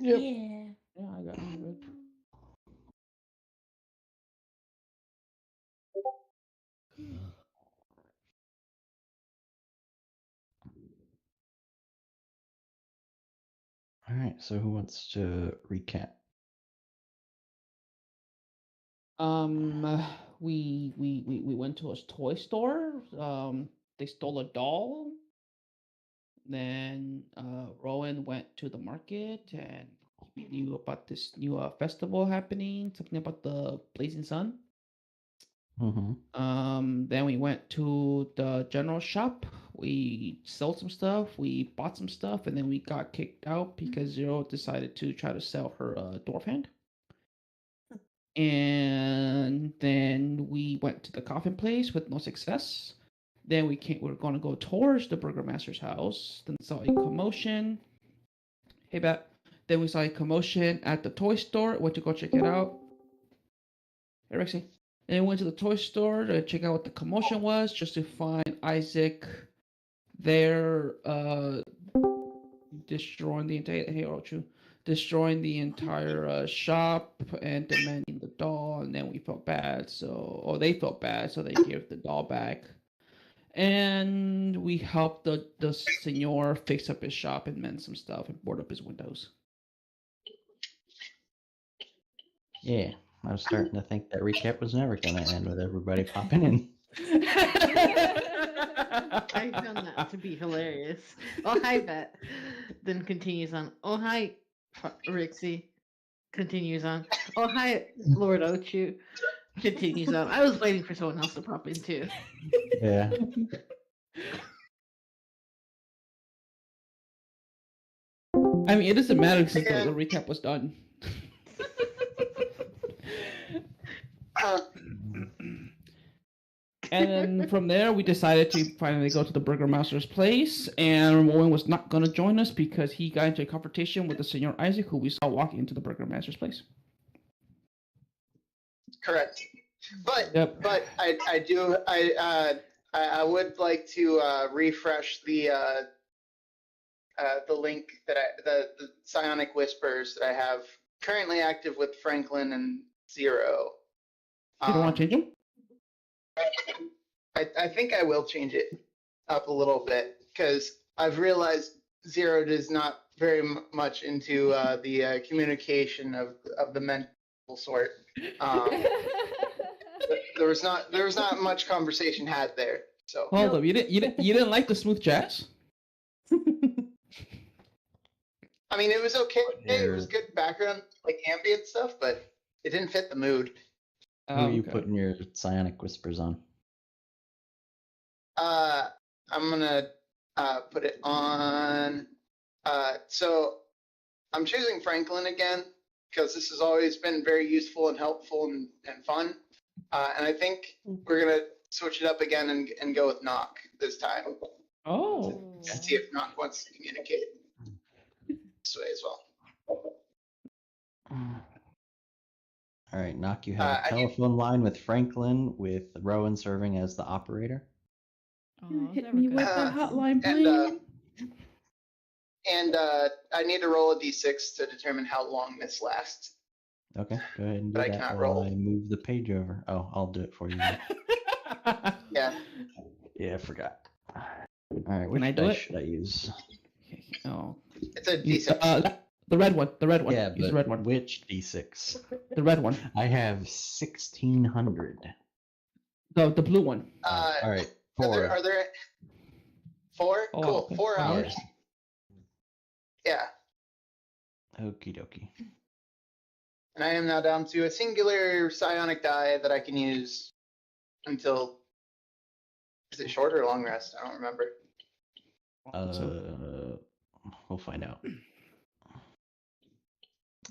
Yep. Yeah. Yeah, I got it. All right, so who wants to recap? We went to a toy store. They stole a doll. Then Rowan went to the market and he knew about this new festival happening. Something about the blazing sun. Then we went to the general shop. We sold some stuff. We bought some stuff, and then we got kicked out because Zero decided to try to sell her dwarf hand. And then we went to the coffin place with no success. Then we were going to go towards the Burgomaster's house. Then saw a commotion. Hey, Bet. Then we saw a commotion at the toy store. Went to go check it out. Hey, Rexy. And we went to the toy store to check out what the commotion was, just to find Isaac there destroying the entire destroying the entire shop and demanding the doll. And then we felt bad, or they felt bad, so they gave the doll back. And we helped the senor fix up his shop and mend some stuff and board up his windows. Yeah, I was starting to think that recap was never going to end with everybody popping in. I found that to be hilarious. Oh, hi, Bet. Then continues on. Oh, hi, Rixie. Continues on. Oh, hi, Lord Ochu. Continues on. I was waiting for someone else to pop in, too. Yeah. I mean, it doesn't matter since the recap was done. And then from there, we decided to finally go to the Burgomaster's place, and Rowan was not going to join us because he got into a confrontation with the Senor Isaac, who we saw walking into the Burgomaster's place. Correct. But Yep. but I would like to refresh the link that the psionic whispers that I have currently active with Franklin and Zero. You don't want to change them? I think I will change it up a little bit because I've realized Zero is not very much into the communication of the mental sort. There was not much conversation had there. So hold up, you didn't like the smooth jazz? I mean, it was okay. It was good background, like ambient stuff, but it didn't fit the mood. Who are you putting your psionic whispers on? I'm gonna put it on. So I'm choosing Franklin again because this has always been very useful and helpful and fun. And I think we're gonna switch it up again and go with Knock this time. Oh. And see if Knock wants to communicate this way as well. All right, Knock, you have a telephone line with Franklin, with Rowan serving as the operator. Hit me with the hotline, please. And I need to roll a d6 to determine how long this lasts. Okay, go ahead and do But I that can't while roll. I move the page over. Oh, I'll do it for you. Yeah. Yeah, I forgot. All right, which Can I do dice it? should I use? Oh. It's a d6. The red one. The red one. Yeah, Use the red one. Which d6? The red one. I have 1600. The blue one. All right, 4. Are there 4? Oh, Cool. okay. 4 hours. Yeah. Okie dokie. And I am now down to a singular psionic die that I can use until. Is it short or long rest? I don't remember. We'll find out.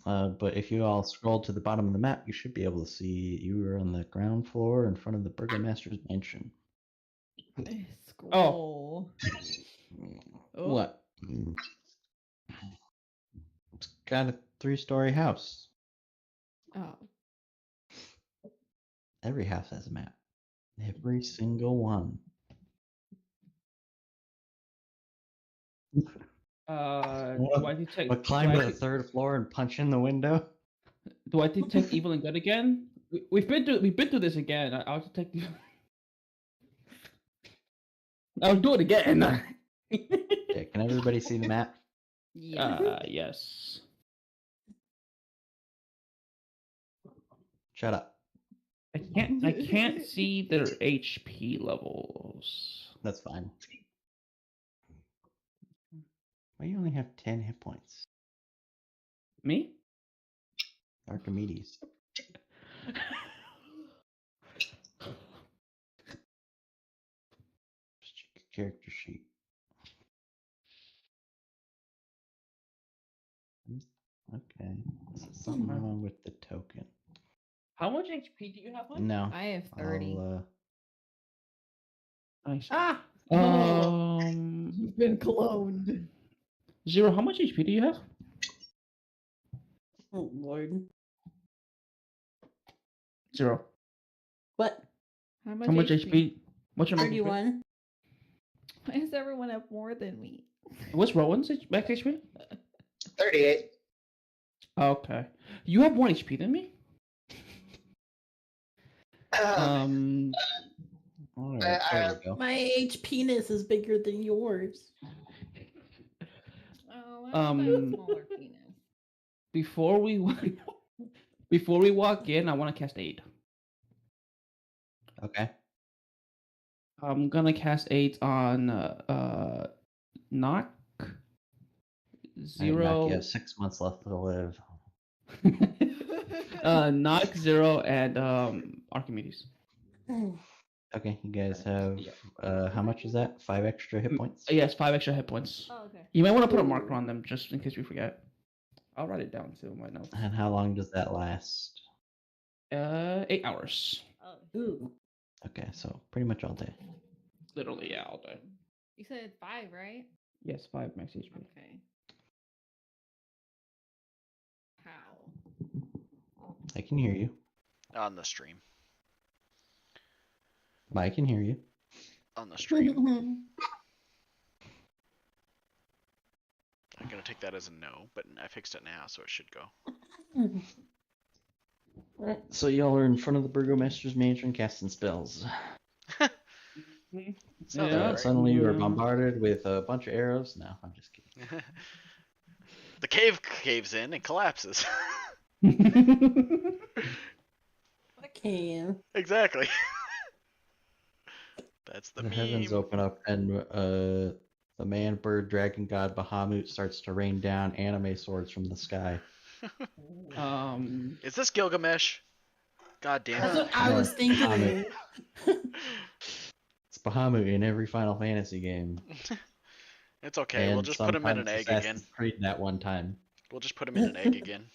But if you all scroll to the bottom of the map, you should be able to see you are on the ground floor in front of the Burgomaster's mansion. Oh. What? It's got a 3-story house. Oh. Every house has a map. Every single one. Do I detect? But climb to the third floor and punch in the window. Do I detect evil and good again? We've been through this again. I'll detect. I'll do it again. Okay, can everybody see the map? Yeah. Yes. Shut up. I can't see their HP levels. That's fine. Why you only have 10 hit points? Me? Archimedes. Just check your character sheet. Okay. So something wrong with the token. How much HP do you have? Mike? No. I have 30. Nice. Ah! You've been cloned. Zero. How much HP do you have? Oh Lord. Zero. What? How much, How much HP? What's your max HP? 31? Why does everyone have more than me? What's Rowan's max HP? 38. Okay. You have more HP than me? All right, there we go. My penis is bigger than yours. Oh, I have a smaller penis. Before we walk in, I want to cast aid. Okay. I'm gonna cast aid on Knock. Zero. You have 6 months left to live. Knock, Zero, and Archimedes. Okay, you guys have how much is that? 5 extra hit points? Yes, 5 extra hit points. Oh, okay. You might want to put a marker on them just in case we forget. I'll write it down too in my notes. And how long does that last? 8 hours. Oh, Ooh. Okay, so pretty much all day. Literally, yeah, all day. you said 5, right? Yes, 5 max HP. Okay. How? I can hear you. On the stream. I can hear you. On the stream. I'm gonna take that as a no, but I fixed it now, so it should go. So y'all are in front of the Bergomaster's mansion casting spells. Sounds Yeah. about right. Suddenly you are bombarded with a bunch of arrows. No, I'm just kidding. The cave caves in and collapses. Okay. Exactly. That's the The meme. heavens open up and the man bird dragon god Bahamut starts to rain down anime swords from the sky. Is this Gilgamesh? God damn That's it. what I was thinking. It's Bahamut in every Final Fantasy game. It's okay, we'll And just put him in an sometimes egg again. Assassin's Creed that one time. We'll just put him in an egg again.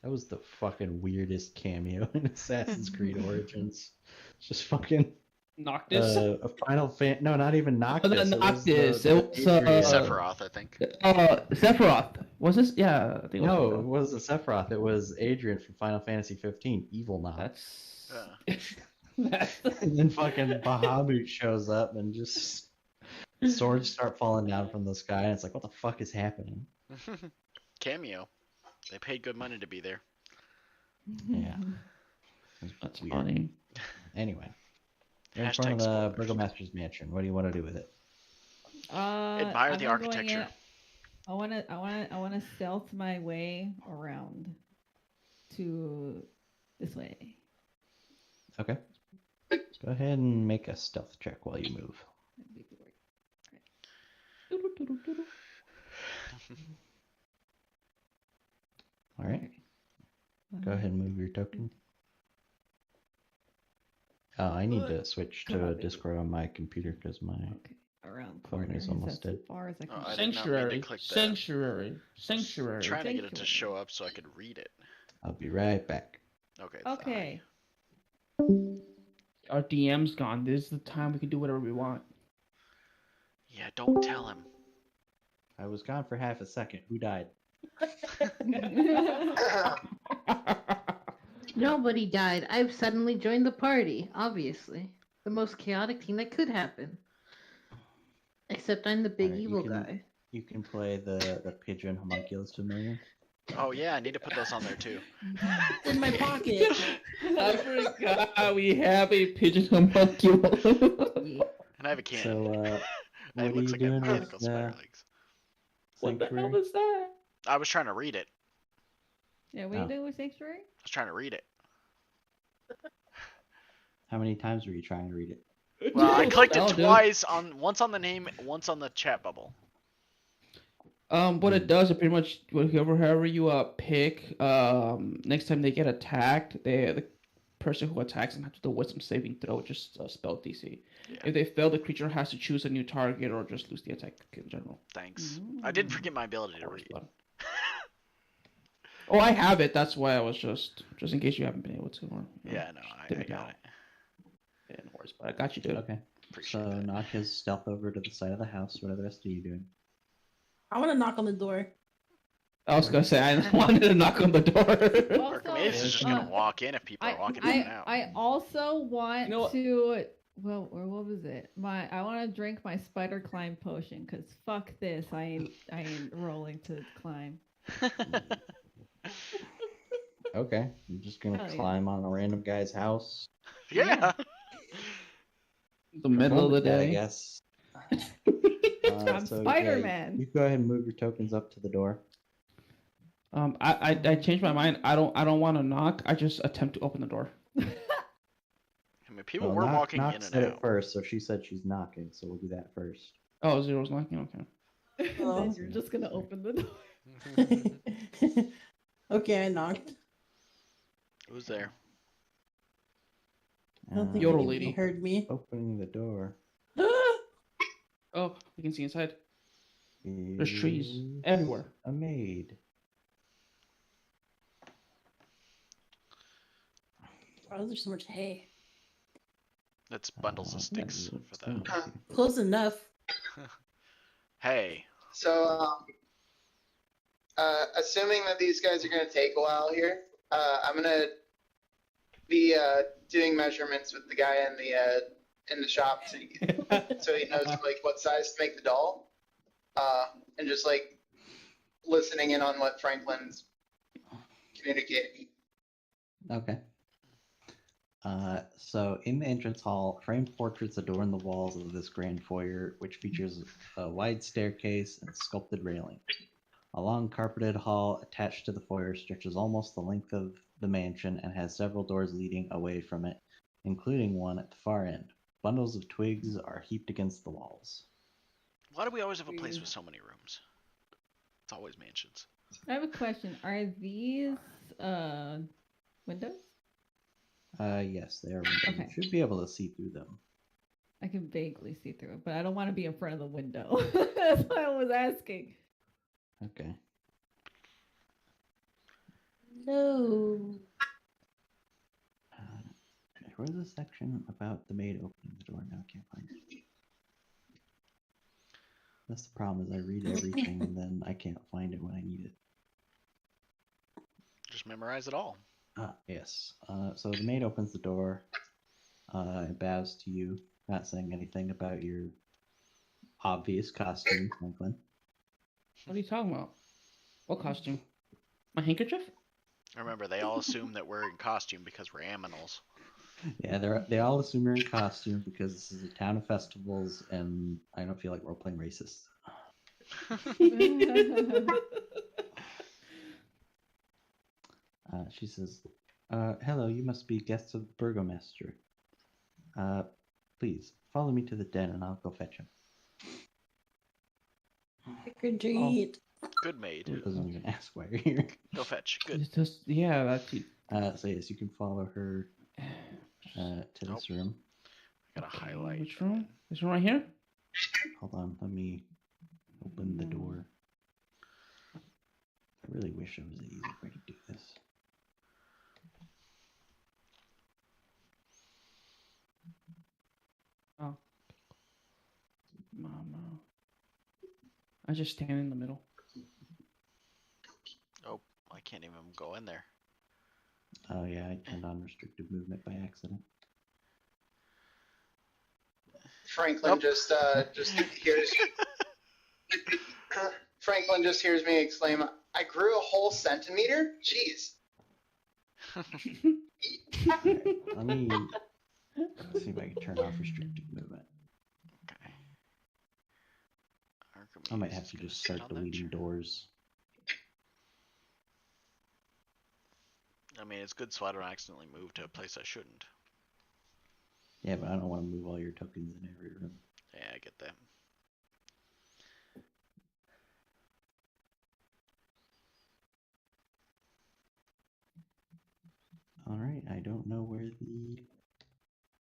That was the fucking weirdest cameo in Assassin's Creed Origins. It's just fucking Noctis? a Final Fan. No, not even Noctis. Noctis. It was Adrian. Sephiroth, I think. Sephiroth. Was this? Yeah, I think it was No, it Sephiroth. wasn't Sephiroth. It was Adrian from Final Fantasy 15. Evil Knox. That's. That's And then fucking Bahamut shows up and just swords start falling down from the sky. And it's like, what the fuck is happening? Cameo. They paid good money to be there. Yeah. That's Weird. funny. Anyway. You're in Hashtag front of the spoilers. Burgomaster's mansion. What do you want to do with it? Admire I'm the gonna go architecture. in- I wanna stealth my way around to this way. Okay. Go ahead and make a stealth check while you move. All right. Okay. Go ahead and move your token. I need to switch Come to on, baby. Discord on my computer because my Okay, around Phone corner. is almost That's dead. as far as I can. Oh, go. I did not mean to Sanctuary. click that. Sanctuary. Trying to get it to Sanctuary. show up so I could read it. I'll be right back. Okay. Okay. Our DM's gone. This is the time we can do whatever we want. Yeah, don't tell him. I was gone for half a second. Who died? Nobody died. I've suddenly joined the party, obviously. The most chaotic thing that could happen. Except I'm the big Alright, you evil can- guy. You can play the pigeon homunculus familiar. Oh yeah, I need to put those on there too. It's in my pocket. I forgot we have a pigeon homunculus. Yeah. And I have a cannon. So, it what are looks you like I have doing mechanical with spider legs. What the hell Sanctuary? is that? I was trying to read it. Yeah, what are Oh. you doing with Sanctuary? I was trying to read it. How many times were you trying to read it? Well, I clicked it Oh, dude. twice once on the name, once on the chat bubble. What it does, it pretty much whoever you pick, next time they get attacked, the person who attacks them has to do a wisdom saving throw, just spell DC. Yeah. If they fail, the creature has to choose a new target or just lose the attack in general. Thanks. I did forget my ability to read. Oh, I have it. That's why I was just in case you haven't been able to. Or, Yeah, no, I didn't got know. it. Yeah, no worries, but I got you, dude. Okay. Appreciate So that. knock his stealth over to the side of the house. What are the rest of you doing? I want to knock on the door. I was gonna say I wanted to knock on the door. Also, Bergomaster is just gonna walk in if people are walking in and out. I also want You know what? to. Well, or what was it? I want to drink my spider climb potion because fuck this. I ain't rolling to climb. Okay. You're just gonna Hell yeah. climb on a random guy's house. Yeah. The middle of the Perform it, day. I guess. I'm Spider-Man. You go ahead and move your tokens up to the door. I changed my mind. I don't want to knock. I just attempt to open the door. I mean, people Well, were Knock- walking Knock in and said it out. first, so she said she's knocking, so we'll do that first. Oh, Zero's knocking. Okay. Oh. Then you're just gonna open the door. Okay, I knocked. Who's there? I don't think Yodel anybody lady. heard me. Opening the door. Oh, you can see inside. There's trees is everywhere. A maid. Why is there so much hay? That's bundles of sticks for that. Close enough. Hey. So, assuming that these guys are going to take a while here, I'm going to be doing measurements with the guy in the shop so he knows like what size to make the doll, and just like listening in on what Franklin's communicating. Okay. So in the entrance hall, framed portraits adorn the walls of this grand foyer, which features a wide staircase and sculpted railing. A long carpeted hall attached to the foyer stretches almost the length of the mansion and has several doors leading away from it, including one at the far end. Bundles of twigs are heaped against the walls. Why do we always have a place with so many rooms? It's always mansions. I have a question. Are these windows? Yes, they are windows. Okay. You should be able to see through them. I can vaguely see through it, but I don't want to be in front of the window. That's why I was asking. Okay. No. There was a section about the maid opening the door. Now I can't find it. That's the problem, is I read everything and then I can't find it when I need it. Just memorize it all. Yes. So the maid opens the door, and bows to you, not saying anything about your obvious costume, Franklin. What are you talking about? What costume? My handkerchief? Remember, they all assume that we're in costume because we're aminals. Yeah, they all assume you're in costume because this is a town of festivals, and I don't feel like role playing racist. She says, "Hello, you must be guests of the Bergomaster. Please follow me to the den, and I'll go fetch him." Trick or treat. Good maid. It doesn't even ask why you're here. Go fetch. Good. It's just, yeah, that's it. So yes, you can follow her to this room. I gotta highlight. Which room? This one right here? Hold on, let me open the door. I really wish there was an easy way to do this. Oh. Mama. I just stand in the middle. Oh, I can't even go in there. Oh yeah, I turned on restricted movement by accident. Franklin Nope. just hears Franklin just hears me exclaim, "I grew a whole centimeter? Jeez." Let me see if I can turn off restricted movement. Okay. I might Archimedes have is to gonna just sit start on that deleting chair. doors. I mean, it's good so I don't accidentally move to a place I shouldn't. Yeah, but I don't want to move all your tokens in every room. Yeah, I get that. Alright, I don't know where the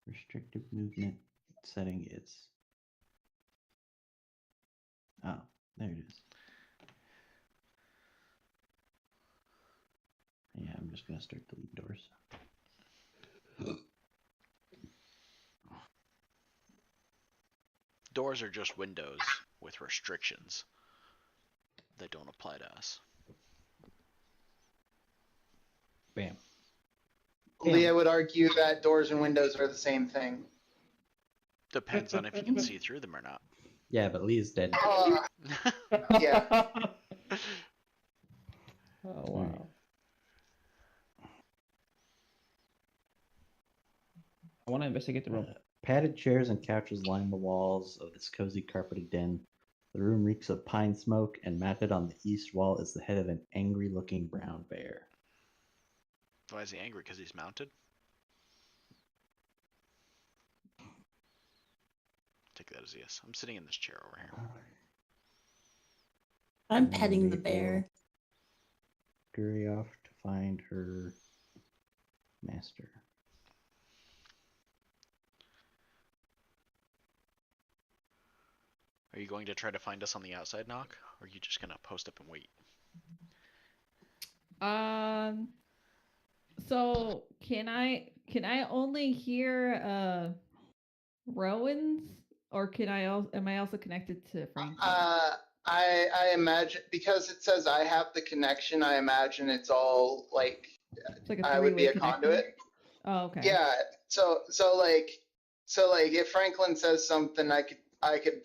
restrictive movement setting is. Oh, there it is. Yeah, I'm just gonna start deleting doors. Doors are just windows with restrictions that don't apply to us. Bam. Leah would argue that doors and windows are the same thing. Depends on if you can see through them or not. Yeah, but Lee's dead. Yeah. Oh wow. I want to investigate the room. Padded chairs and couches line the walls of this cozy carpeted den. The room reeks of pine smoke, and mounted on the east wall is the head of an angry-looking brown bear. Why is he angry? Because he's mounted? Take that as a yes. I'm sitting in this chair over here. I'm And then petting the they bear. will scurry off to find her master. Are you going to try to find us on the outside, Knock? Or are you just gonna post up and wait? So can I only hear Rowan's, or am I also connected to Franklin? I imagine, because it says I have the connection, I imagine it's all like It's like a I would be three-way a conduit. Oh, okay. Yeah. So like if Franklin says something, I could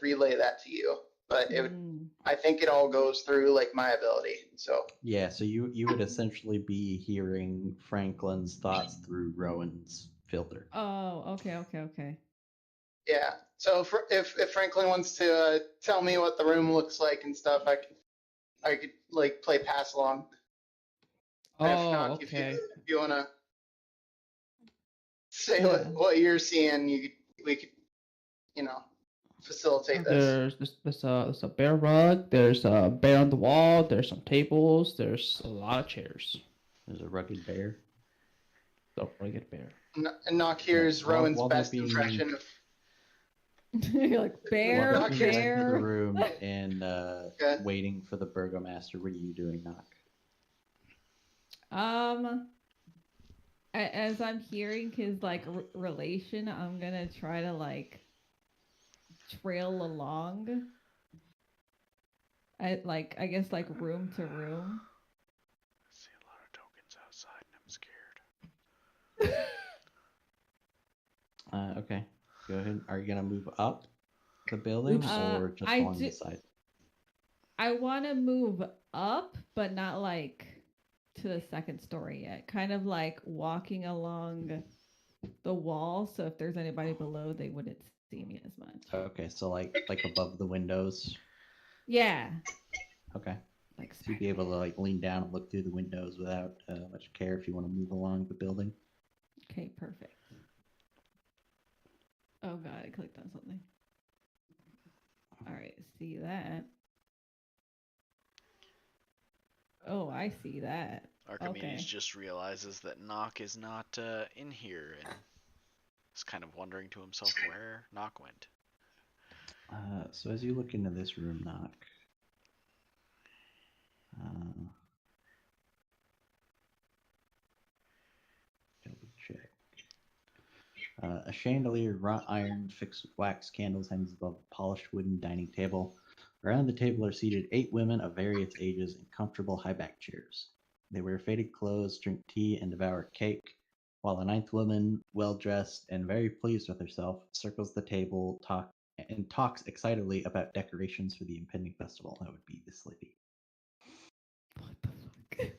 relay that to you, but it would, Mm. I think it all goes through like my ability. So Yeah, so you would essentially be hearing Franklin's thoughts through Rowan's filter. Oh, okay. yeah. So if Franklin wants to tell me what the room looks like and stuff, I could like play pass along. And if Oh, not, okay. if you wanna say Yeah. what you're seeing, we could facilitate this. There's a bear rug. There's a bear on the wall. There's some tables. There's a lot of chairs. There's a rugged bear. Don't forget bear. And Knock here's while Rowan's they're best being- impression of You're like bear, While they're going into the bear. room and Okay. waiting for the Bergomaster, what are you doing, Knock? As I'm hearing his like relation, I'm gonna try to like trail along. I guess like room to room. I see a lot of tokens outside and I'm scared. Okay, go ahead. Are you gonna move up the building or just I along the side? I want to move up, but not like to the second story yet. Kind of like walking along the wall, so if there's anybody below, they wouldn't see me as much. Okay, so like above the windows. Yeah. Okay. Like So you'd be able to like lean down and look through the windows without much care if you want to move along the building. Okay, perfect. Oh god, I clicked on something. All right, see that. Oh, I see that. Archimedes just realizes that Knock is not in here and is kind of wondering to himself where Knock went. So as you look into this room, Knock, double check. A chandelier, wrought iron, fixed with wax candles hangs above a polished wooden dining table. Around the table are seated 8 women of various ages in comfortable high-back chairs. They wear faded clothes, drink tea, and devour cake, while the 9th woman, well-dressed and very pleased with herself, circles the table, and talks excitedly about decorations for the impending festival. That would be this lady. What the fuck?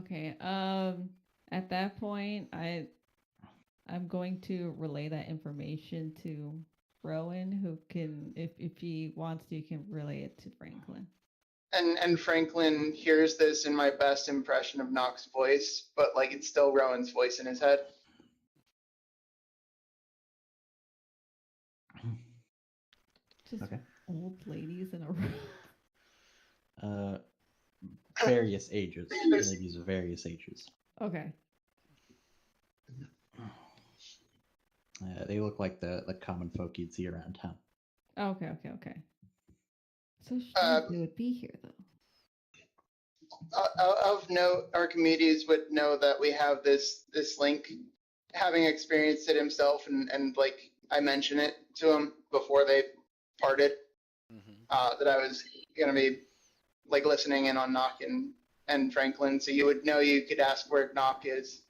Okay. At that point, I'm going to relay that information to Rowan, who can, if he wants to, can relay it to Franklin. And Franklin hears this in my best impression of Nock's voice, but like it's still Rowan's voice in his head. Just Okay. old ladies in a row. Various ages. Ladies of various ages. Okay. They look like the common folk you'd see around town. Okay. So strange they would be here, though. Of note, Archimedes would know that we have this link, having experienced it himself, and like I mentioned it to him before they parted, that I was gonna be like listening in on Nock and Franklin, so you would know you could ask where Nock is.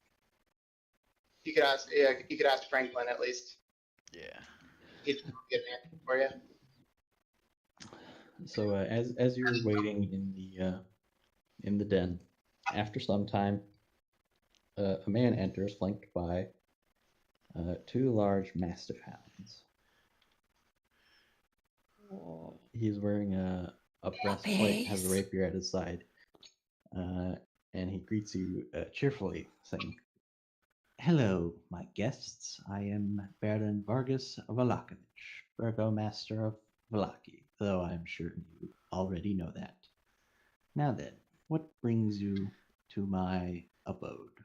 You could ask Franklin at least. Yeah. He'd get an answer for you. So as you're waiting in the den, after some time, a man enters, flanked by 2 large mastiff hounds. Whoa. He's wearing a breastplate, has a rapier at his side, and he greets you cheerfully, saying, "Hello, my guests. I am Baron Vargas Valakovich, Bergomaster of Valaki, though I'm sure you already know that. Now then, what brings you to my abode?"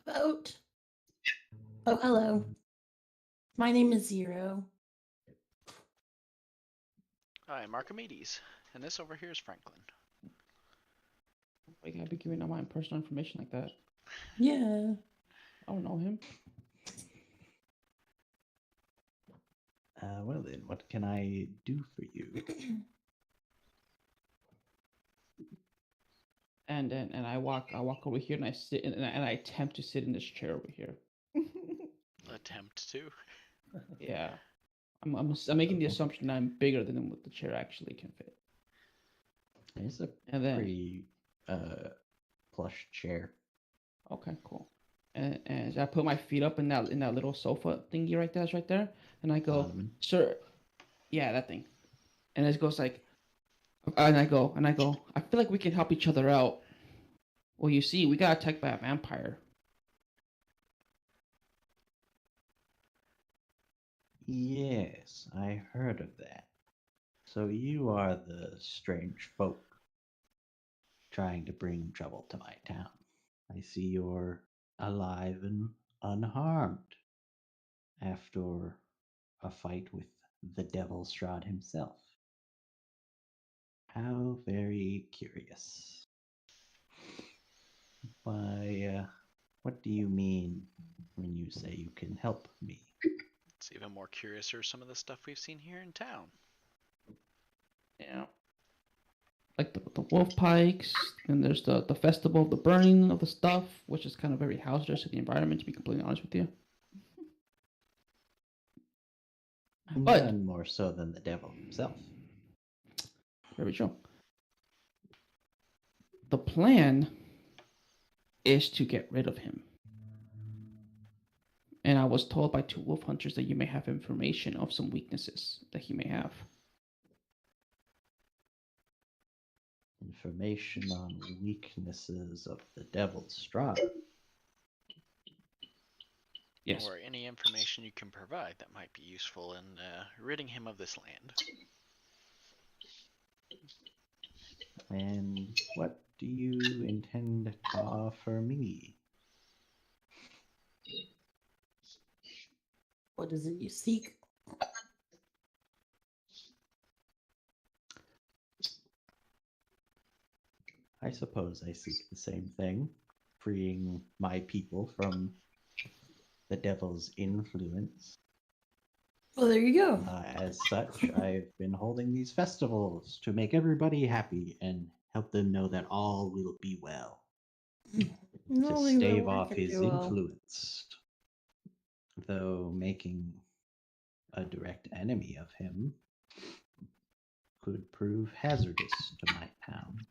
Boat. Oh, hello. My name is Zero. I'm Archimedes, and this over here is Franklin. Why you gotta be giving out my personal information like that? Yeah. I don't know him. Well then, what can I do for you? And I walk over here and I sit and I attempt to sit in this chair over here. Attempt to. Yeah, I'm making the assumption that I'm bigger than what the chair actually can fit. It's a And then pretty plush chair. okay, cool. And I put my feet up in that little sofa thingy right there, right there, and I go, Ottoman. sir, yeah, that thing. And it goes like, and I go, I feel like we can help each other out. Well, you see, we got attacked by a vampire. Yes, I heard of that. So you are the strange folk trying to bring trouble to my town. I see you're alive and unharmed after a fight with the devil Strahd himself. How very curious. Why, what do you mean when you say you can help me? It's even more curious are some of the stuff we've seen here in town. Yeah. Like the wolf pikes, and there's the festival of the burning of the stuff, which is kind of very hazardous to the environment, to be completely honest with you. But None more so than the devil himself. very true. The plan is to get rid of him. And I was told by 2 wolf hunters that you may have information of some weaknesses that he may have. Information on weaknesses of the devil's Strahd. Yes. Or any information you can provide that might be useful in ridding him of this land. And what do you intend to offer me? What is it you seek? I suppose I seek the same thing, freeing my people from the devil's influence. Well, there you go. As such, I've been holding these festivals to make everybody happy and help them know that all will be well. No, to they were stave off working his too well. influence, though making a direct enemy of him could prove hazardous to my town.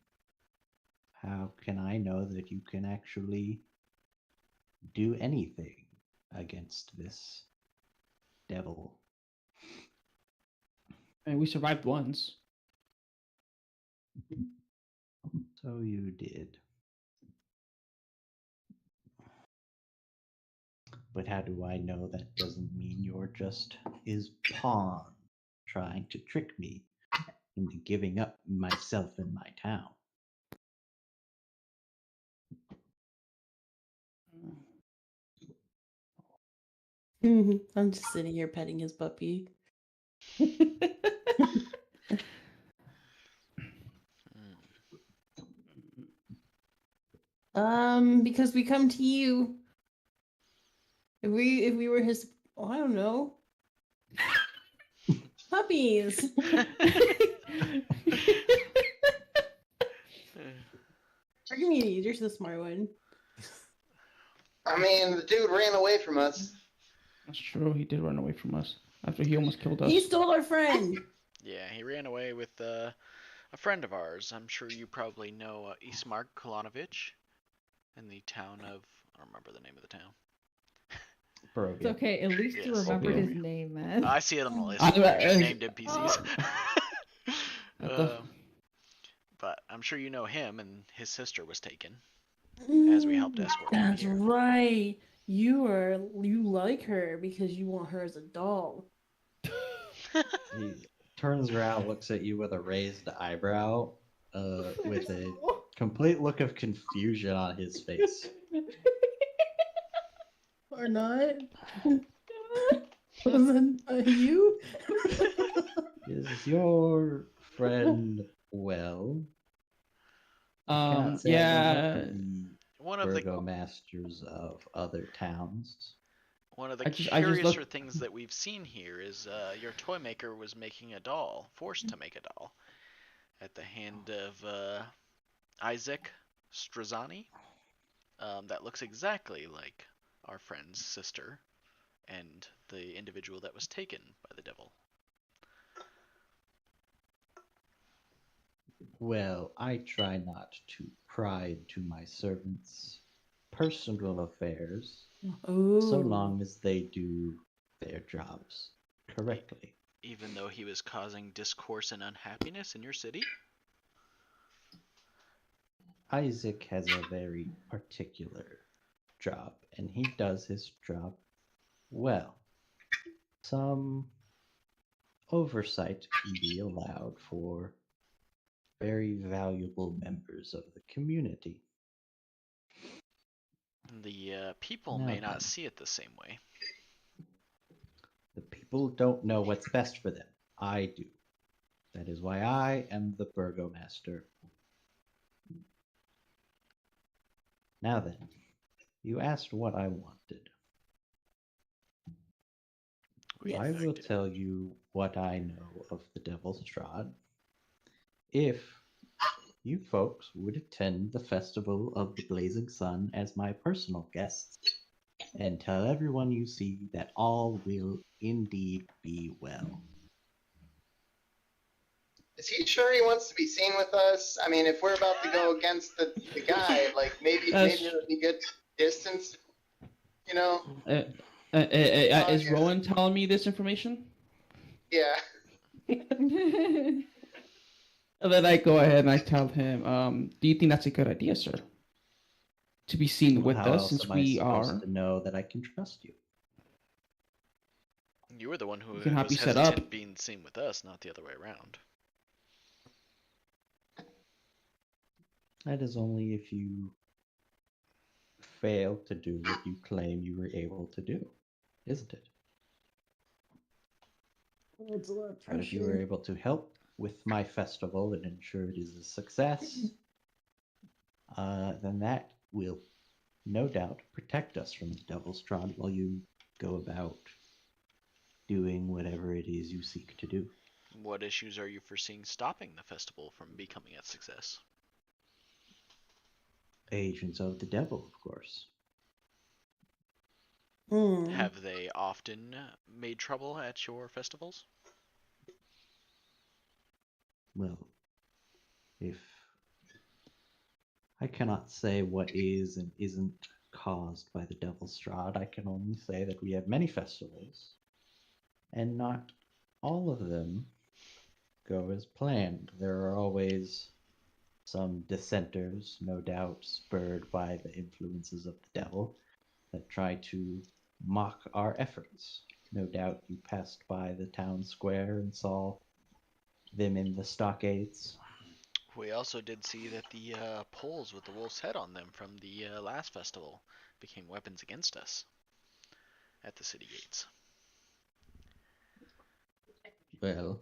How can I know that you can actually do anything against this devil? And we survived once. So you did. But how do I know that doesn't mean you're just his pawn trying to trick me into giving up myself and my town? I'm just sitting here petting his puppy. Because we come to you. If we were his, I don't know, puppies. Bergomaster, you're the smart one. I mean, the dude ran away from us. That's true. He did run away from us after he almost killed us. He stole our friend. Yeah, he ran away with a friend of ours. I'm sure you probably know Ismark Kolonovich in the town of... I don't remember the name of the town. It's okay. At least you Yes. remembered his Yeah. name, man. I see it on the list. I- There's named NPCs. the- But I'm sure you know him, and his sister was taken as we helped escort him That's here. right. You like her because you want her as a doll. He turns around, looks at you with a raised eyebrow, with a complete look of confusion on his face. Or not? Wasn't you? Is your friend well? Cannot say I know Yeah. One the of the burgomasters of other towns. One of the I just curiouser looked- things that we've seen here is your toy maker was making a doll, forced to make a doll, at the hand of Isaac Strazani. That looks exactly like our friend's sister and the individual that was taken by the devil. Well, I try not to pry into my servants' personal affairs, so long as they do their jobs correctly. Even though he was causing discourse and unhappiness in your city? Isaac has a very particular job, and he does his job well. Some oversight can be allowed for very valuable members of the community. The people Now may not then. see it the same way. The people don't know what's best for them. I do. That is why I am the Bergomaster. Now then, you asked what I wanted. We I will expected. tell you what I know of the Devil's Strahd. If you folks would attend the Festival of the Blazing Sun as my personal guests, and tell everyone you see that all will indeed be well. Is he sure he wants to be seen with us? I mean, if we're about to go against the guy, like maybe it would be good distance, you know? Is yeah. Rowan telling me this information? Yeah. And then I go ahead and I tell him, do you think that's a good idea, sir? To be seen with How us else since am I we supposed are. to know that I can trust you? You were the one who You can have was you set hesitant up. being seen with us, not the other way around. That is only if you fail to do what you claim you were able to do, isn't it? That's a lot of But if you were able to help with my festival and ensure it is a success, then that will no doubt protect us from the Devil's Strahd while you go about doing whatever it is you seek to do. What issues are you foreseeing stopping the festival from becoming a success? Agents of the devil, of course. Have they often made trouble at your festivals? Well, if I cannot say what is and isn't caused by the devil's Strahd, I can only say that we have many festivals, and not all of them go as planned. There are always some dissenters, no doubt spurred by the influences of the devil, that try to mock our efforts. No doubt you passed by the town square and saw them in the stockades. We also did see that the poles with the wolf's head on them from the last festival became weapons against us at the city gates. Well,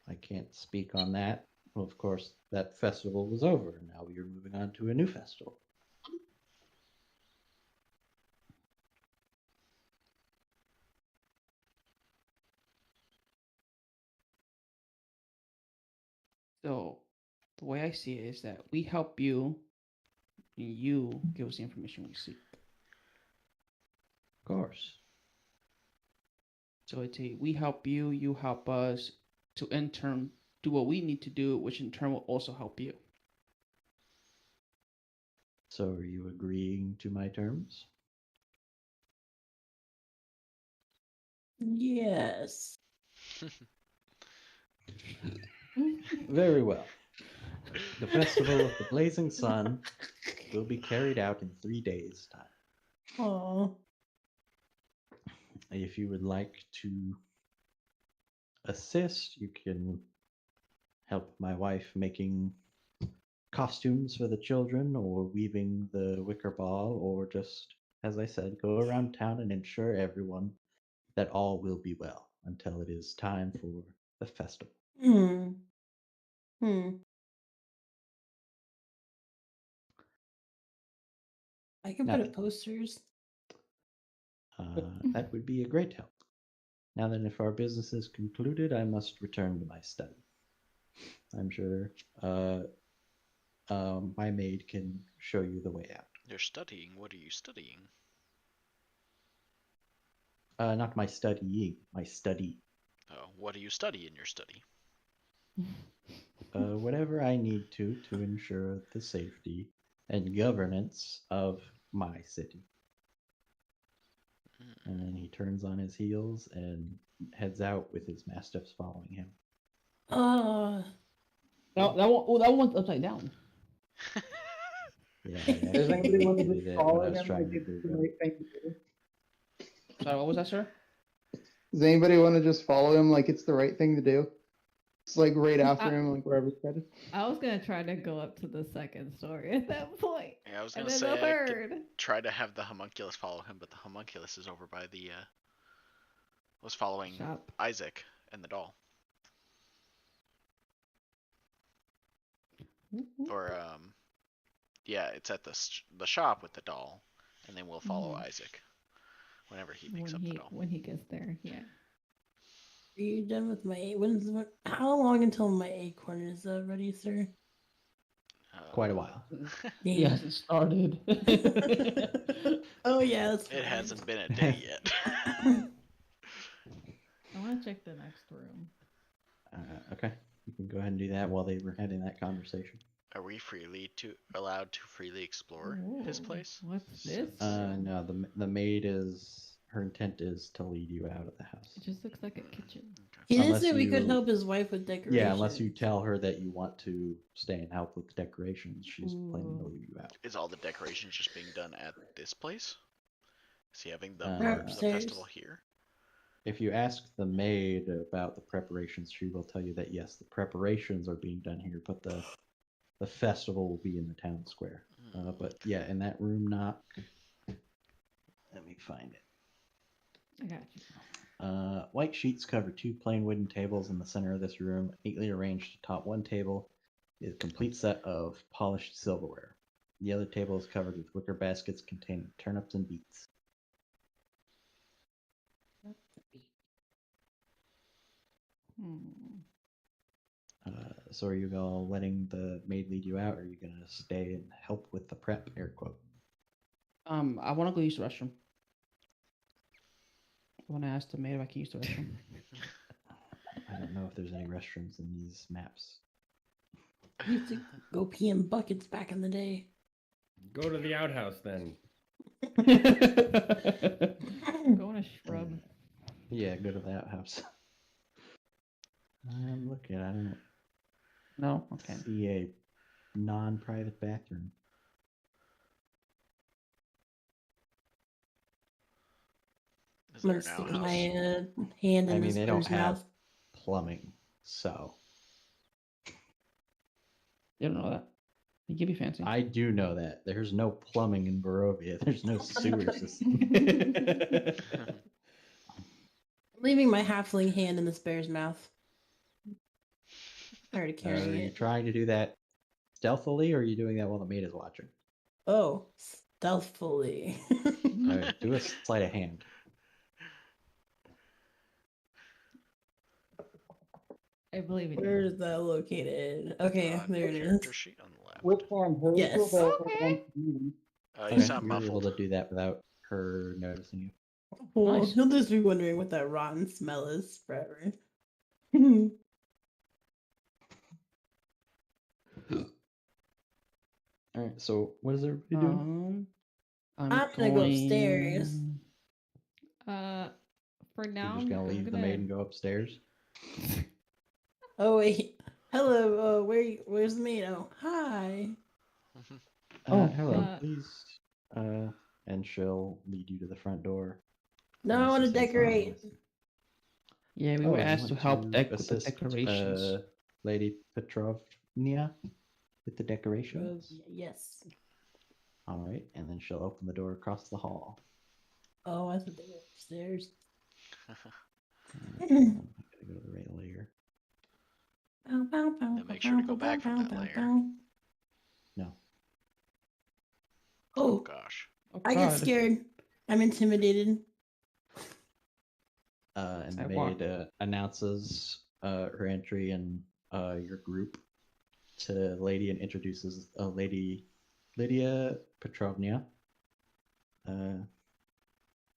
I can't speak on that. Well, of course, that festival was over, and now we are moving on to a new festival. So the way I see it is that we help you, and you give us the information we seek. Of course. So it's we help you, you help us to in turn do what we need to do, which in turn will also help you. So are you agreeing to my terms? Yes. Very well. The Festival of the Blazing Sun will be carried out in 3 days' time. Oh. If you would like to assist, you can help my wife making costumes for the children, or weaving the wicker ball, or just, as I said, go around town and ensure everyone that all will be well until it is time for the festival. Hmm. Hmm. I can put up posters. That would be a great help. Now then, if our business is concluded, I must return to my study. I'm sure my maid can show you the way out. You're studying. What are you studying? Not my studying, my study. Oh, what do you study in your study? Whatever I need to ensure the safety and governance of my city. And then he turns on his heels and heads out with his mastiffs following him. That one's upside down. Yeah, I Does anybody want to did just it follow when I was him trying like to it's prove the it. right thing to do? Sorry, what was that, sir? Does anybody want to just follow him like it's the right thing to do? It's like right after him, like wherever he's headed. I was gonna try to go up to the second story at that point. Yeah, I was And gonna then say the I third. could try to have the homunculus follow him, but the homunculus is over by the was following Shop. Isaac and the doll. Or yeah, it's at the shop with the doll, and then we'll follow Isaac whenever he picks up the doll. When he gets there, yeah. Are you done with my how long until my acorn is ready, sir? Quite a while. He hasn't started. Oh yeah, that's It fine. hasn't been a day yet. I want to check the next room. Okay, you can go ahead and do that while they were having that conversation. Are we allowed to freely explore his Ooh, place? What's this? No, the maid her intent is to lead you out of the house. It just looks like a kitchen. He didn't Unless say we could you- help his wife with decorations. Yeah, unless you tell her that you want to stay and help with the decorations, she's planning to Ooh. leave you out. Is all the decorations just being done at this place? Is he having them They're for the upstairs. festival here? If you ask the maid about the preparations, she will tell you that yes, the preparations are being done here, but the festival will be in the town square. But yeah, in that room knock. Let me find it. I got you. White sheets cover 2 plain wooden tables in the center of this room. Neatly arranged atop one table is a complete set of polished silverware. The other table is covered with wicker baskets containing turnips and beets. So are you gonna letting the maid lead you out, or are you gonna stay and help with the prep? Air quote. I want to go use the restroom. I want to ask the maid if I can use the restroom. I don't know if there's any restrooms in these maps. We used to go pee in buckets back in the day. Go to the outhouse then. Go in a shrub. Yeah, go to the outhouse. I'm looking. I don't No? Okay. see a non-private bathroom. Is I'm there gonna an stick my outhouse? hand in I mean, this they don't bird's have mouth. plumbing, so You don't know that. You can be fancy. I do know that there's no plumbing in Barovia. There's no sewer system. I'm leaving my halfling hand in this bear's mouth. Tired of Are carrying you it. trying to do that stealthily, or are you doing that while the maid is watching? Oh, stealthily. All right, do a sleight of hand. I believe in Where you. is that located? Okay, On there your it character is. sheet on the left. Which one? Hers Yes. or the Okay. one from you? You Okay, sound you're able muffled. to do that without her noticing you. Well, Nice. he'll just be wondering what that rotten smell is forever. All right, so what is everybody doing? I'm I'm gonna go upstairs. For now, You're just gonna I'm leave the gonna... maid and go upstairs? Oh wait, hello. Where's the maid? Oh, hi. Oh, Hello, uh, please. And she'll lead you to the front door. No, I unless want you to say something decorate. else. Yeah, we Oh, were you asked to want help deck with the assist, decorations. Lady Petrovnia with the decorations? Yes. All right, and then she'll open the door across the hall. Oh, I thought they were upstairs. I'm gonna go to the right layer. Then make sure to go back from that layer. No. Oh Oh, gosh. Oh, I get God. scared. I'm intimidated. And the I maid announces her entry and your group to the lady and introduces Lady Lydia Petrovnia.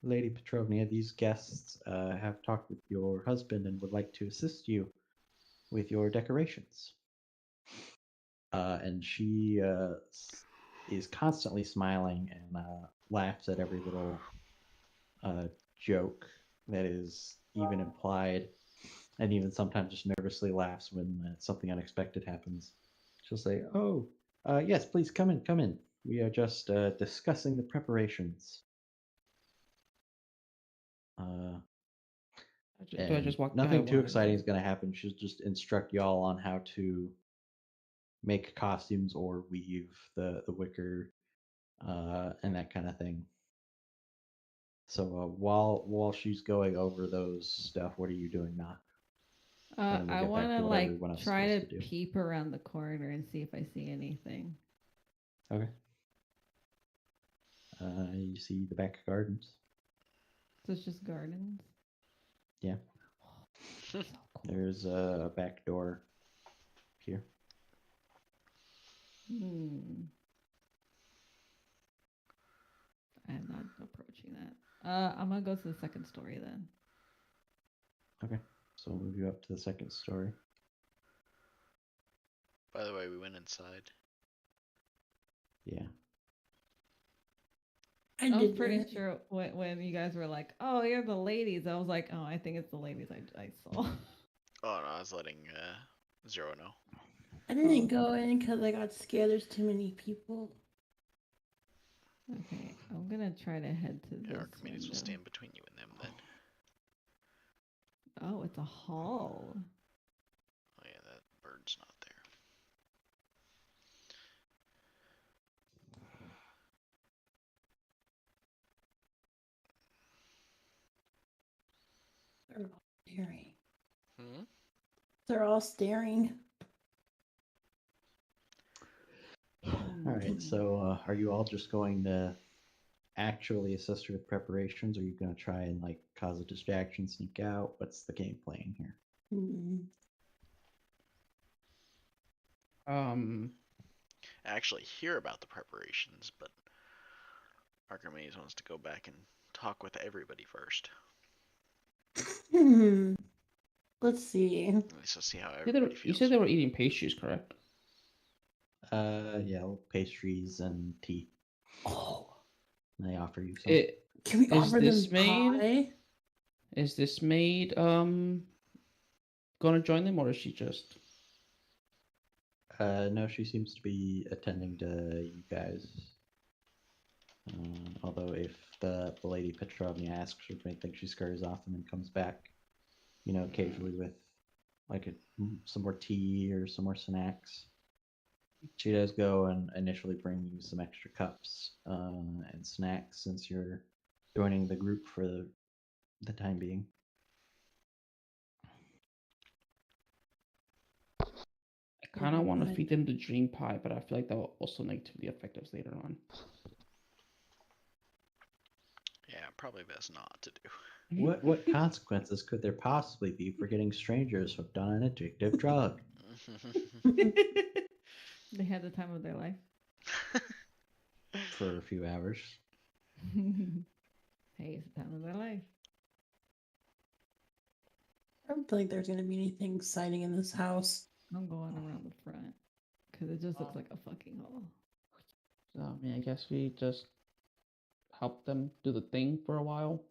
Lady Petrovnia, these guests have talked with your husband and would like to assist you with your decorations. And she is constantly smiling and laughs at every little joke that is even implied, and even sometimes just nervously laughs when something unexpected happens. She'll say, "Oh, yes, please come in, come in. We are just discussing the preparations." Do I just walk Nothing by too one? exciting is going to happen. She'll just instruct y'all on how to make costumes or weave the wicker and that kind of thing. So while she's going over those stuff, what are you doing now? then we'll I get back want to to what like everyone else is try to supposed to do. peep around the corner and see if I see anything. Okay. You see the back gardens. So it's just gardens. Yeah. So cool. There's a back door here. I'm not approaching that. I'm gonna go to the second story then. Okay. So we'll move you up to the second story. By the way, we went inside. Yeah. I I was did pretty that. sure when you guys were like, "Oh, you're the ladies," I was like, "Oh, I think it's the ladies I saw." Oh no, I was letting Zero know. I didn't go in because I got scared. There's too many people. Okay, I'm gonna try to head to Yeah, our this comedians will window. stand between you and them then. Oh, it's a hall. Oh yeah, that bird's not there. They're all staring. Hmm? They're all staring. All right. So are you all just going to actually assist her with preparations, or are you going to try and like cause a distraction, sneak out? What's the game plan here? Mm. actually hear about the preparations, but Archimedes wants to go back and talk with everybody first. Let's see. At least we'll see how You everybody feels. said they were eating pastries, correct? Yeah, pastries and tea. Oh, And they offer you some. can we Is offer this them maid? pie? Is this maid gonna join them, or is she just? No, she seems to be attending to you guys. Although if the lady Petrovna asks her, I think she scurries off and then comes back, occasionally with like some more tea or some more snacks. She does go and initially bring you some extra cups and snacks since you're joining the group for the time being. I kind of want to feed them the dream pie, but I feel like that will also negatively affect us later on. Yeah, probably best not to do. What consequences could there possibly be for getting strangers hooked on an addictive drug? They had the time of their life. For a few hours. Hey, it's the time of their life. I don't think there's gonna be anything exciting in this house. I'm going around the front because it just looks like a fucking hole. So, I mean, I guess we just help them do the thing for a while.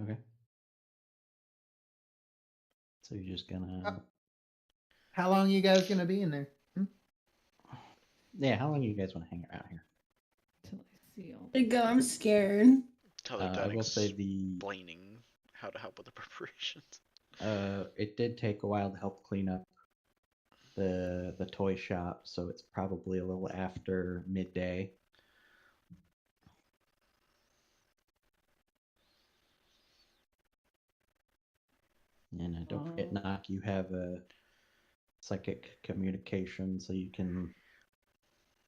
Okay. So you're just gonna. How long are you guys gonna be in there? Yeah, how long do you guys want to hang around here? Till I see all. There you go. I'm scared. Till they're I done will say explaining how to help with the preparations. it did take a while to help clean up the toy shop, so it's probably a little after midday. And don't forget, Knock, you have a psychic communication, so you can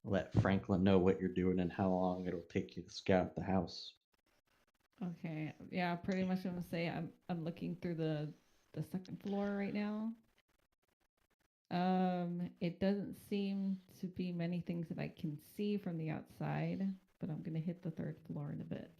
let Franklin know what you're doing and how long it'll take you to scout the house. Okay, yeah, pretty much. I'm gonna say I'm looking through the second floor right now. It doesn't seem to be many things that I can see from the outside, but I'm gonna hit the third floor in a bit.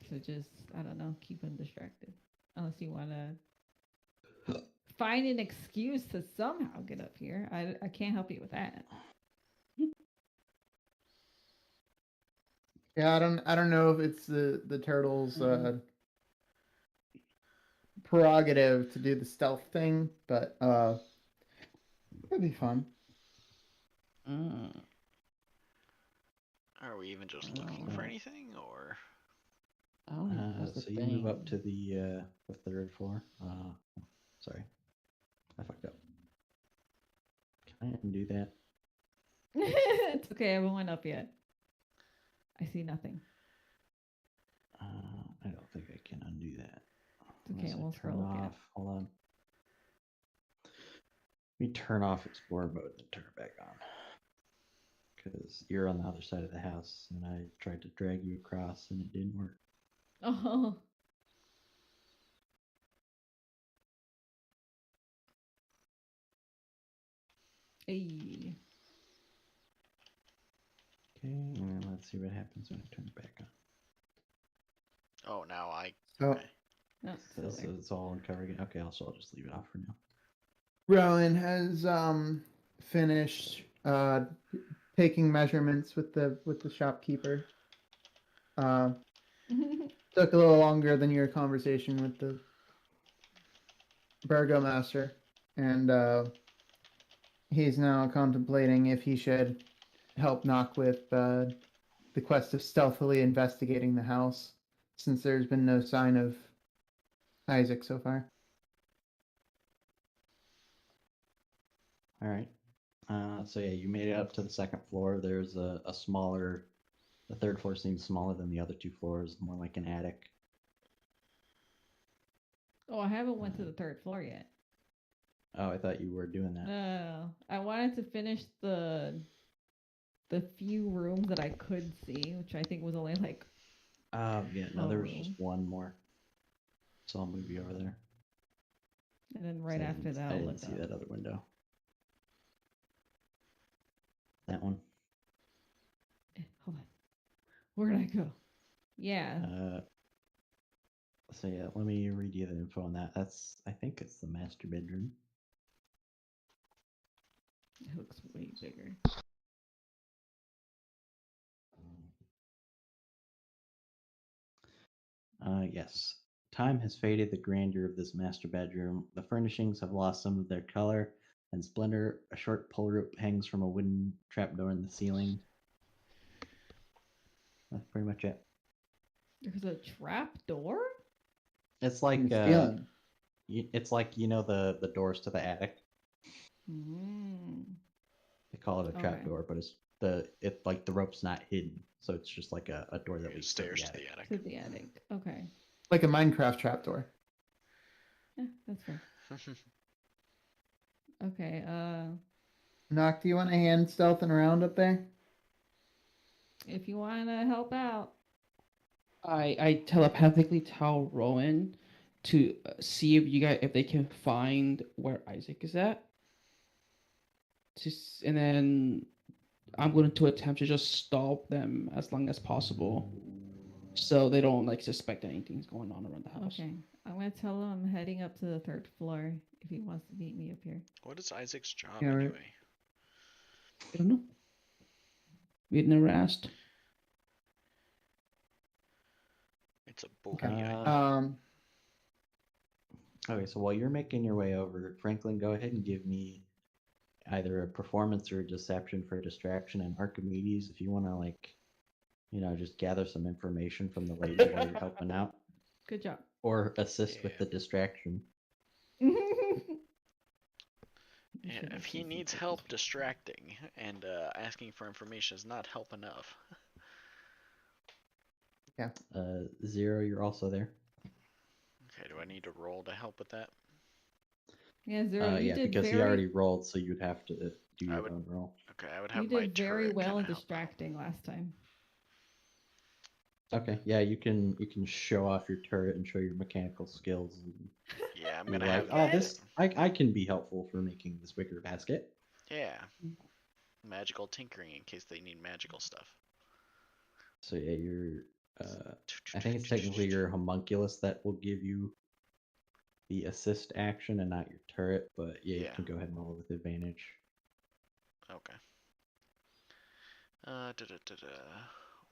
So just, I don't know, keep them distracted. Unless you want to find an excuse to somehow get up here. I can't help you with that. Yeah, I don't know if it's the turtles' prerogative to do the stealth thing, but it'd be fun. Are we even just looking for anything, or? So you move up to the third floor. Sorry, I fucked up. Can I undo that? It's okay, I haven't went up yet. I see nothing. I don't think I can undo that. It's okay, I won't scroll up yet. Hold on. Let me turn off Explorer mode and turn it back on. Because you're on the other side of the house, and I tried to drag you across, and it didn't work. Oh. Hey. Okay, and let's see what happens when I turn it back on. Oh, now I. So Okay. No, So it's all uncovered again. Okay, I'll just leave it off for now. Rowan has finished taking measurements with the shopkeeper. Took a little longer than your conversation with the Bergomaster, and he's now contemplating if he should help Knock with the quest of stealthily investigating the house, since there's been no sign of Isaac so far. All right. So yeah, you made it up to the second floor. There's a smaller. The third floor seems smaller than the other two floors, more like an attic. Oh, I haven't went to the third floor yet. Oh, I thought you were doing that. No, I wanted to finish the few rooms that I could see, which I think was only like. Yeah, no, a there was just room. one more. So I'll move you over there. And then right So I after didn't- that, I I'll didn't look see up. that other window. That one. Hold on. Where did I go? Yeah. So yeah, let me read you the info on that. I think it's the master bedroom. It looks way bigger. Yes. Time has faded the grandeur of this master bedroom. The furnishings have lost some of their color and splendor. A short pull rope hangs from a wooden trapdoor in the ceiling. That's pretty much it. There's a trap door? It's like In the ceiling. it's like the doors to the attic. Mm. They call it a Okay. trapdoor, but it's like the rope's not hidden, so it's just like a door that leads to Stairs the to attic. the attic. To the attic. Okay. Like a Minecraft trapdoor. Yeah, that's fair. Okay, Nock, do you want a hand stealthing around up there? if you wanna help out. I telepathically tell Rowan to see if they can find where Isaac is at. And then I'm going to attempt to just stop them as long as possible, so they don't like suspect anything's going on around the house. Okay. I'm gonna tell him I'm heading up to the 3rd floor if he wants to meet me up here. What is Isaac's job Yeah, right. anyway? I don't know. We had never asked. It's a boy. Okay, so while you're making your way over, Franklin, go ahead and give me either a performance or a deception for distraction, and Archimedes, if you want to just gather some information from the lady while you're helping out, Good job. or assist with Yeah. the distraction. Yeah, if he needs help distracting and asking for information is not help enough. 0, you're also there. Okay, do I need to roll to help with that? Yeah, Zero, you Yeah, did because very he already rolled, so you'd have to do I your would- own roll. Okay, I would have you my did very turret well in kinda help out. distracting last time. Okay, yeah, you can show off your turret and show your mechanical skills. And Yeah, I'm be gonna like, have. this I can be helpful for making this wicker basket. Yeah. Magical tinkering in case they need magical stuff. So yeah, you're. I think it's technically your homunculus that will give you the assist action and not your turret, but yeah, you Yeah. can go ahead and roll with advantage. Okay.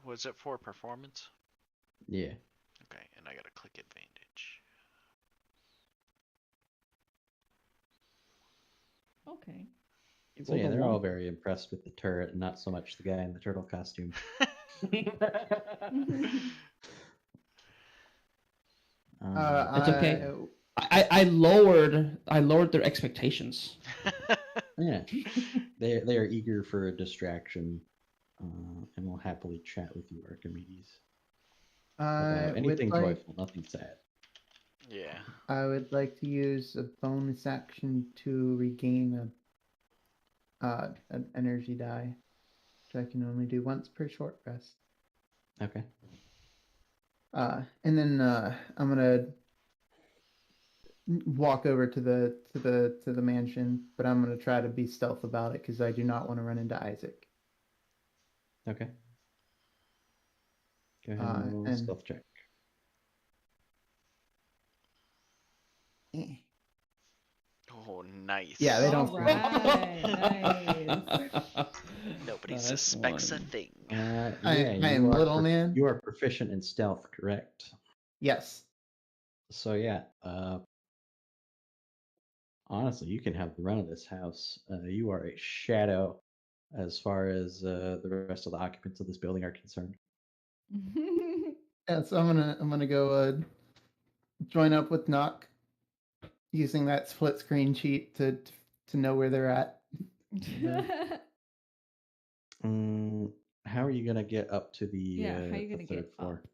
Was it for performance? Yeah. Okay, and I gotta click advantage. Okay. You So yeah, rolled a they're all one. very impressed with the turret, and not so much the guy in the turtle costume. It's okay. I lowered their expectations. Yeah, they are eager for a distraction, and will happily chat with you, Archimedes. Anything joyful, nothing sad. Yeah. I would like to use a bonus action to regain an energy die, which I can only do once per short rest. Okay. And then I'm gonna walk over to the mansion, but I'm gonna try to be stealth about it because I do not want to run into Isaac. Okay. Go ahead and roll a and- stealth check. Oh, nice. Yeah, they don't. Alright, nice. Nobody Nice suspects a one. thing. I Yeah, am you are little man. You are proficient in stealth, correct? Yes. So yeah, honestly, you can have the run of this house. You are a shadow as far as the rest of the occupants of this building are concerned. Yeah, so I'm gonna go join up with Nock using that split screen cheat to know where they're at. How are you gonna get up to the Yeah, how you the gonna third get floor? up?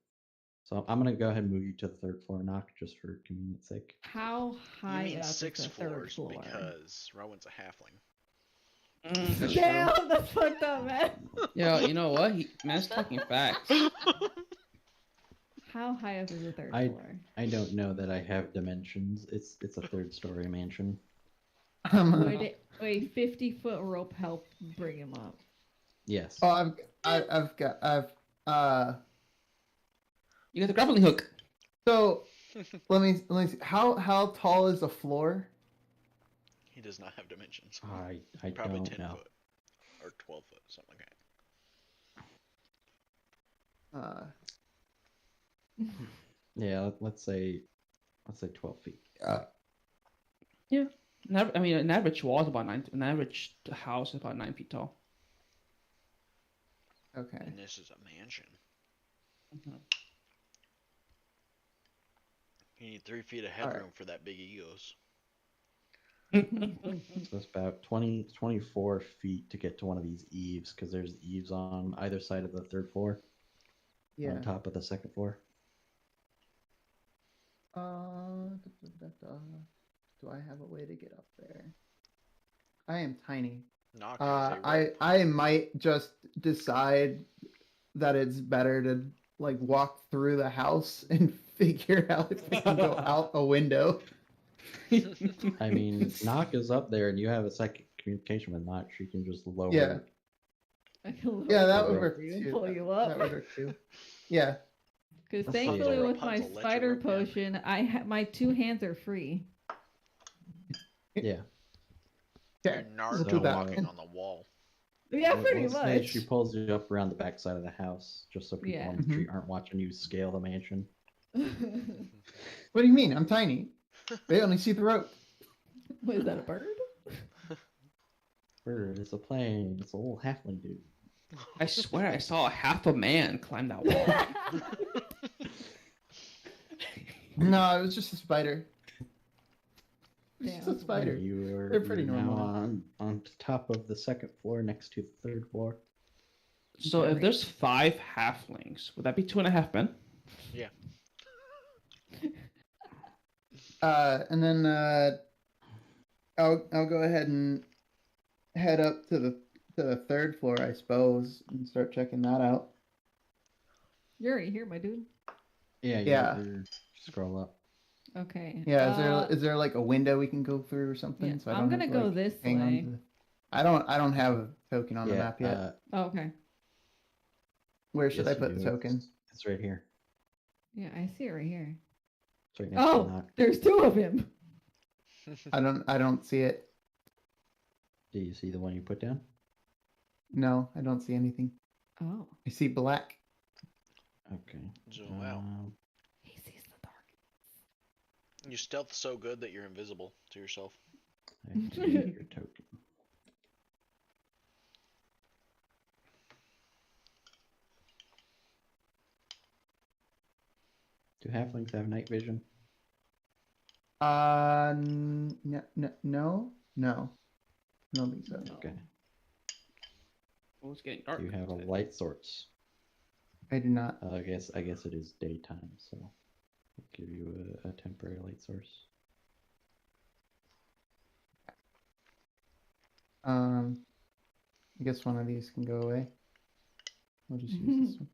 So I'm gonna go ahead and move you to the 3rd floor, Knock, just for convenience sake. How You high mean up 6 is the 3rd floors floor? because Rowan's a halfling. That's Damn, true. that's fucked up, man. Yeah, you know what? Man's talking facts. How high up is the third I floor? I don't know that I have dimensions. It's a 3rd-story mansion. Would a 50-foot rope help bring him up? Yes. Oh, I've You got the grappling hook. So let me see. How tall is the floor? He does not have dimensions. I Probably don't 10 know. foot or 12 foot, something like that. Yeah, let's say 12 feet. Yeah. I mean, an average wall is about 9. An average house is about 9 feet tall. Okay. And this is a mansion. You need 3 feet of headroom for that big egos. So it's about 24 feet to get to one of these eaves, because there's eaves on either side of the 3rd floor. Yeah. On top of the 2nd floor. Do I have a way to get up there? I am tiny. Knock has a rope. I might just decide that it's better to like walk through the house and figure out if I can go out a window. I mean, Knock is up there, and you have a psychic communication with Knock. She can just lower. Yeah. I can lower Yeah, that you would up work for you and too. pull you up. That would work too. Yeah. Because Let's see. thankfully, Rapunzel, with my let your spider rope down. potion, my 2 hands are free. Yeah. You're Naruto do that. walking on the wall. Yeah, pretty Let's say much. she pulls you up around the back side of the house, just so people Yeah. on the street aren't watching you scale the mansion. What do you mean? I'm tiny. They only see the rope. Was that a bird? Bird, it's a plane. It's a little halfling dude. I swear I saw half a man climb that wall. No, it was just a spider. It's Yeah, just a that's spider. You They're pretty you're normal. now on top of the 2nd floor, next to the 3rd floor. So if there's 5 halflings, would that be 2.5 men? Yeah. And then I'll go ahead and head up to the 3rd floor, I suppose, and start checking that out. You're right here, my dude. Yeah. Yeah. You scroll up. Okay. Yeah, is there like a window we can go through or something? Yeah, So I I'm don't gonna have to, go like, this hang on way. to- I don't have a token on the map yet. Oh, okay. Where should yes, I put you the do. token? It's right here. Yeah, I see it right here. It's right next to Oh, Knock. there's 2 of him. I don't see it. Do you see the one you put down? No, I don't see anything. Oh, I see black. Okay. Zoom out. he sees the dark. You stealth so good that you're invisible to yourself. Activate your token. Do halflings have night vision? No. I don't think so. Okay. Oh, it's getting dark. Do you have a light source? I do not. I guess it is daytime, so I'll give you a temporary light source. I guess one of these can go away. We'll just use this one.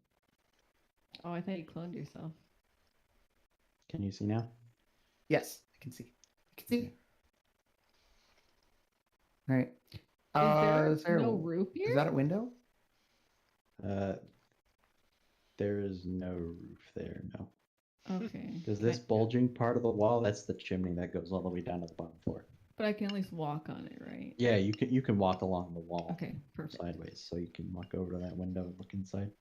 Oh, I thought you cloned yourself. Can you see now? Yes, I can see. I can see. All right. Is there no roof here? Is that a window? There is no roof there, no. Okay. Because this bulging part of the wall, that's the chimney that goes all the way down to the bottom floor. But I can at least walk on it, right? Yeah, you can walk along the wall. Okay, perfect. Sideways, so you can walk over to that window and look inside.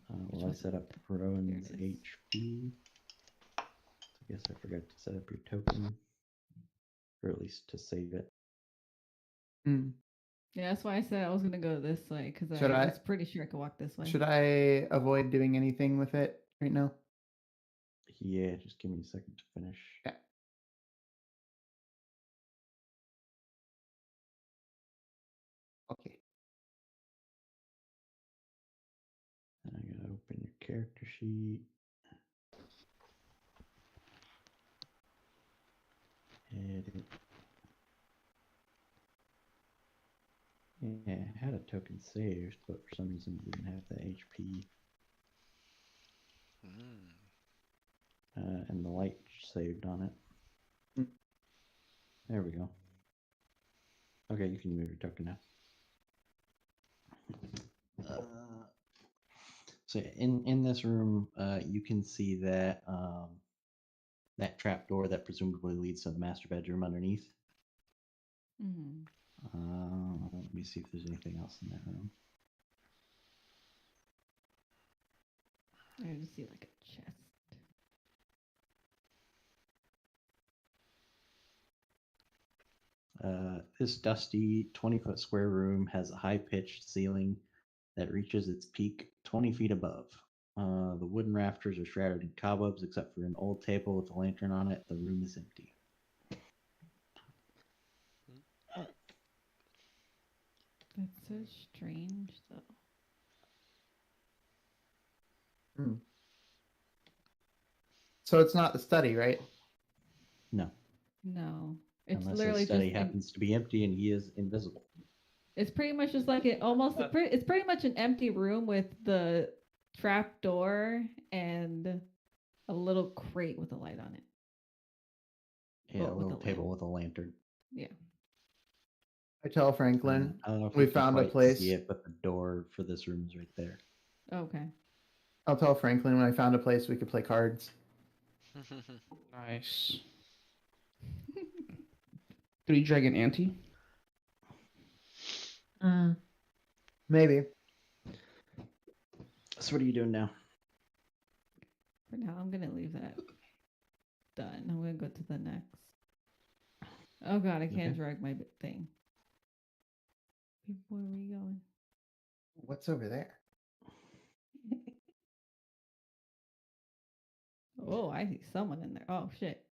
Well, I one's set up There Rowan's it is. HP. I guess I forgot to set up your token, or at least to save it. Hmm. Yeah, that's why I said I was gonna go this way because Should I I- was pretty sure I could walk this way. Should I avoid doing anything with it right now? Yeah, just give me a second to finish. Yeah. Okay. And I gotta open your character sheet. Edit. Yeah, I had a token saved, but for some reason it didn't have the HP. And the light saved on it. Mm. There we go. Okay, you can move your token now. So in this room, you can see that that trap door that presumably leads to the master bedroom underneath. Mm-hmm. Let me see if there's anything else in that room. I just see like a chest. This dusty 20-foot square room has a high-pitched ceiling that reaches its peak 20 feet above. The wooden rafters are shrouded in cobwebs except for an old table with a lantern on it. The room is empty. That's so strange, though. Hmm. So it's not the study, right? No, No, it's unless literally his study just. happens to be empty and he is invisible. It's pretty much just like it's pretty much an empty room with the trap door and a little crate with a light on it. Yeah, Well, a with little a table lamp. with a lantern. Yeah. I tell Franklin I don't know if we you can found a quite place. see it, but the door for this room is right there. Okay. I'll tell Franklin when I found a place we could play cards. Nice. 3-dragon ante. Maybe. So what are you doing now? For now, I'm gonna leave that done. I'm gonna go to the next. Oh god, I can't Okay. drag my thing. Where are we going? What's over there? Oh, I see someone in there. Oh shit.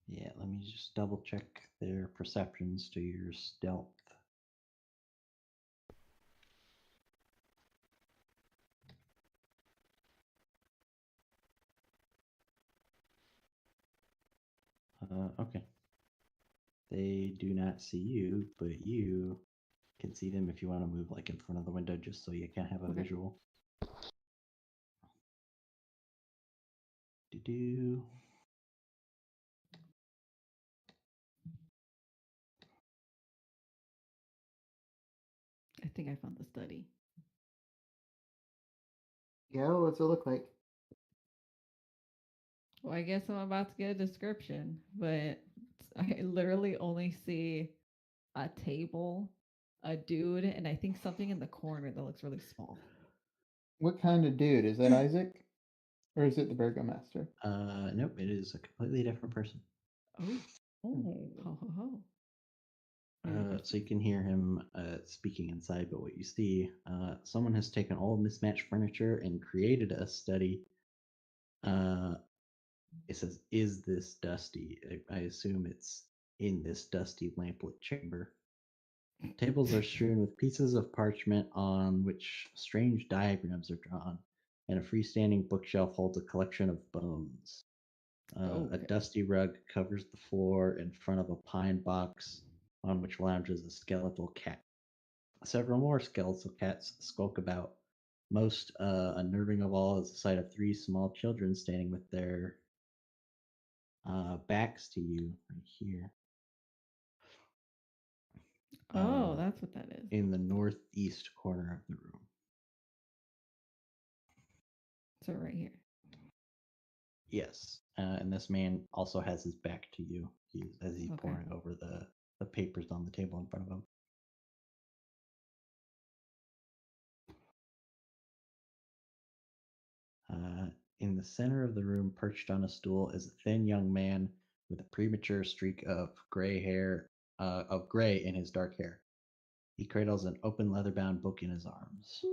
Yeah, let me just double check their perceptions to your stealth. Okay. They do not see you, but you can see them if you want to move like in front of the window just so you can have a Okay. visual. Do-do. I think I found the study. Yeah, what's it look like? Well, I guess I'm about to get a description, but I literally only see a table, a dude, and I think something in the corner that looks really small. What kind of dude? Is that Isaac? Or is it the Bergomaster? Nope, it is a completely different person. Oh. Oh. Ho ho ho. So you can hear him speaking inside, but what you see, someone has taken all mismatched furniture and created a study. It says, "Is this dusty?" I assume it's in this dusty lamplit chamber. Tables are strewn with pieces of parchment on which strange diagrams are drawn, and a freestanding bookshelf holds a collection of bones. A Okay. dusty rug covers the floor in front of a pine box on which lounges a skeletal cat. Several more skeletal cats skulk about. Most unnerving of all is the sight of 3 small children standing with their backs to you right here. Oh, that's what that is. In the northeast corner of the room. So right here. Yes, and this man also has his back to you as he's Okay. poring over the papers on the table in front of him. In the center of the room, perched on a stool, is a thin young man with a premature streak of gray in his dark hair. He cradles an open leather-bound book in his arms.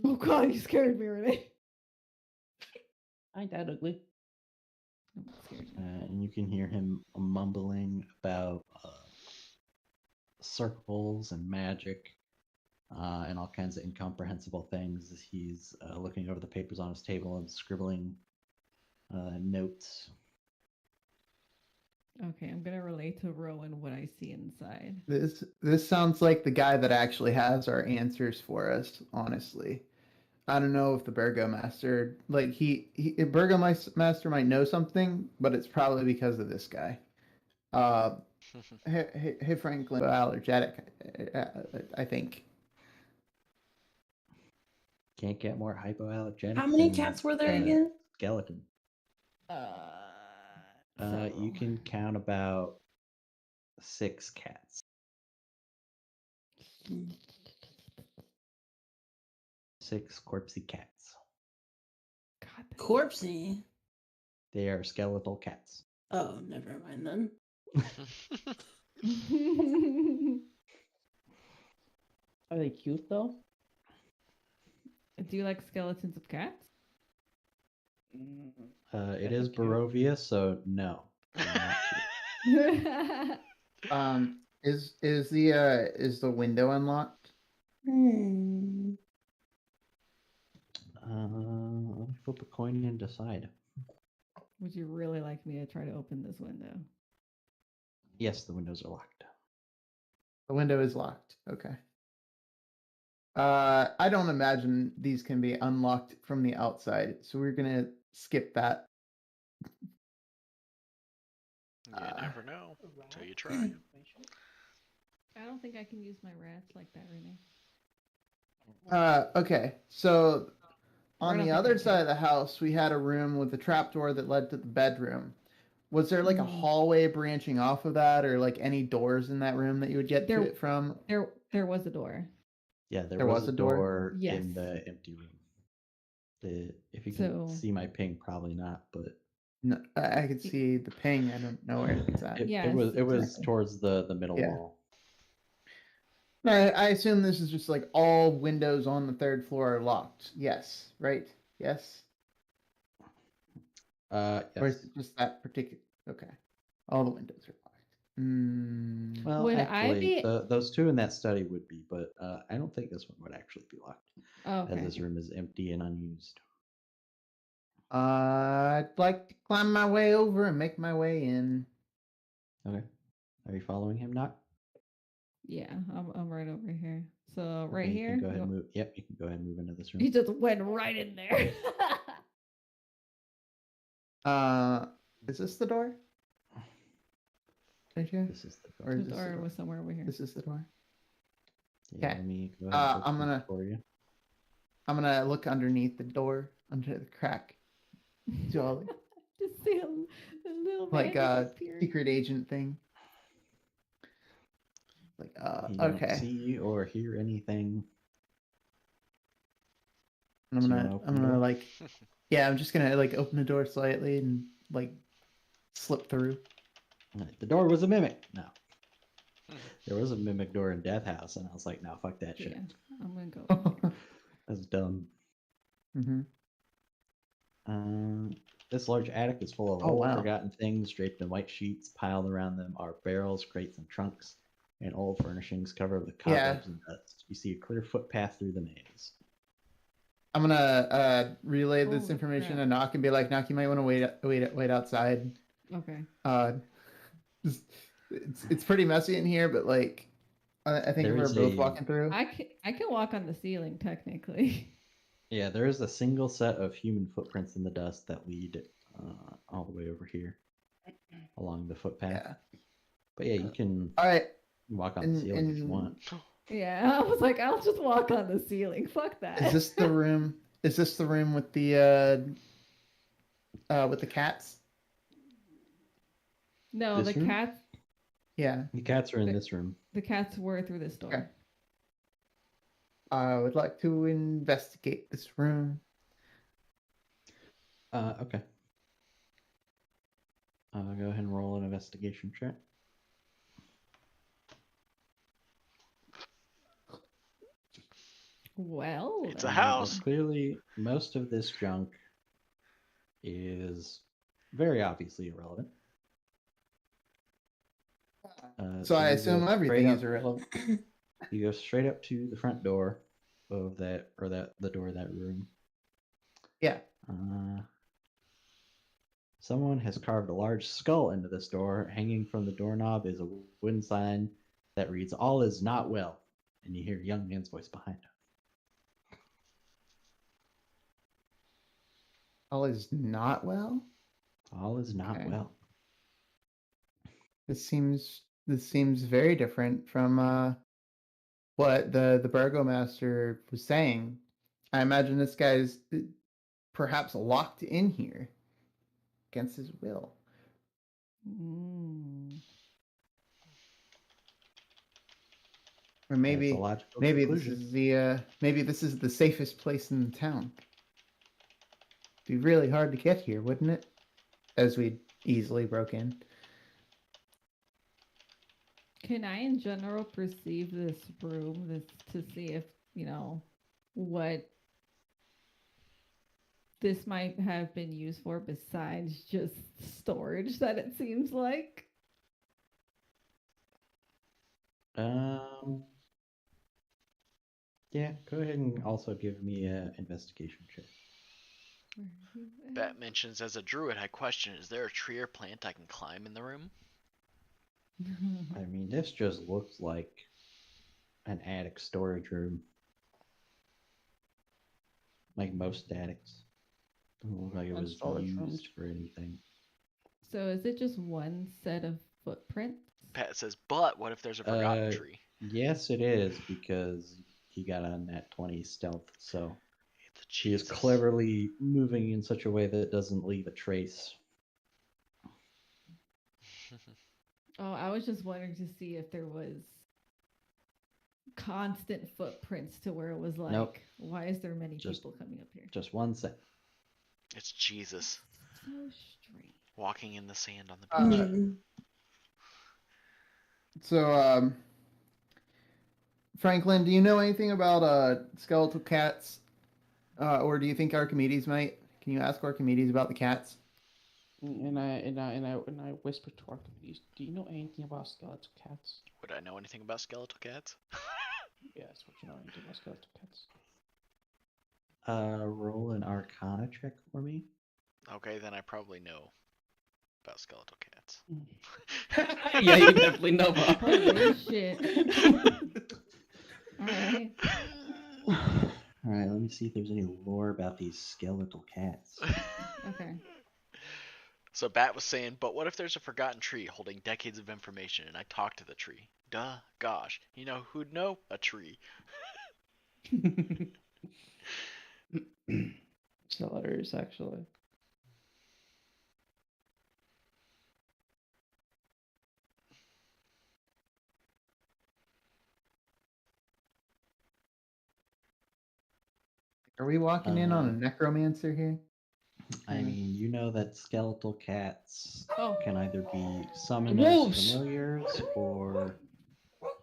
Oh god, you scared me, Renee. Ain't that ugly? No, it scared me. And you can hear him mumbling about circles and magic and all kinds of incomprehensible things as he's looking over the papers on his table and scribbling notes. Okay, I'm gonna relate to Rowan what I see inside. This sounds like the guy that actually has our answers for us. Honestly, I don't know if the Bergomaster, like Bergomaster might know something, but it's probably because of this guy. Hey Franklin, allergetic, I think. Can't get more hypoallergenic. How many than, cats were there again? Skeleton. You can count about 6 cats. 6 corpsey cats. God, Corpsey. They are skeletal cats. Oh, never mind then. Are they cute though? Do you like skeletons of cats? It is Barovia, so no. Is the window unlocked? Let me flip a coin and decide. Would you really like me to try to open this window? Yes, the windows are locked. The window is locked. Okay. I don't imagine these can be unlocked from the outside, so we're gonna skip that. You never know until you try. I don't think I can use my rats like that, Renee. Okay. So I on don't the think I other can. side of the house, we had a room with a trapdoor that led to the bedroom. Was there like a hallway branching off of that, or like any doors in that room that you would get to it from? There was a door. Yeah, there was a door Yes. in the empty room. If you can see my ping, probably not, but No, I could see the ping. I don't know where it's at. it was towards the middle wall. No, I assume this is just like all windows on the 3rd floor are locked. Yes, right? Yes. Yes. Or is it just that particular? Okay, all the windows are locked. Well, Would actually, those 2 in that study would be, but I don't think this one would actually be locked, as this room is empty and unused. I'd like to climb my way over and make my way in. Okay. Are you following him, Knock? Yeah, I'm right over here. So right Okay, here. You can go ahead and move. Yep, you can go ahead and move into this room. He just went right in there. Is this the door? Right here? This is the door. Or is The this door the door? was somewhere over here. This is the door. Yeah, Okay. let me go ahead and I'm open gonna it for you. I'm gonna look underneath the door, under the crack. Jolly. Just see a little Like man a disappear. secret agent thing. Like You okay. don't see or hear anything. I'm gonna like yeah, I'm just gonna like open the door slightly and like slip through. The door was a mimic. No. There was a mimic door in Death House, and I was like, no, fuck that shit. Yeah, I'm gonna go. That's dumb. Mm-hmm. This large attic is full of Oh, old, wow. forgotten things draped in white sheets. Piled around them are barrels, crates, and trunks, and old furnishings covered with cobwebs and dust. You see a clear footpath through the maze. I'm gonna relay this Holy information crap. to Knock and be like, Knock, you might want to wait outside. Okay. It's pretty messy in here, but like I think There we're is both a- walking through. I can walk on the ceiling technically. Yeah, there is a single set of human footprints in the dust that lead all the way over here along the footpath. Yeah. But yeah, you can All right. walk on the ceiling if you want. Yeah, I was like, I'll just walk on the ceiling. Fuck that. Is this the room? Is this the room with the cats? No, This the room? cats. Yeah. The cats are in this room. The cats were through this door. Okay. I would like to investigate this room. Okay. Go ahead and roll an investigation check. Well, It's a house. Clearly, most of this junk is very obviously irrelevant. So I you assume go everything straight is up- irrelevant. You go straight up to the front door of the door of that room. Yeah. Someone has carved a large skull into this door. Hanging from the doorknob is a wooden sign that reads, "All is not well." And you hear a young man's voice behind him. All is not well. All is not Okay. well. This seems very different from what the Bergomaster was saying. I imagine this guy's perhaps locked in here against his will. Mm. Or That's maybe a logical maybe conclusion. this is the safest place in the town. It'd be really hard to get here, wouldn't it? As we easily broke in. Can I, in general, perceive this room to see if, what this might have been used for besides just storage that it seems like? Yeah, go ahead and also give me an investigation check. Where are you at? Bat mentions, as a druid, I question, is there a tree or plant I can climb in the room? I mean, this just looks like an attic storage room. Like most attics. Doesn't look like it And was storage used rooms. for anything. So is it just one set of footprints? Pat says, but what if there's a forgotten tree? Yes, it is, because he got on that 20 stealth, so she is Jesus. cleverly moving in such a way that it doesn't leave a trace. Oh, I was just wondering to see if there was constant footprints to where it was like, Nope. why is there many Just- people coming up here? Just one second. It's Jesus So strange. walking in the sand on the Uh, beach. Mm. So, Franklin, do you know anything about skeletal cats? Or do you think Archimedes might? Can you ask Archimedes about the cats? And I whispered to Archimedes, "Do you know anything about skeletal cats?" Would I know anything about skeletal cats? Yes, would you know anything about skeletal cats? Roll an Arcana check for me. Okay, then I probably know about skeletal cats. Yeah, you definitely know about. Holy shit. Alright. Alright, let me see if there's any lore about these skeletal cats. Okay. So Bat was saying, but what if there's a forgotten tree holding decades of information and I talk to the tree? Duh, gosh, you know who'd know? A tree. Sellers, actually. Are we walking in on a necromancer here? I mean, you know that skeletal cats Oh. can either be summoned Wolves! as familiars or,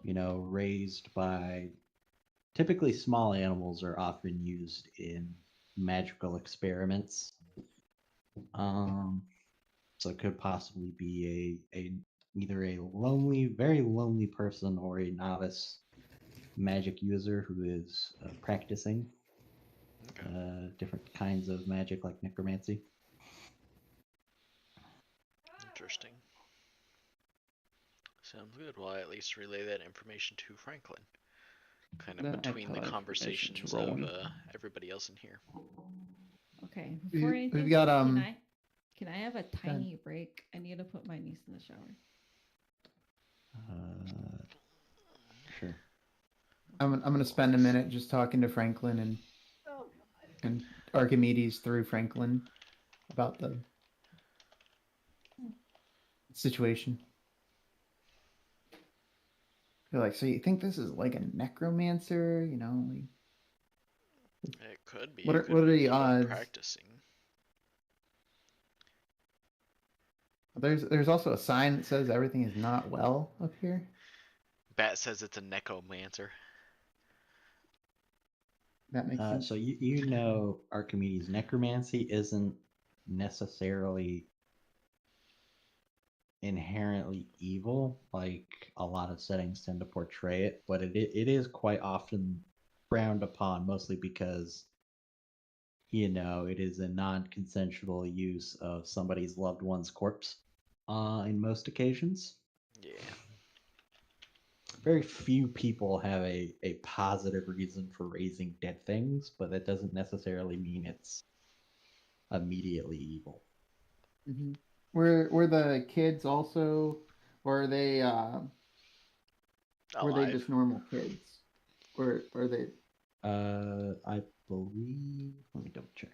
raised by. Typically, small animals are often used in magical experiments. So it could possibly be either a lonely, very lonely person or a novice magic user who is practicing different kinds of magic like necromancy. Interesting. Sounds good. Well, I at least relay that information to Franklin. Kind of Then I between the tell that information conversations to of Rowan. everybody else in here. Okay. Before We've anything, got, can I have a tiny break? I need to put my niece in the shower. Sure. I'm gonna spend a minute just talking to Franklin and Archimedes through Franklin about the situation. They're like, so you think this is like a necromancer? It could be. What It are- could what be are the people odds? practicing. There's also a sign that says everything is not well up here. Bat says it's a necromancer. That makes sense. So you know Archimedes' necromancy isn't necessarily inherently evil, like a lot of settings tend to portray it, but it is quite often frowned upon, mostly because it is a non-consensual use of somebody's loved one's corpse in most occasions. Yeah. Very few people have a positive reason for raising dead things, but that doesn't necessarily mean it's immediately evil. Mm-hmm. Were the kids also, or are they were they Alive. just normal kids, or are they? I believe. Let me double check.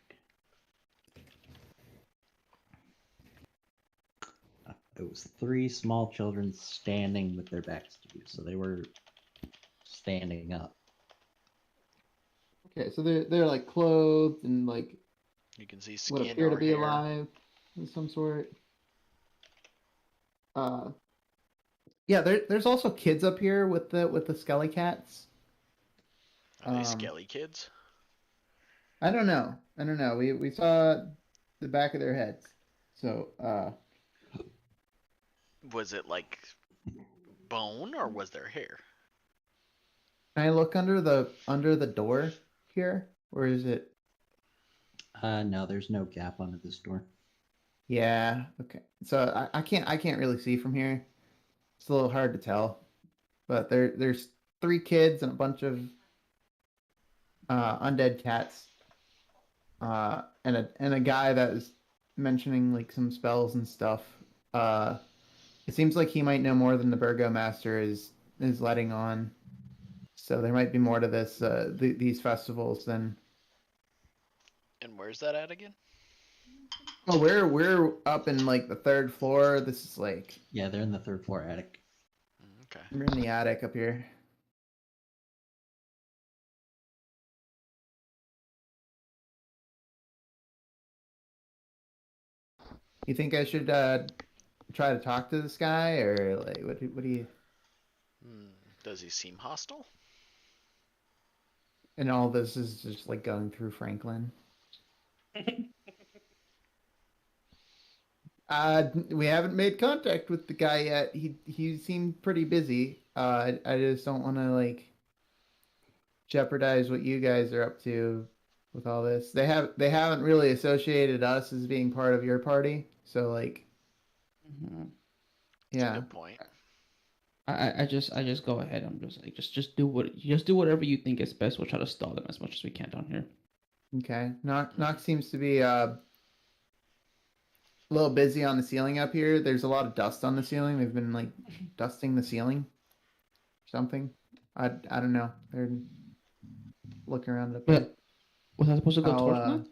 It was 3 small children standing with their backs to you, so they were standing up. Okay, so they're like clothed and like You can see what skin appear to or be hair. alive of some sort. Yeah, there's also kids up here with the skelly cats. Are they skelly kids? I don't know. We saw the back of their heads. So Was it like bone or was there hair? can I look under the door here, or is it? No, there's no gap under this door. Yeah. Okay. So I can't really see from here. It's a little hard to tell, but there's 3 kids and a bunch of undead cats, and a guy that was mentioning like some spells and stuff. It seems like he might know more than the Bergomaster is letting on. So there might be more to this these festivals than. And where's that at again? Oh, we're up in like the 3rd floor. This is like Yeah, they're in the 3rd floor attic. Okay. we're in the attic up here. You think I should try to talk to this guy, or like what do you? Does he seem hostile? And all this is just like going through Franklin. We haven't made contact with the guy yet. He seemed pretty busy. I just don't want to like jeopardize what you guys are up to with all this. They haven't really associated us as being part of your party. So like, Mhm. That's a yeah. good point. I just go ahead. I'm just like just do whatever you think is best. We'll try to stall them as much as we can down here. Okay. Knock seems to be a little busy on the ceiling up here. There's a lot of dust on the ceiling. They've been like dusting the ceiling. Something. I don't know. They're looking around up here. But was I supposed to go towards them?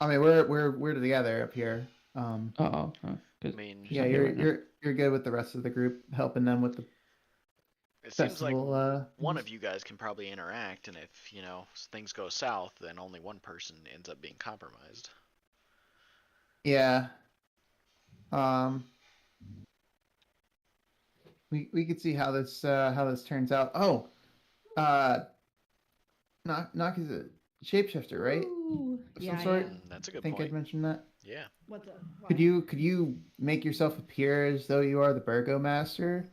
I mean, we're together up here. I mean, Yeah, you're good with the rest of the group, helping them with the it seems like festival. one of you guys can probably interact, and if, things go south, then only one person ends up being compromised. Yeah. We could see how this turns out. Oh, Knock is a shapeshifter, right? Ooh, Of yeah, some sort. yeah. That's a I good think point. I'd mentioned that. Yeah. What's up? Could you make yourself appear as though you are the Bergomaster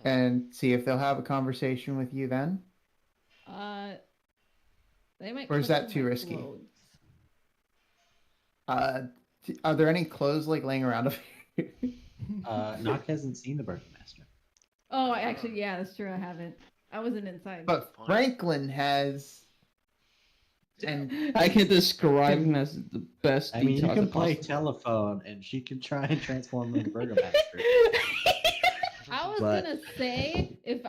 and see if they'll have a conversation with you then? They might. Or is that question too my risky? clothes. Are there any clothes like laying around up here? Knock hasn't seen the Bergomaster. Oh, actually, yeah, that's true. I haven't. I wasn't inside. But Franklin has. And I can describe him as the best. I mean, you details can as play possible. telephone, and she can try and transform into Bergomaster. I was But- gonna say if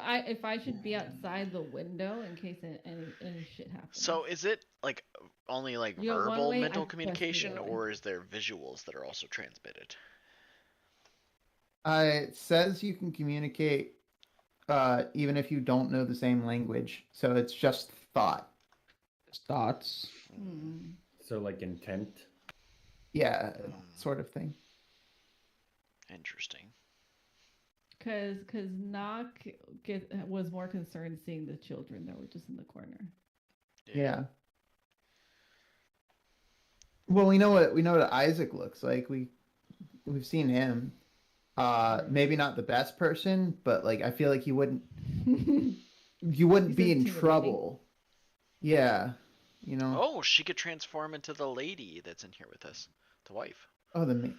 I should be outside the window in case any shit happens. So is it like only like You got one verbal way, I mental press the communication, other way. or is there visuals that are also transmitted? It says you can communicate even if you don't know the same language. So it's just thought. Thoughts. So like intent. Yeah, sort of thing. Interesting. Cause Knock was more concerned seeing the children that were just in the corner. Yeah. Well, we know what Isaac looks like. We've seen him. Maybe not the best person, but like I feel like you wouldn't He's be in intimidating. trouble Yeah. You know. Oh, she could transform into the lady that's in here with us, the wife. Oh, You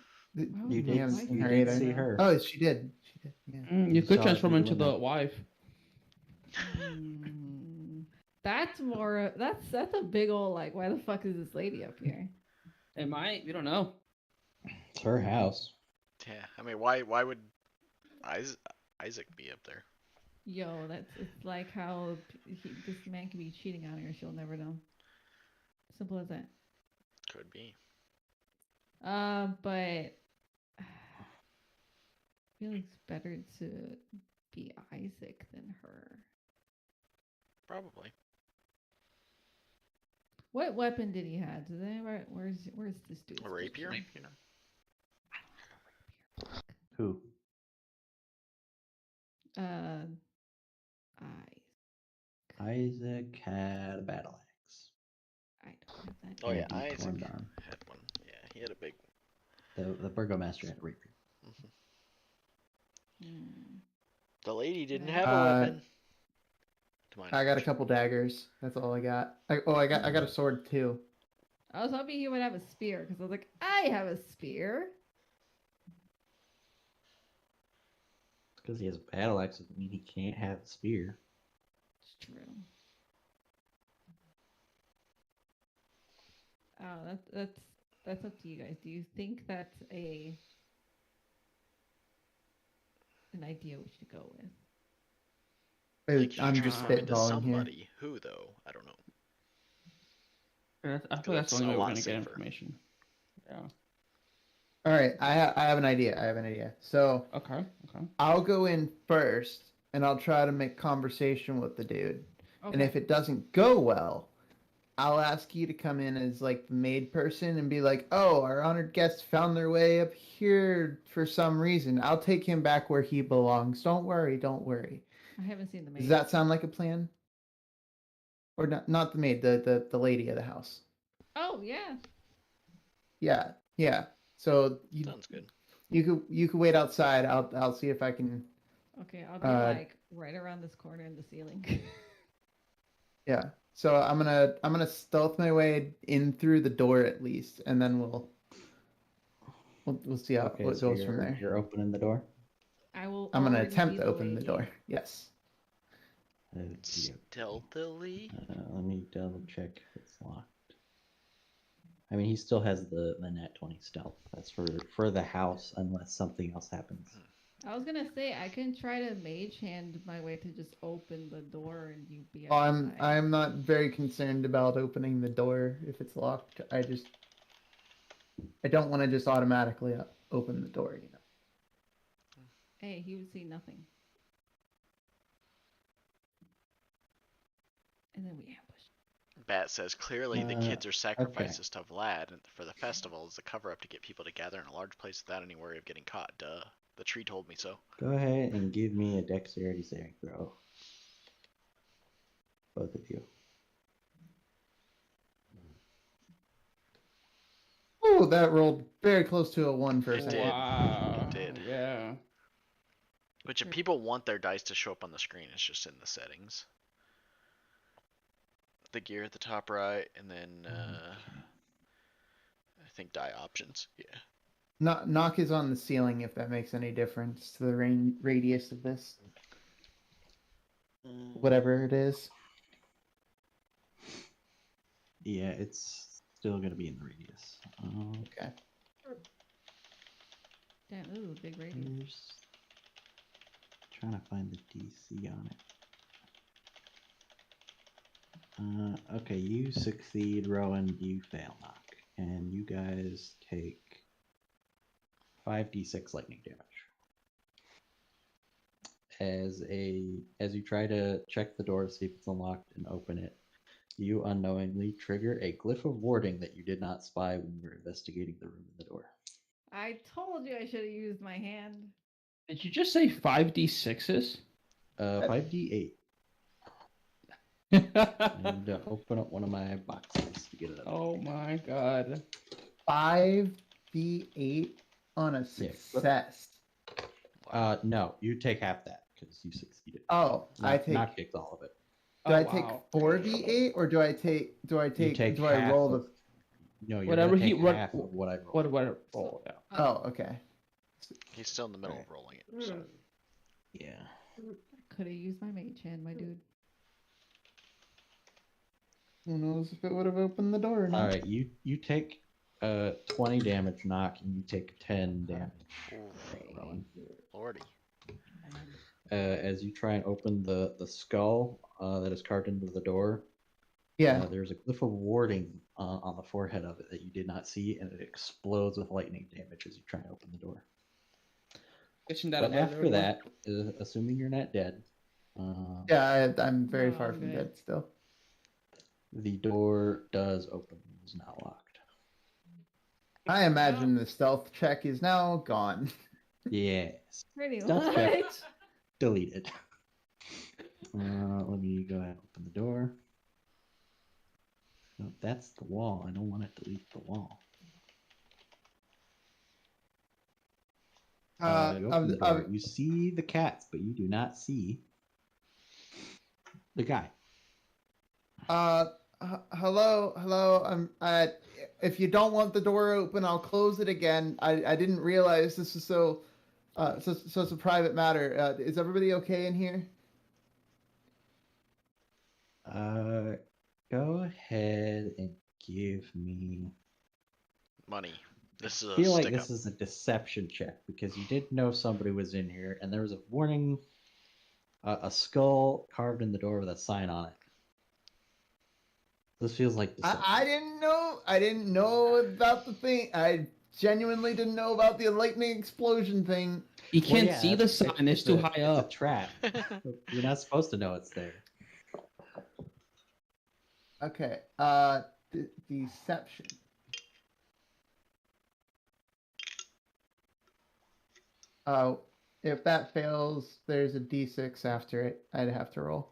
we did, haven't wife seen you her did either. see her. Oh, she did. She did. Yeah. You could saw it transform through the into the window. wife. That's more. That's a big old like. Why the fuck is this lady up here? It might. We don't know. It's her house. Yeah, I mean, why would Isaac be up there? Yo, it's like how this man can be cheating on her. She'll never know. Simple as that. Could be. But I feel like it's better to be Isaac than her. Probably. What weapon did he have? Does anybody? Where's this dude? A rapier, you know. Who? Isaac had a battle axe. I don't have that. Oh yeah, And he Isaac turned on. had one. Yeah, he had a big. The Bergomaster had a rapier. The lady didn't have a weapon. To my I got a knowledge. couple daggers. That's all I got. I got a sword too. I was hoping he would have a spear because I was like, I have a spear. Because he has a battle axe doesn't mean he can't have a spear. It's true. Oh, that's up to you guys. Do you think that's an idea we should go with? Like, I'm you just transform into spitballing here. somebody. Who though? I don't know. I feel that's the That's only a way we're lot gonna get safer. information. Yeah. All right, I have an idea. So Okay. I'll go in first, and I'll try to make conversation with the dude. Okay. And if it doesn't go well, I'll ask you to come in as like the maid person and be like, "Oh, our honored guests found their way up here for some reason. I'll take him back where he belongs. Don't worry. I haven't seen the maid. Does that sound like a plan? Or not the maid, the lady of the house. Oh yeah. Yeah. So Sounds good. you could wait outside. I'll see if I can. Okay, I'll be like right around this corner in the ceiling. Yeah. So I'm gonna stealth my way in through the door at least, and then we'll see how Okay, what so goes from there. You're opening the door. I will. I'm gonna already attempt be to the open the lady. door. Yes. Stealthily. Let me double check if it's locked. I mean, he still has the nat 20 stealth. That's for the house, unless something else happens. I was gonna say I can try to mage hand my way to just open the door and you be. Well, outside. I'm not very concerned about opening the door if it's locked. I don't want to just automatically open the door. You know. Hey, he would see nothing. And then we ambush. Bat says clearly the kids are sacrifices to Vlad for the festival as a cover-up to get people to gather in a large place without any worry of getting caught. Duh. The tree told me so. Go ahead and give me a dexterity saving throw. Both of you. Oh, that rolled very close to a 1 for a It second. did. Wow. It did. Yeah. Which if people want their dice to show up on the screen, it's just in the settings. The gear at the top right, and then I think die options. Yeah. Knock is on the ceiling if that makes any difference to the radius of this. Whatever it is. Yeah, it's still gonna be in the radius. Okay. Damn, ooh, big radius. Trying to find the DC on it. Okay, you succeed, Rowan. You fail, Knock, and you guys take 5d6 lightning damage. As you try to check the door to see if it's unlocked and open it, you unknowingly trigger a glyph of warding that you did not spy when you were investigating the room in the door. I told you I should have used my hand. Did you just say 5d6s? 5d8. And open up one of my boxes to get it up. Oh my god. 5d8 on a success. No, you take half that because you succeeded. Oh, I take. Knock takes all of it. Do Oh, I take wow. 4d8 or do I take do I half roll of- the? No, you're Whatever gonna he take what half of what I rolled. what roll? Yeah. Oh, okay. He's still in the middle of rolling it. So. Yeah. Could have used my mage hand, my dude. Who knows if it would have opened the door or not? All right, you take 20 damage knock, and you take 10 damage. Rowan. Lordy. As you try and open the skull that is carved into the door, Yeah. there's a glyph of warding on the forehead of it that you did not see, and it explodes with lightning damage as you try and open the door. Kitchen that But up after everyone. that, assuming you're not dead, Yeah, I'm very No, far I'm from good. dead still. the door does open. It is not locked. I imagine the stealth check is now gone. Yes. Pretty Stealth much. check. Deleted. Let me go ahead and open the door. No, that's the wall. I don't want to delete the wall. You open the door. You see the cats, but you do not see the guy. Hello. If you don't want the door open, I'll close it again. I didn't realize this was so it's a private matter. Is everybody okay in here? Go ahead and give me. Money. This is I a feel like stick this up. is a deception check because you did know somebody was in here, and there was a warning, a skull carved in the door with a sign on it. This feels like deception. I didn't know. I didn't know about the thing. I genuinely didn't know about the lightning explosion thing. You can't yeah, see the sign; it's too high It's up. a trap. You're not supposed to know it's there. Okay. Deception. Oh, if that fails, there's a d6 after it. I'd have to roll.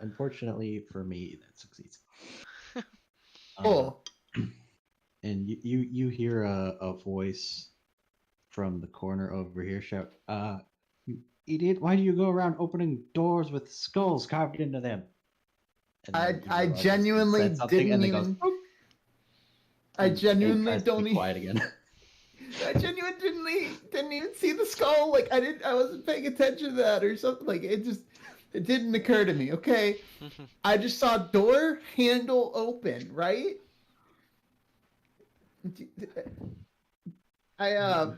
Unfortunately for me, that succeeds. Cool. And you hear a voice from the corner over here shout, "You idiot! Why do you go around opening doors with skulls carved into them?" And then he I realizes he genuinely said something, didn't and then even. goes, "Boop," I and genuinely tries to don't be even. quiet again. I genuinely didn't even see the skull. Like I wasn't paying attention to that or something. Like it didn't occur to me. Okay, I just saw door handle open. Right. I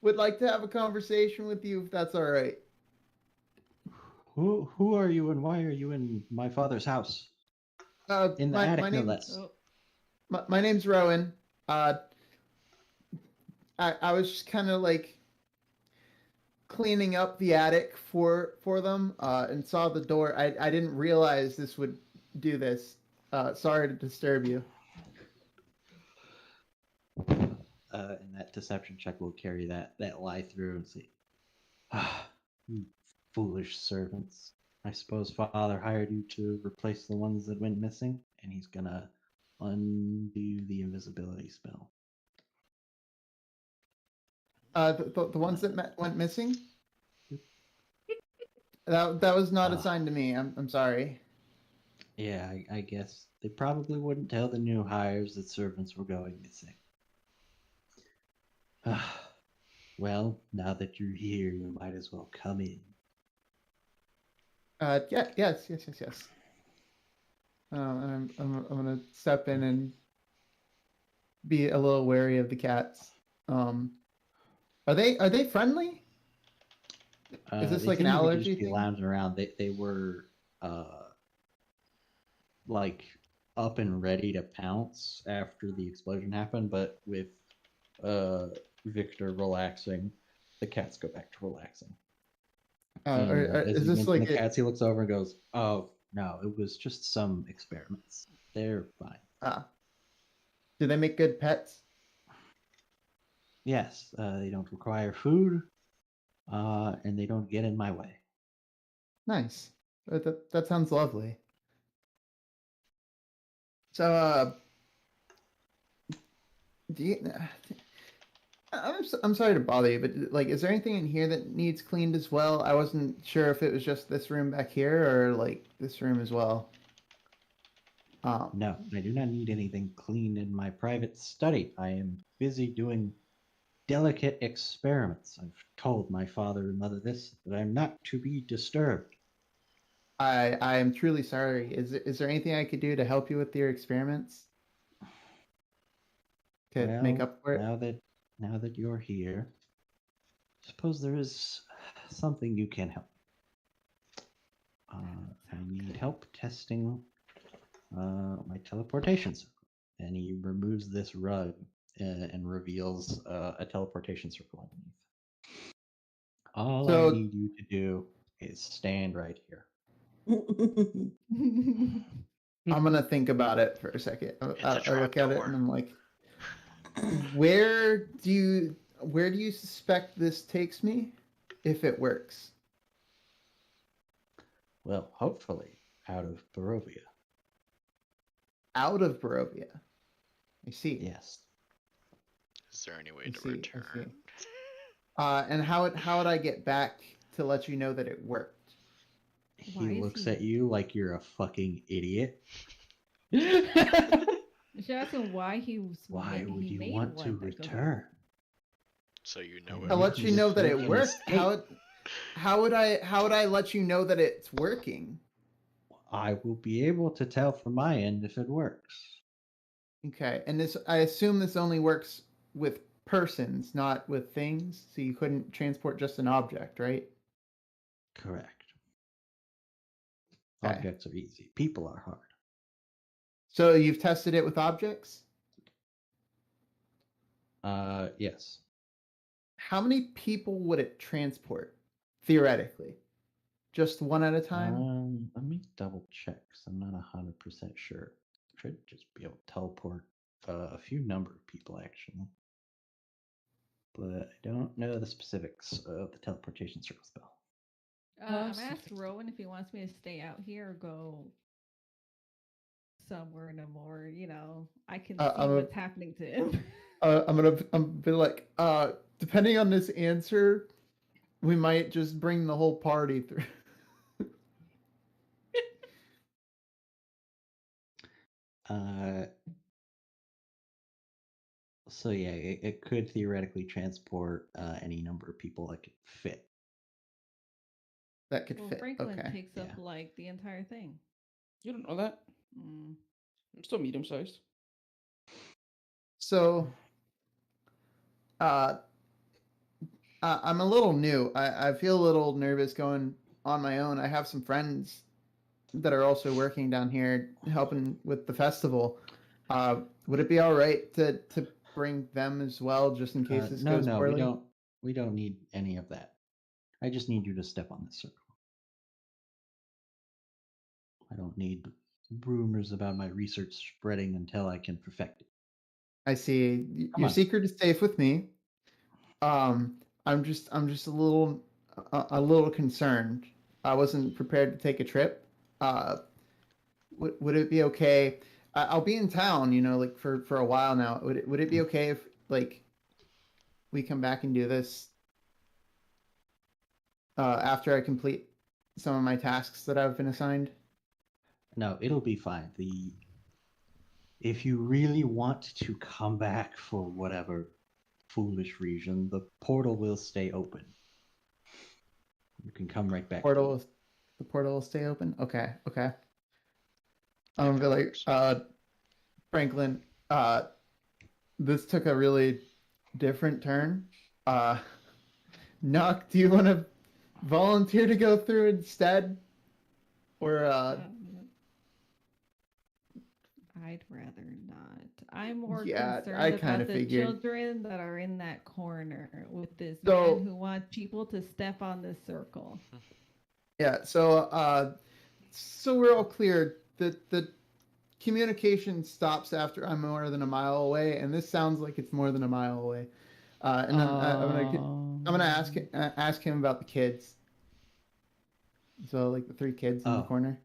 would like to have a conversation with you if that's all right. Who are you, and why are you in my father's house? In the attic, no less. My name's Rowan. I was just kind of like cleaning up the attic for them and saw the door. I didn't realize this would do this. Sorry to disturb you. And that deception check will carry that lie through and say, "You foolish servants. I suppose father hired you to replace the ones that went missing, and he's gonna undo the invisibility spell." The ones that went missing. That was not assigned to me. I'm sorry. Yeah, I guess they probably wouldn't tell the new hires that servants were going missing. Well, now that you're here, you might as well come in. Yeah, yes. I'm gonna step in and be a little wary of the cats. Are they friendly? Is this They like an seem to allergy just be thing? lounging around. They were like up and ready to pounce after the explosion happened, but with Victor relaxing, the cats go back to relaxing. As Is he this mentioned like the cats, he looks over and goes, "Oh no, it was just some experiments. They're fine." Do they make good pets? Yes, they don't require food, and they don't get in my way. Nice. That sounds lovely. So, do you? I'm sorry to bother you, but like, is there anything in here that needs cleaned as well? I wasn't sure if it was just this room back here or like this room as well. No, I do not need anything cleaned in my private study. I am busy doing delicate experiments. I've told my father and mother this, that I'm not to be disturbed. I am truly sorry. Is there anything I could do to help you with your experiments? To make up for it? Now that you're here, suppose there is something you can help. I need help testing my teleportation circle. And he removes this rug and reveals a teleportation circle underneath. All I need you to do is stand right here. I'm gonna think about it for a second. I look at it and I'm like, where do you suspect this takes me, if it works? Well, hopefully, out of Barovia. Out of Barovia. I see. Yes. Is there any way to return? And how would I get back to let you know that it worked? He looks at you like you're a fucking idiot. You should ask him why he was. Why would you want to return? So you know I'll let you know that it worked. How would I let you know that it's working? I will be able to tell from my end if it works. Okay, and I assume this only works with persons, not with things. So you couldn't transport just an object, right? Correct. Okay. Objects are easy. People are hard. So you've tested it with objects? Yes. How many people would it transport, theoretically? Just one at a time? Let me double check, because I'm not 100% sure. Should just be able to teleport a few number of people, actually. But I don't know the specifics of the teleportation circle spell. I'm asked Rowan if he wants me to stay out here or go somewhere in a more, I can see what's happening to him. I'm be like, depending on this answer, we might just bring the whole party through. So yeah, it could theoretically transport any number of people that could fit. That could fit. Franklin Okay. takes up like the entire thing. You don't know that. I'm still medium sized. So, I'm a little new. I feel a little nervous going on my own. I have some friends that are also working down here helping with the festival. Would it be all right to bring them as well, just in case this goes poorly? No, we don't need any of that. I just need you to step on this circle. I don't need rumors about my research spreading until I can perfect it. I see. Your secret is safe with me. I'm just a little concerned. I wasn't prepared to take a trip. Would it be okay? I'll be in town, like for a while now. Would it be okay if like we come back and do this after I complete some of my tasks that I've been assigned? No, it'll be fine. If you really want to come back for whatever foolish reason, the portal will stay open. You can come right back. The portal will stay open? Okay. I'm gonna be like, Franklin, this took a really different turn. Nock, do you want to volunteer to go through instead? Or, I'd rather not. I'm more concerned about the figured. children that are in that corner with this man who wants people to step on this circle. Yeah, so we're all clear that the communication stops after I'm more than a mile away, and this sounds like it's more than a mile away. And I'm gonna ask him about the kids. So like the 3 kids in the corner.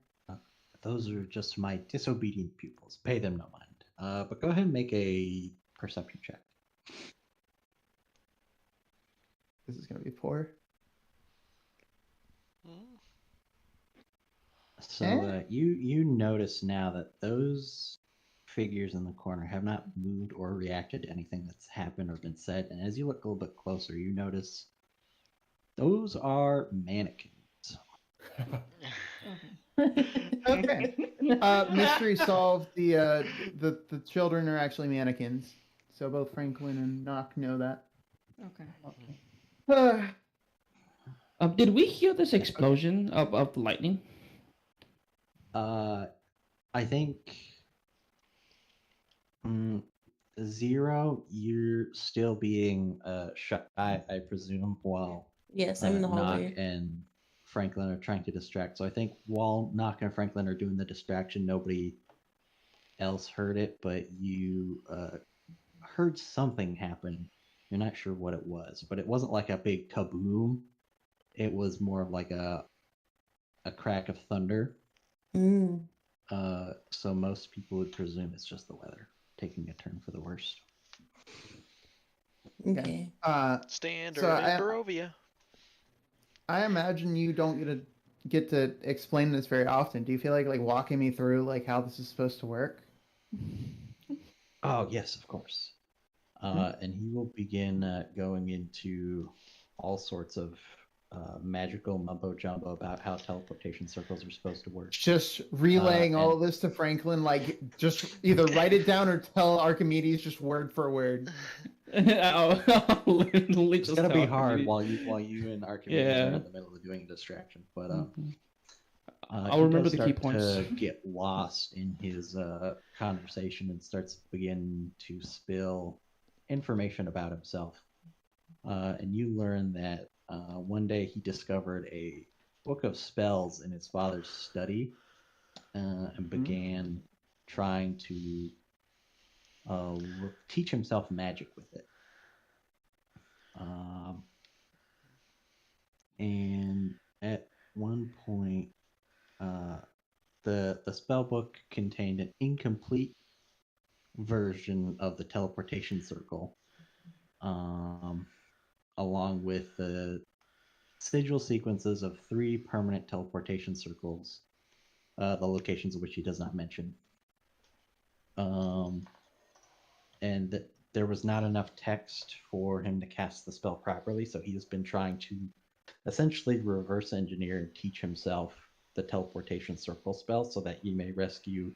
Those are just my disobedient pupils. Pay them no mind. But go ahead and make a perception check. This is gonna be poor. So Eh? you notice now that those figures in the corner have not moved or reacted to anything that's happened or been said. And as you look a little bit closer, you notice those are mannequins. Okay. Mystery solved. The children are actually mannequins. So both Franklin and Nock know that. Okay. Did we hear this explosion of lightning? I think Zero, you're still being shy, I presume, while Yes, I'm in the Nock hallway. and Franklin are trying to distract. So I think while Nock and Franklin are doing the distraction, nobody else heard it, but you heard something happen. You're not sure what it was, but it wasn't like a big kaboom. It was more of like a crack of thunder. Mm. So most people would presume it's just the weather taking a turn for the worst. Okay. Standard So in Barovia. I imagine you don't get to explain this very often. Do you feel like walking me through like how this is supposed to work? Oh yes, of course. And he will begin going into all sorts of magical mumbo jumbo about how teleportation circles are supposed to work. Just relaying all of this to Franklin, just either write it down or tell Archimedes just word for word. It's gonna be hard while you and Archimedes are in the middle of doing a distraction, but I'll remember the key points. To get lost in his conversation and starts to begin to spill information about himself. And you learn that one day he discovered a book of spells in his father's study and began trying to teach himself magic with it. And at one point, the spell book contained an incomplete version of the teleportation circle, along with the sigil sequences of 3 permanent teleportation circles, the locations of which he does not mention. And there was not enough text for him to cast the spell properly, so he has been trying to essentially reverse engineer and teach himself the teleportation circle spell so that he may rescue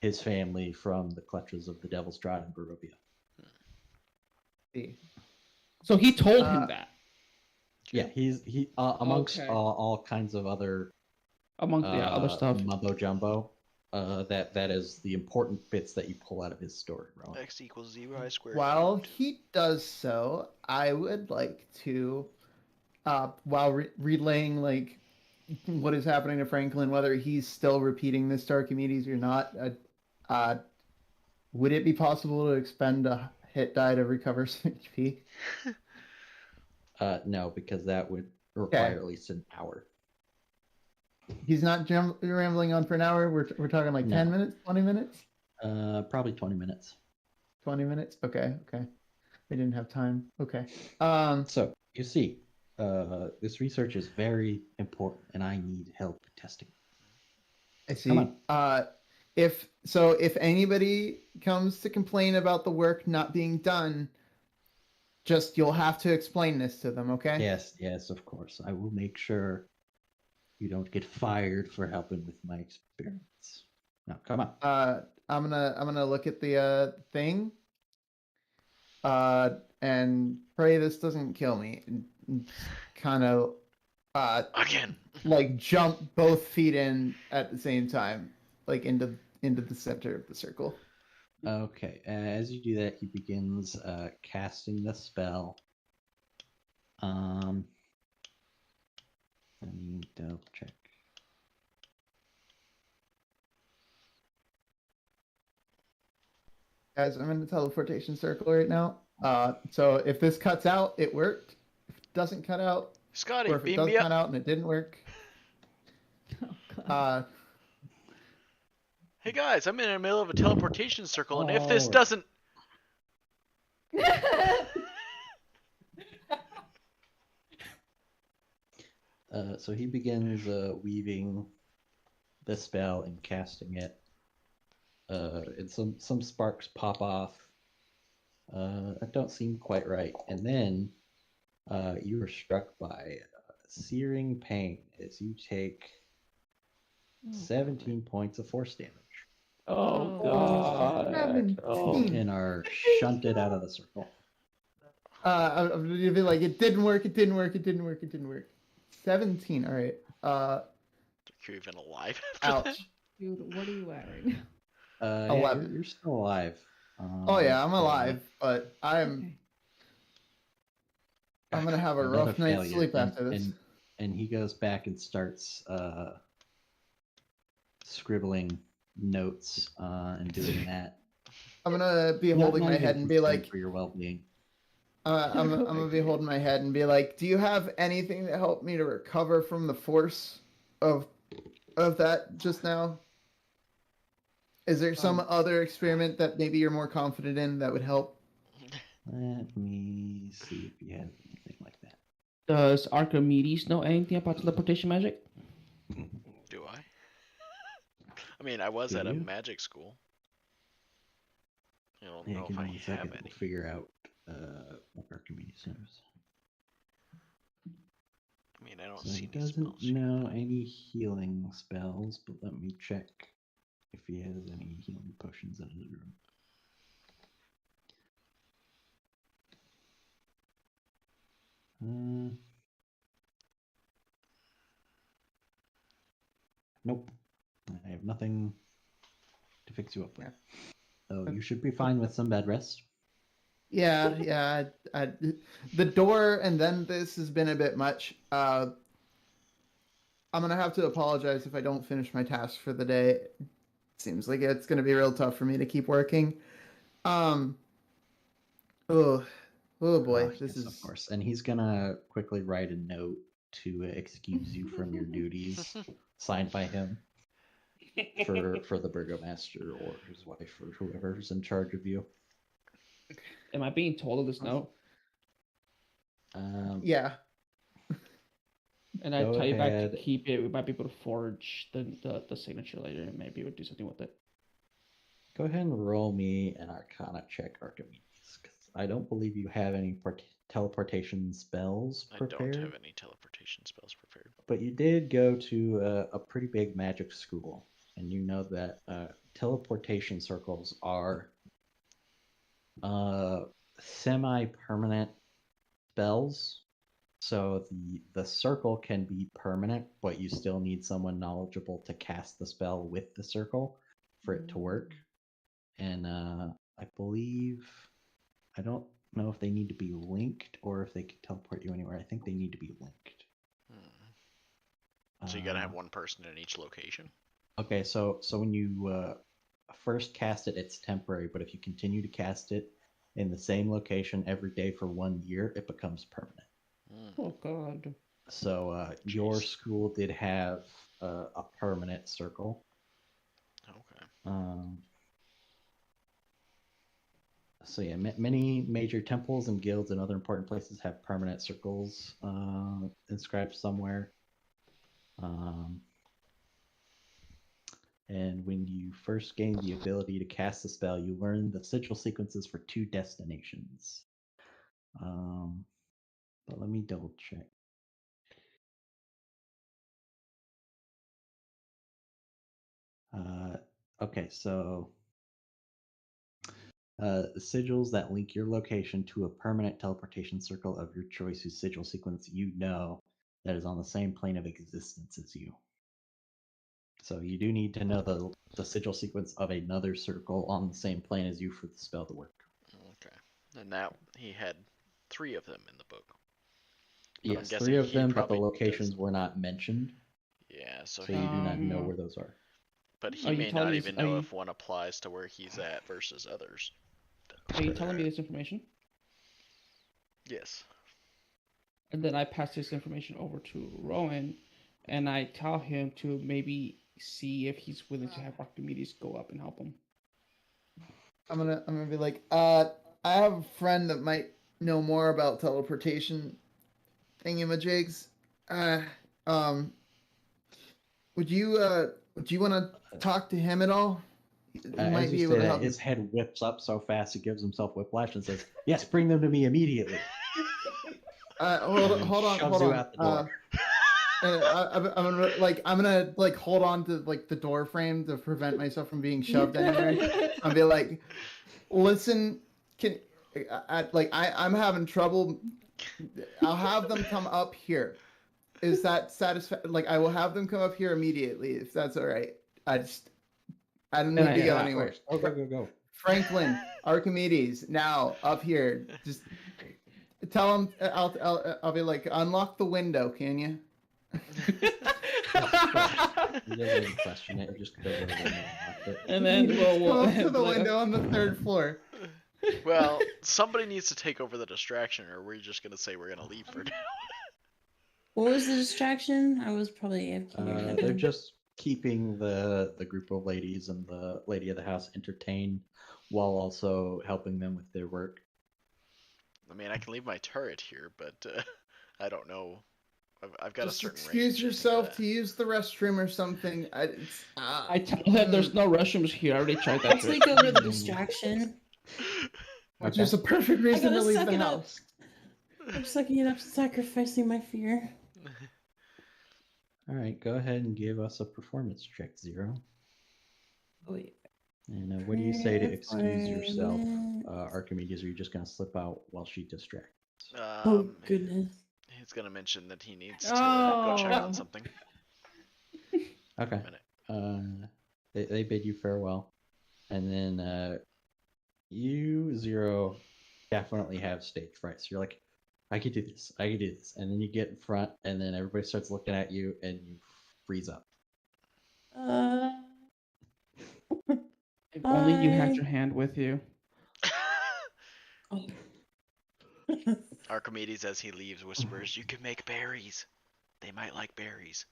his family from the clutches of the Devil's Strahd in Barovia. So he told him that. Yeah, he amongst all kinds of other other stuff, mumbo jumbo. That is the important bits that you pull out of his story, Rowan. X equals 0 I squared. While he does so, I would like to, while relaying what is happening to Franklin, whether he's still repeating this to Archimedes or not, would it be possible to expend a hit die to recover some HP? No, because that would require at least an hour. He's not rambling on for an hour. We're talking 10 minutes, 20 minutes. Probably 20 minutes. 20 minutes. Okay. We didn't have time. Okay. So you see, this research is very important, and I need help testing. I see. If anybody comes to complain about the work not being done, you'll have to explain this to them, okay? Yes, of course. I will make sure you don't get fired for helping with my experiments. Now, come on. I'm gonna look at the thing, and pray this doesn't kill me. Kind of, again, jump both feet in at the same time, into the center of the circle. Okay, as you do that, he begins casting the spell. Let me double check. Guys, I'm in the teleportation circle right now. So if this cuts out, it worked. If it doesn't cut out, Scotty, or if it does cut out and it didn't work. Hey guys, I'm in the middle of a teleportation circle, and if this doesn't... So he begins weaving the spell and casting it. And some sparks pop off. That don't seem quite right. And then you are struck by searing pain as you take 17 points of force damage. Oh Oh, god. 17. Oh. And are shunted out of the circle. I'm gonna be like, it didn't work. 17. All right. Are you even alive after that? Ouch. dude, what are you at right now? Yeah, 11. you're still alive. Oh yeah, I'm but, alive, but I'm Okay. gonna have a another rough night's failure, sleep and- after this. And he goes back and starts scribbling notes and doing that. I'm gonna be Not- holding not my even head and be concerned like, for your well-being. I'm gonna be holding my head and be like, do you have anything to help me to recover from the force of that just now? Is there some other experiment that maybe you're more confident in that would help? Let me see if he has anything like that. Does Archimedes know anything about teleportation magic? Do I? I mean, I was Do at a you? magic school. I don't Yeah, know give if I me 1 have second. any. We'll figure out what Archimedes knows. I mean, I don't So see he any doesn't spells. here. know any healing spells, but let me check if he has any healing potions in his room. Nope. I have nothing to fix you up with. So you should be fine with some bed rest. Yeah. The door and then this has been a bit much. I'm gonna have to apologize if I don't finish my task for the day. Seems like it's gonna be real tough for me to keep working. Oh boy, this Yes, is of course. And he's gonna quickly write a note to excuse you from your duties, signed by him, for the Bergomaster or his wife or whoever's in charge of you. Am I being told of this note? yeah. And I Go tell you back to ahead. keep it. We might be able to forge the signature later, and maybe we'll do something with it. Go ahead and roll me an Arcana check, Archimedes, because I don't believe you have any teleportation spells I prepared. don't have any teleportation spells prepared. But you did go to a pretty big magic school, and you know that teleportation circles are semi-permanent spells. So the circle can be permanent, but you still need someone knowledgeable to cast the spell with the circle for it to work. And I believe, I don't know if they need to be linked or if they can teleport you anywhere. I think they need to be linked. So you gotta have one person in each location? Okay, so when you first cast it, it's temporary, but if you continue to cast it in the same location every day for 1 year, it becomes permanent. Oh god. So your school did have a permanent circle. Okay. So yeah, many major temples and guilds and other important places have permanent circles inscribed somewhere. And when you first gain the ability to cast the spell, you learn the sigil sequences for 2 destinations. But let me double check. Okay, so the sigils that link your location to a permanent teleportation circle of your choice, whose sigil sequence you know that is on the same plane of existence as you. So you do need to know the sigil sequence of another circle on the same plane as you for the spell to work. Okay. And now he had 3 of them in the book. But Yes, I'm 3 of guessing he them, but the probably locations does. were not mentioned. Yeah, so So he. you do not know where those are. But Are he you may telling not me even this- are know you- if one applies to where he's at versus others. Are you telling me this information? Yes. And then I pass this information over to Rowan, and I tell him to maybe see if he's willing to have Archimedes go up and help him. I'm gonna be like, I have a friend that might know more about teleportation thingamajigs. I'm Would you want to talk to him at all? He might As be you able say to that, help. his head whips up so fast he gives himself whiplash and says, "Yes, bring them to me immediately." Hold on. Shoves you out the door. And I'm gonna hold on to the door frame to prevent myself from being shoved anywhere. I'll be like, listen, I'm having trouble. I'll have them come up here. Is that satisfactory? I will have them come up here immediately if that's all right. I don't need to go anywhere. Go. Franklin, Archimedes, now up here. Just tell him. I'll be like, unlock the window, can you? He doesn't even question it. He just goes over there and unlocks it. And then we'll Go up to the window on the 3rd floor. Well, somebody needs to take over the distraction, or we're just gonna say we're gonna leave for now. What was the distraction? I was probably AFK or They're something. just keeping the group of ladies and the lady of the house entertained while also helping them with their work. I mean, I can leave my turret here, but I don't know. I've got Just a certain excuse range, I think, of yourself that. to use the restroom or something. I tell him there's no restrooms here. I already tried that. I'll take over the distraction. Which is a perfect reason to leave the house. I'm sucking it up, sacrificing my fear. All right, go ahead and give us a performance check, Zero. Oh, wait. And what do you say to excuse yourself, Archimedes? Or are you just gonna slip out while she distracts? Oh, goodness. He's gonna mention that he needs to go check on Oh. something. Okay. They bid you farewell, and then you, Zero, definitely have stage fright. So you're like, I could do this, and then you get in front, and then everybody starts looking at you, and you freeze up. If only you had your hand with you. Oh. Archimedes, as he leaves, whispers, "You can make berries. They might like berries."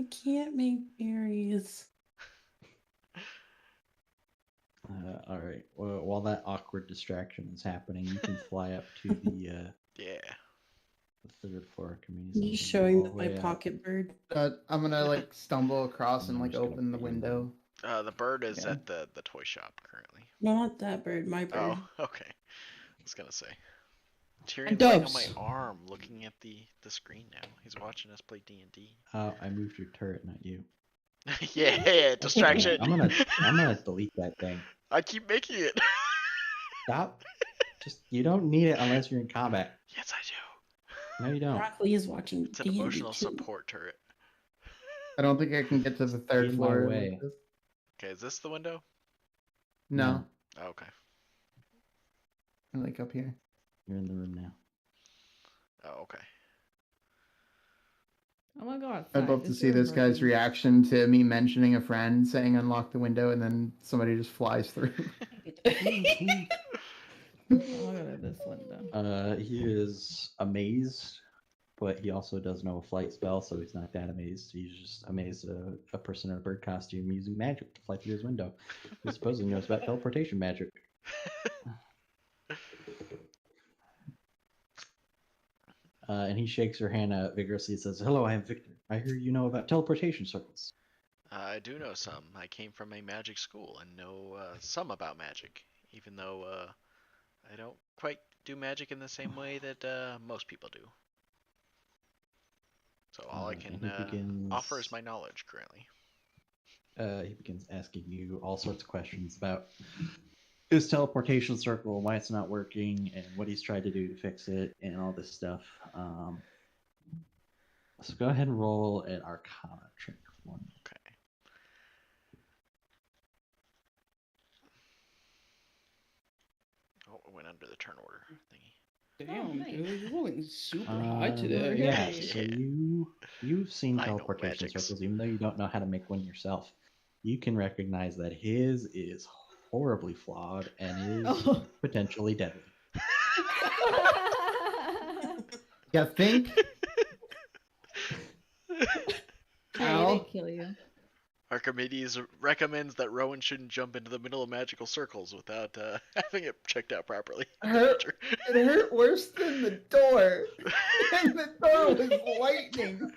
I can't make berries. All right. Well, while that awkward distraction is happening, you can fly up to the Yeah. the 3rd floor, Archimedes. You showing my pocket bird? I'm gonna stumble across and I'm just open gonna the window. The bird is Okay. at the toy shop currently. No, not that bird. My bird. Oh, okay. I was gonna say. Tyrion's And laying on doves. my arm, looking at the screen now. He's watching us play D&D. I moved your turret, not you. Yeah, distraction. I'm gonna delete that thing. I keep making it. Stop. You don't need it unless you're in combat. Yes, I do. No, you don't. Broccoli is watching It's an D&D emotional too. support turret. I don't think I can get to the 3rd In my floor. way. Okay, is this the window? No, Oh, okay. I'm up here. You're in the room now. Oh, okay. I'm gonna go outside. I'd love to This see room this guy's hurts. reaction to me mentioning a friend saying unlock the window and then somebody just flies through. I'm gonna go to this window. He is amazed, but he also does know a flight spell, so he's not that amazed. He's just amazed at a person in a bird costume using magic to fly through his window. He supposedly knows about teleportation magic. And he shakes her hand vigorously and says, "Hello, I am Victor. I hear you know about teleportation circles." I do know some. I came from a magic school and know some about magic, even though I don't quite do magic in the same way that most people do. So all I can offer is my knowledge currently. He begins asking you all sorts of questions about his teleportation circle, why it's not working, and what he's tried to do to fix it, and all this stuff. So go ahead and roll an Arcana check for me. Okay. Oh, it went under the turn order thingy. Damn, nice. dude, you're rolling super high today. Yeah, Right. so you've seen I know teleportation magics. circles, even though you don't know how to make one yourself. You can recognize that his is horribly flawed and is Oh. potentially deadly. Yeah, think. Hey, it Al? didn't kill you. Archimedes recommends that Rowan shouldn't jump into the middle of magical circles without having it checked out properly. It hurt worse than the door. And the door was lightning.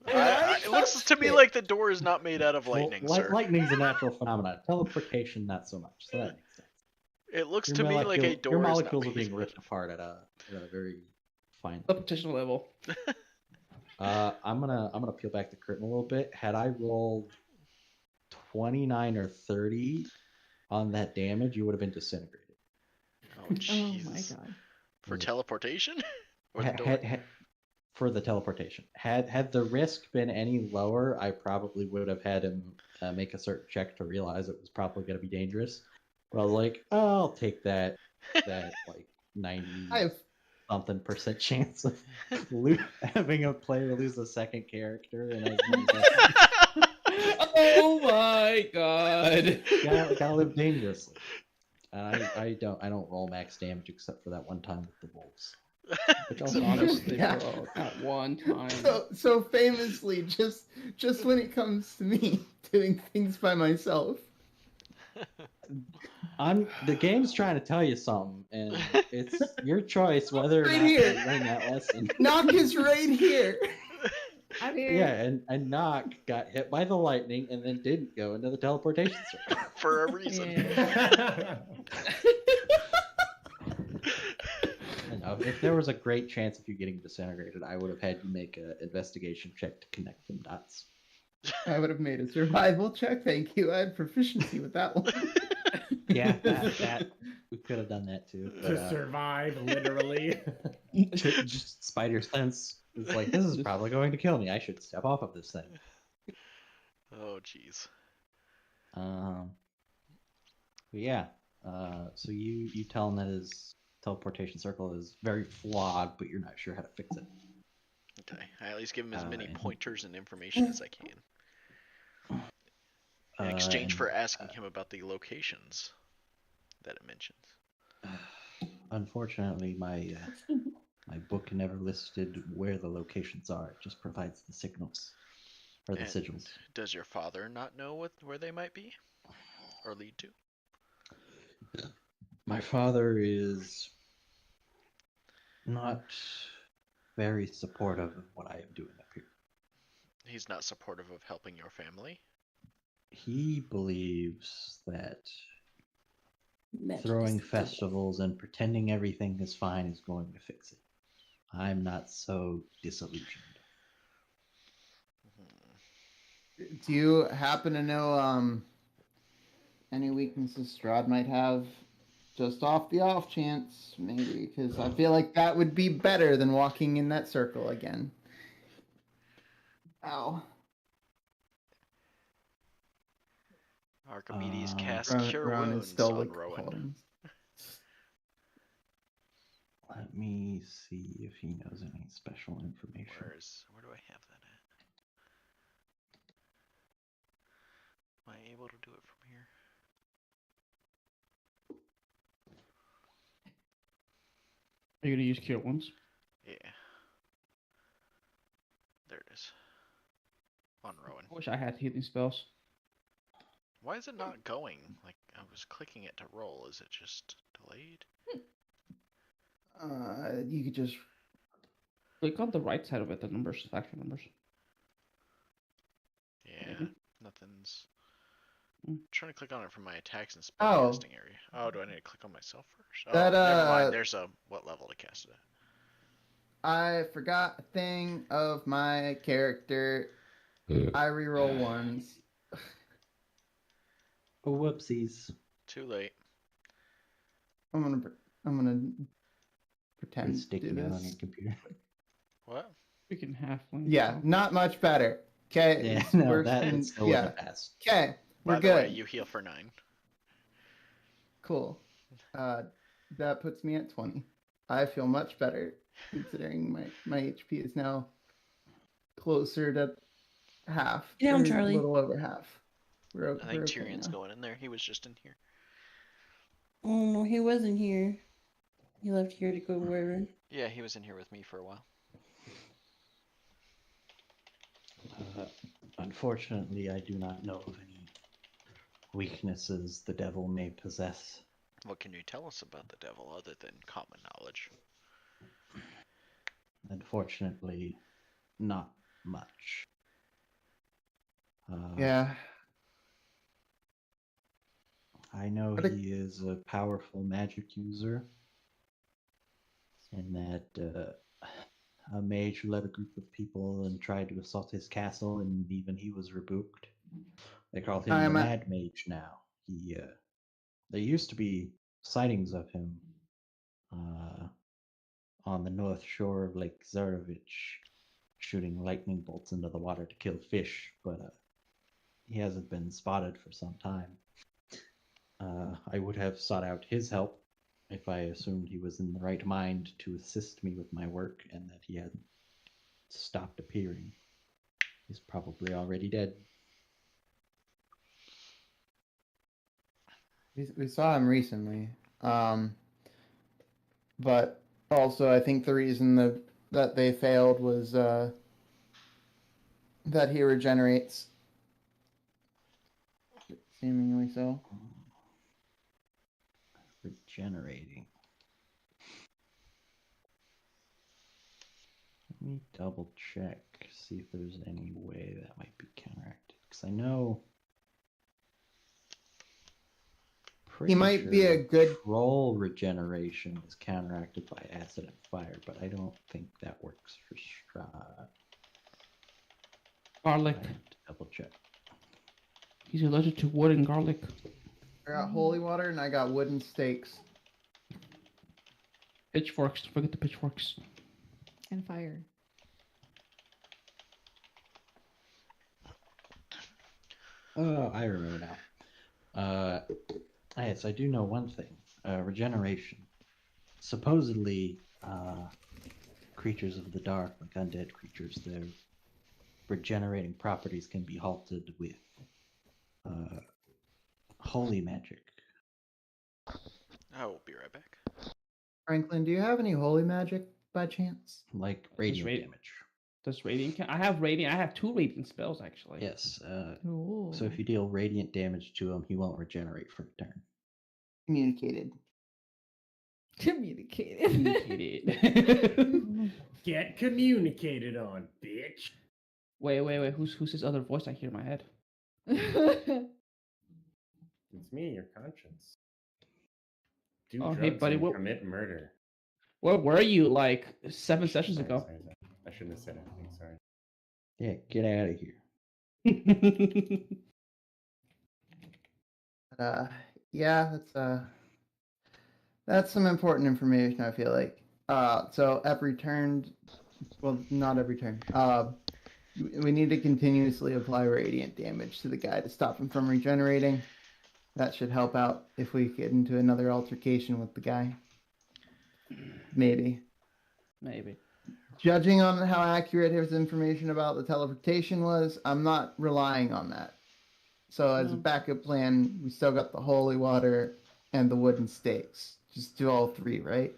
It looks to me like the door is not made out of lightning, sir. Lightning's a natural phenomenon. Teleportation, not so much. So that makes sense. It looks to me like a door. Your molecules are being ripped apart at a very fine Repetition level. I'm gonna peel back the curtain a little bit. Had I rolled 29 or 30 on that damage, you would have been disintegrated. Oh jeez. Oh my god. For teleportation? Or the door? For the teleportation. Had the risk been any lower, I probably would have had him make a certain check to realize it was probably going to be dangerous. But I was like, oh, I'll take that like 90-something% chance of having a player lose a second character. And oh my god! Gotta live dangerously. And I don't roll max damage except for that one time with the wolves. Which also honestly, Yeah. bro, at one time. So famously, just when it comes to me doing things by myself, the game's trying to tell you something, and it's your choice whether or Right not here. to learn that lesson. Knock is right here. I'm here. Yeah, and Knock got hit by the lightning and then didn't go into the teleportation circle. For a reason. Yeah. If there was a great chance of you getting disintegrated, I would have had you make an investigation check to connect them dots. I would have made a survival check. Thank you. I had proficiency with that one. Yeah, that we could have done that too. But, To survive, literally. just spider sense is like, this is probably going to kill me. I should step off of this thing. Oh jeez. Yeah. So you tell him that his teleportation circle is very flawed, but you're not sure how to fix it. Okay. I at least give him as many pointers and information as I can. In exchange for asking him about the locations that it mentions. Unfortunately, my book never listed where the locations are. It just provides the signals or the And sigils. Does your father not know where they might be or lead to? My father is not very supportive of what I am doing up here. He's not supportive of helping your family. He believes that Magic throwing is festivals and pretending everything is fine is going to fix it. I'm not so disillusioned. Do you happen to know any weaknesses Strahd might have? Just off the off chance, maybe, because I feel like that would be better than walking in that circle again. Ow. Archimedes casts Cure Rowan is Wounds still on like Rowan. holding. Let me see if he knows any special information. Where do I have that at? Am I able to do it from here? Are you gonna use cure wounds? Yeah. There it is. On Rowan. I wish I had healing spells. Why is it not going? Like, I was clicking it to roll. Is it just delayed? You could just Click on the right side of it, the numbers, the actual numbers. Yeah, Mhm. nothing's... Mm. I'm trying to click on it from my attacks and Oh. spellcasting area. Oh, do I need to click on myself first? Oh, That, never mind. There's a what level to cast it at. I forgot a thing of my character. I reroll ones. Oh, whoopsies. Too late. I'm gonna pretend It's to do sticking out on your this. computer. What? Freaking halfling. Yeah, not much better. Okay. Yeah, it's no, worse that than- still yeah. wouldn't pass. Okay, we're By the good. way, you heal for 9. Cool. That puts me at 20. I feel much better considering my HP is now closer to half. Get down, or Charlie. A little over half. I think we're okay Tyrion's now. going in there. He was just in here. Oh no, he wasn't here. He left here to go wherever. Yeah, he was in here with me for a while. Unfortunately, I do not know of any weaknesses the devil may possess. What can you tell us about the devil other than common knowledge? Unfortunately, not much. Yeah. I know But he is a powerful magic user, and that a mage led a group of people and tried to assault his castle, and even he was rebuked. They call him the I'm Mad Mage now. There used to be sightings of him on the north shore of Lake Zarovich, shooting lightning bolts into the water to kill fish, but he hasn't been spotted for some time. I would have sought out his help if I assumed he was in the right mind to assist me with my work and that he hadn't stopped appearing. He's probably already dead. we saw him recently. But also I think the reason that they failed was that he regenerates. Seemingly so. Regenerating. Let me double check, see if there's any way that might be counteracted. Because I know. He might be a good troll regeneration is counteracted by acid and fire, but I don't think that works for Strahd. Garlic. I have to double check. He's allergic to wood and garlic. I got holy water and I got wooden stakes. Pitchforks. Don't forget the pitchforks. And fire. Oh, I remember now. Yes, I do know one thing. Regeneration. Supposedly, creatures of the dark, like undead creatures, their regenerating properties can be halted with holy magic. I will be right back. Franklin, do you have any holy magic by chance? Like radiant radi- damage. Does radiant count? I have radiant. I have 2 radiant spells actually. Yes. Ooh. So if you deal radiant damage to him, he won't regenerate for a turn. Communicated. Communicated. Communicated. Get communicated on, bitch. Wait. Who's his other voice I hear in my head? It's me, your conscience. Do Oh, drugs hey, buddy, and what- commit murder. Where were you like 7 sessions Sorry, ago? sorry. I shouldn't have said anything. Sorry. Yeah, get out of here. Yeah, that's some important information, I feel like. So every turn, well, not every turn. We need to continuously apply radiant damage to the guy to stop him from regenerating. That should help out if we get into another altercation with the guy. Maybe. Judging on how accurate his information about the teleportation was, I'm not relying on that. So as a backup plan, we still got the holy water and the wooden stakes. Just do all 3, right?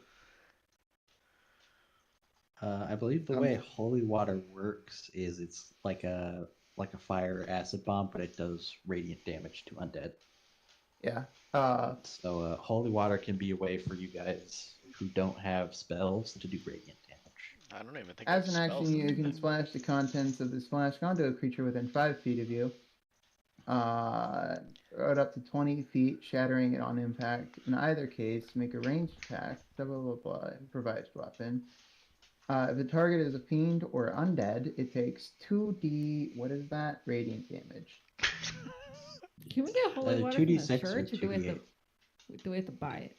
I believe the way holy water works is it's like a fire acid bomb, but it does radiant damage to undead. Yeah. So holy water can be a way for you guys who don't have spells to do radiant damage. I don't even think I As have an spells action, that you do can that. splash the contents of this flask onto a creature within 5 feet of you. Throw it up to 20 feet, shattering it on impact. In either case, make a ranged attack. Blah blah blah blah. Improvised weapon. If the target is a fiend or undead, it takes 2d. What is that? Radiant damage. Can we get holy water from the 2d6 or church, or do we have 2d8? do we have to buy it?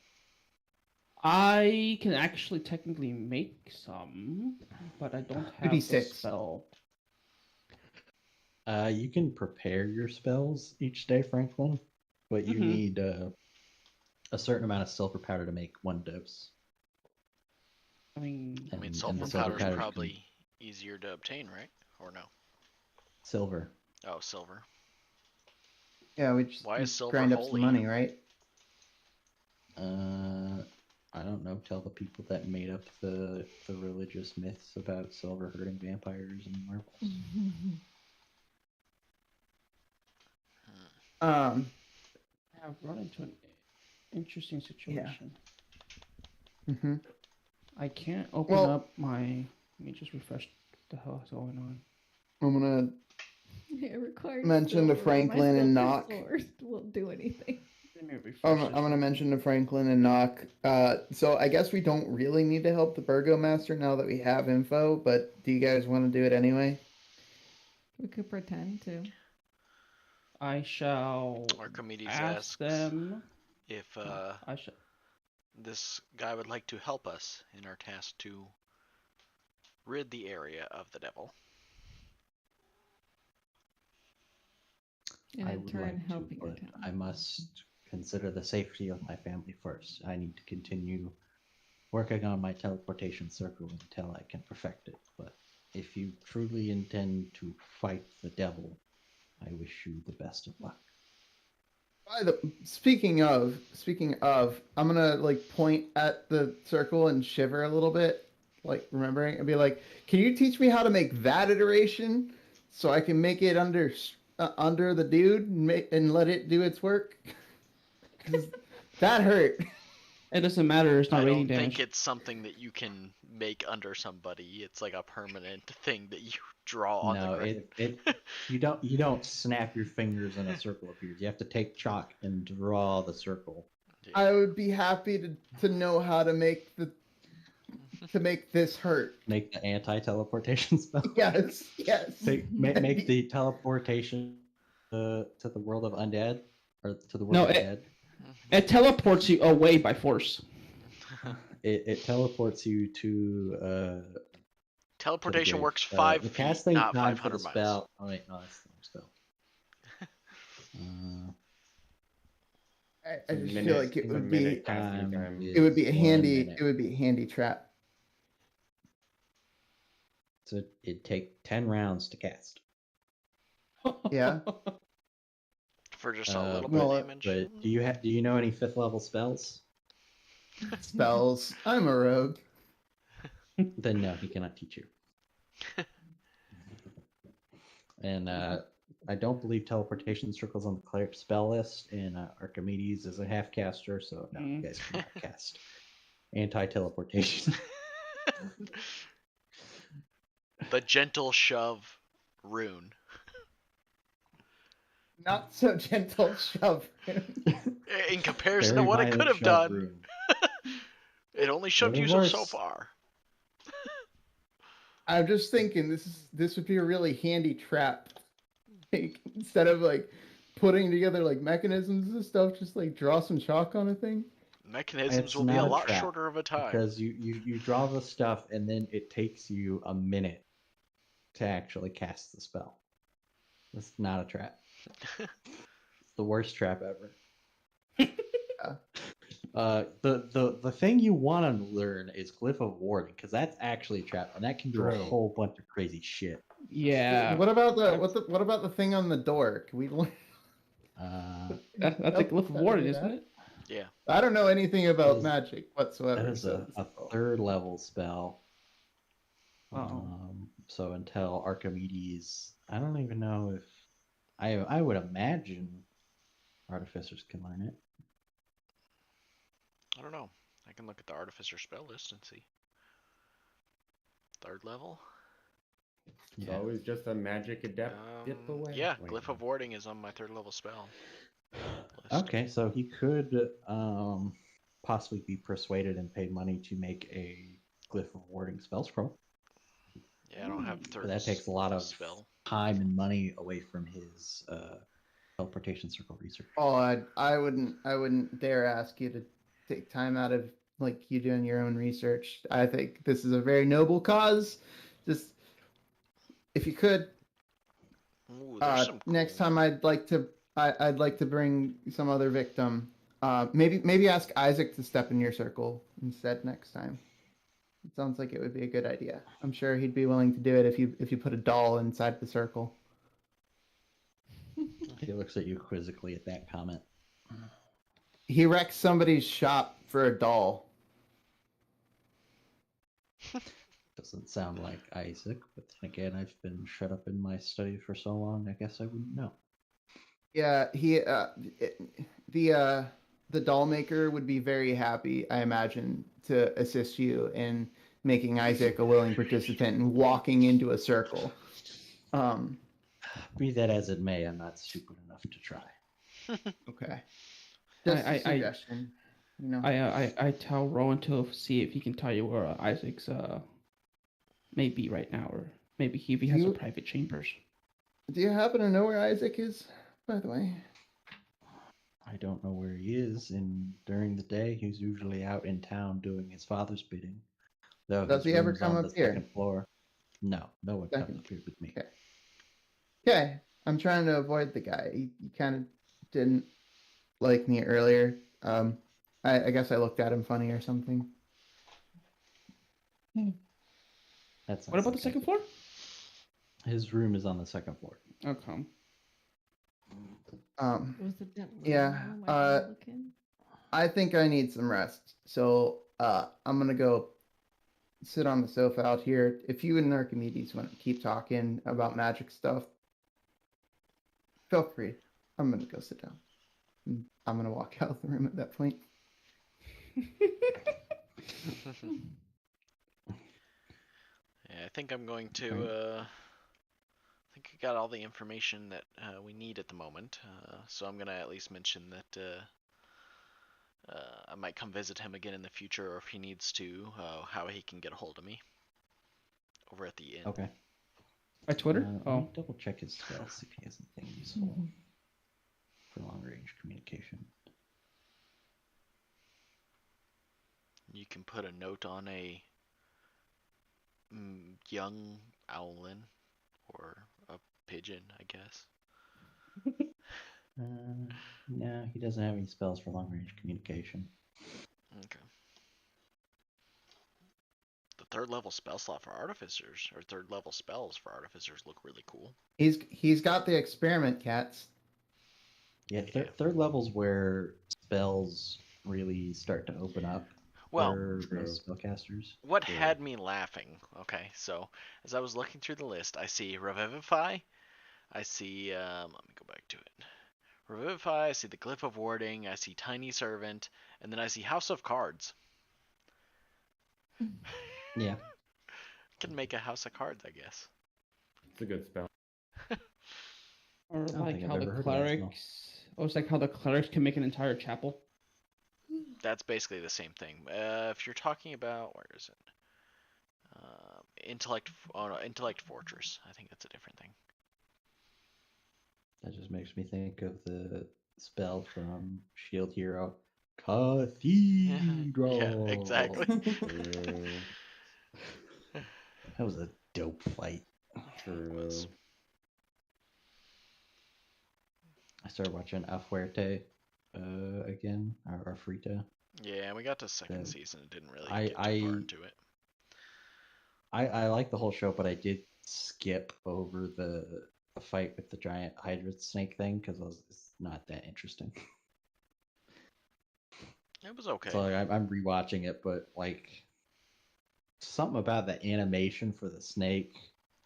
I can actually technically make some, but I don't have the 2d6. spell. You can prepare your spells each day, Franklin, but you need a certain amount of silver powder to make 1 dose. I mean, Sulfur powder is probably easier to obtain, right? Or no? Silver. Oh, silver. Yeah, we just Why is silver grind up holy? some money, right? I don't know. Tell the people that made up the religious myths about silver hurting vampires and werewolves. Um, I've run into an interesting situation. mhm. I can't open Well- up my. Let me just refresh what the hell is going on. I'm gonna It requires mention to silver. Franklin My and silver Knock. sword won't do anything. Let me refresh I'm this gonna real mention to Franklin and Knock. So I guess we don't really need to help the Bergomaster now that we have info, but do you guys want to do it anyway? We could pretend to. I shall Archimedes ask asks them. if I shall. this guy would like to help us in our task to rid the area of the devil. And I in would turn, like to, helping your but town. I must consider the safety of my family first. I need to continue working on my teleportation circle until I can perfect it. But if you truly intend to fight the devil, I wish you the best of luck. Speaking of, I'm gonna like point at the circle and shiver a little bit, like remembering, and be like, "Can you teach me how to make that iteration so I can make it under the dude and let it do its work?" 'Cause that hurt. It doesn't matter. It's not I radiant don't damage. think it's something that you can make under somebody. It's like a permanent thing that you draw on No, the ground. you don't snap your fingers and a circle appears. You have to take chalk and draw the circle. I would be happy to know how to make this hurt. Make the anti-teleportation spell. Yes. Make the teleportation to the world of undead or to the world No, of it- dead. It teleports you away by force. It teleports you to Teleportation grave. works The 5 feet, casting not time for the 500 miles. spell. Oh wait, no, that's the wrong spell. I just feel like it would be casting time. it would be a is 1 handy minute. it would be a handy trap. So it'd take 10 rounds to cast. Yeah. For just a little bit well, of damage. But do you know any 5th level spells? Spells. I'm a rogue. Then no, he cannot teach you. And I don't believe teleportation circles on the cleric spell list, and Archimedes is a half caster, so no, you guys cannot cast anti-teleportation. The gentle shove rune. Not so gentle shove. In comparison to Very what it violent could have shove done, rune. it only shoved you Little so worse. far. I'm just thinking this would be a really handy trap. Like, instead of like putting together like mechanisms and stuff, just like draw some chalk on a thing. Mechanisms It's will be a not a lot trap, shorter of a time. Because you draw the stuff, and then it takes you a minute to actually cast the spell. It's not a trap. It's the worst trap ever. The thing you want to learn is Glyph of Warding, because that's actually a trap, and that can do a True. whole bunch of crazy shit. Yeah. What about what about the thing on the door? Can we learn? That's a glyph of warding, isn't it? Yeah. I don't know anything about is- magic whatsoever. That is a 3rd level spell. Uh-oh. So until Archimedes, I don't even know if I would imagine artificers can learn it. I don't know. I can look at the artificer spell list and see. 3rd level? It's always just a magic adept dip away. Yeah, Wait, Glyph of Warding is on my 3rd level spell list. Okay, so he could possibly be persuaded and pay money to make a Glyph of Warding spell scroll. Yeah, I don't have 3rd But that takes a lot of spell. time and money away from his teleportation circle research. Oh, I wouldn't dare ask you to take time out of like you doing your own research. I think this is a very noble cause. Just if you could, Ooh, there's some next cool- time I'd like to bring some other victim. Maybe ask Isaac to step in your circle instead next time. It sounds like it would be a good idea. I'm sure he'd be willing to do it if you put a doll inside the circle. He looks at you quizzically at that comment. He wrecked somebody's shop for a doll. Doesn't sound like Isaac, but then again, I've been shut up in my study for so long, I guess I wouldn't know. Yeah, the doll maker would be very happy, I imagine, to assist you in making Isaac a willing participant and walking into a circle. Be that as it may, I'm not stupid enough to try. Okay. Just I- a suggestion. You know. I tell Rowan to see if he can tell you where Isaac's may be right now, or maybe if he has You- a private chambers. Do you happen to know where Isaac is, by the way? I don't know where he is, and during the day, he's usually out in town doing his father's bidding. Though Does his he ever room's come on up the here? second floor. No one comes Second. up here with me. Okay. Okay, I'm trying to avoid the guy. He kind of didn't like me earlier. I guess I looked at him funny or something. That's What about the second floor? His room is on the second floor. Okay. Was it that Yeah, room I was looking? I think I need some rest. So I'm gonna go sit on the sofa out here. If you and Archimedes want to keep talking about magic stuff, feel free. I'm gonna go sit down. I'm gonna walk out of the room at that point. Yeah, I think I'm going to. I think I got all the information that we need at the moment. So I'm gonna at least mention that I might come visit him again in the future, or if he needs to, how he can get a hold of me over at the inn. Okay. By Twitter? Let me double check his spells, see if he has anything useful for long range communication. You can put a note on a young owlin or a pigeon, I guess. No, he doesn't have any spells for long range communication. Okay. The third level spell slot for artificers, or third level spells for artificers, look really cool. He's got the experiment cats. Yeah, third level's where spells really start to open up. Well, for most spellcasters. What had me laughing? Okay, so as I was looking through the list, I see Revivify. I see. Let me go back to it. Revivify. I see the Glyph of Warding. I see Tiny Servant, and then I see House of Cards. Yeah. Can make a House of Cards, I guess. It's a good spell. Or like think I've how the ever heard of that spell. clerics. Oh, it's like how the clerics can make an entire chapel. That's basically the same thing. If you're talking about, where is it? Intellect. Oh no, Intellect Fortress. I think that's a different thing. That just makes me think of the spell from Shield Hero, Cathedral. Yeah, exactly. That was a dope fight. True. I started watching A Fuerte again, or Frita. Yeah, we got to second season. It didn't really get too far into it. I like the whole show, but I did skip over the fight with the giant Hydra snake thing because it's not that interesting. It was okay. So like, I'm rewatching it, but like something about the animation for the snake.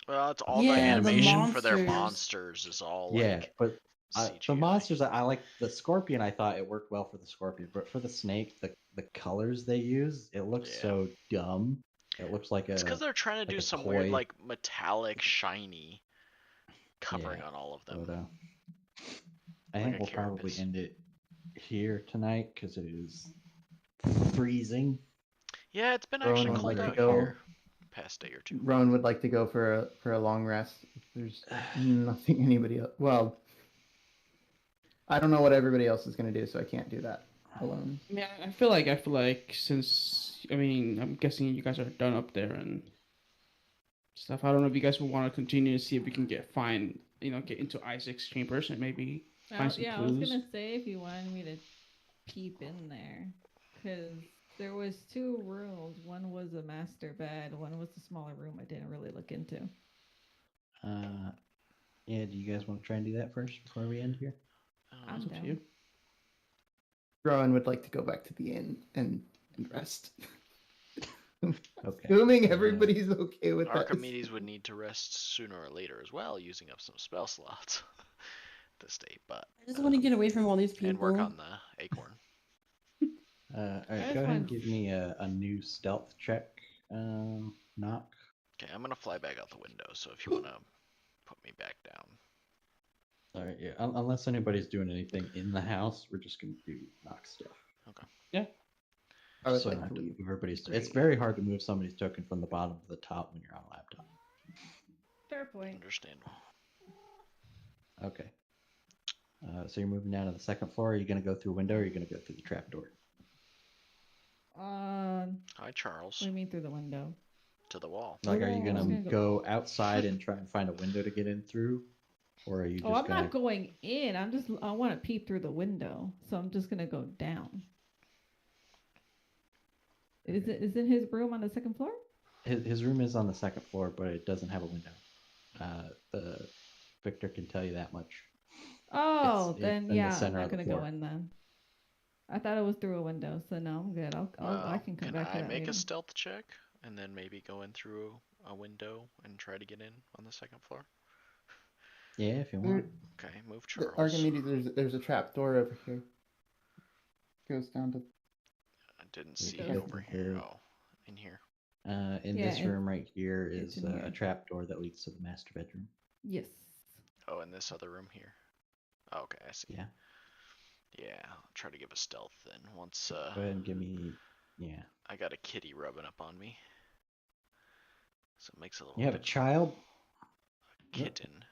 Well, it's all Yeah, the the animation for their monsters. monsters is all Yeah, like but the CGI. monsters I like the scorpion. I thought it worked well for the scorpion, but for the snake, the colors they use, it looks Yeah. so dumb. It looks like It's because they're trying to like do a some toy. weird like metallic shiny covering Yeah, on all of them. But, I Like think a we'll probably carapace. end it here tonight because it is freezing. Yeah, it's been Rowan actually would cold like to out go. here past day or two. Rowan would like to go for a long rest. There's nothing anybody else. Well, I don't know what everybody else is going to do, so I can't do that alone. I mean, I feel like since I'm guessing you guys are done up there and stuff. I don't know if you guys will want to continue to see if we can get into Isaac's chambers and maybe find some Yeah, I was clues. gonna say if you wanted me to peep in there, because there was 2 rooms. One was a master bed. One was a smaller room I didn't really look into. Yeah, do you guys want to try and do that first before we end here? I'm It's up to down. you. Rowan would like to go back to the inn and rest. Okay. Assuming everybody's okay with that. Archimedes would need to rest sooner or later as well, using up some spell slots. to stay put. I just want to get away from all these people. And work on the acorn. All right, just go ahead and want- give me a new stealth check. Knock. Okay, I'm gonna fly back out the window. So if you wanna put me back down. All right, yeah. Unless anybody's doing anything in the house, we're just gonna do knock stuff. I would So like I have to to leave. move everybody's. Great. It's very hard to move somebody's token from the bottom to the top when you're on a laptop. Fair point. Understandable. Okay. So you're moving down to the second floor. Are you gonna go through a window, or are you gonna go through the trap door? Hi, What Charles. do you mean through the window? To the wall. Like, are you Oh, gonna I was gonna go outside and try and find a window to get in through, or are you just Oh, I'm gonna? not going in. I want to peep through the window, so I'm just gonna go down. Isn't his room on the second floor? His room is on the second floor, but it doesn't have a window. The Victor can tell you that much. Oh, It's then in the yeah, I'm center not of the gonna go floor. in then. I thought it was through a window, so no, I'm good. I can come back to I that make later. a stealth check and then maybe go in through a window and try to get in on the second floor? Yeah, if you want. Okay, move Charles. Archimedes, there's a trap door over here. Goes down to. I didn't Yeah, see it it goes over to here. here. Oh, in here. In Yeah, this room right here it's is in a here. trap door that leads to the master bedroom. Yes. Oh, in this other room here. Oh, okay, I see. Yeah. Yeah, I'll try to give a stealth then. Once Go ahead and give me. Yeah. I got a kitty rubbing up on me. So it makes it a little You have a bit child. kitten.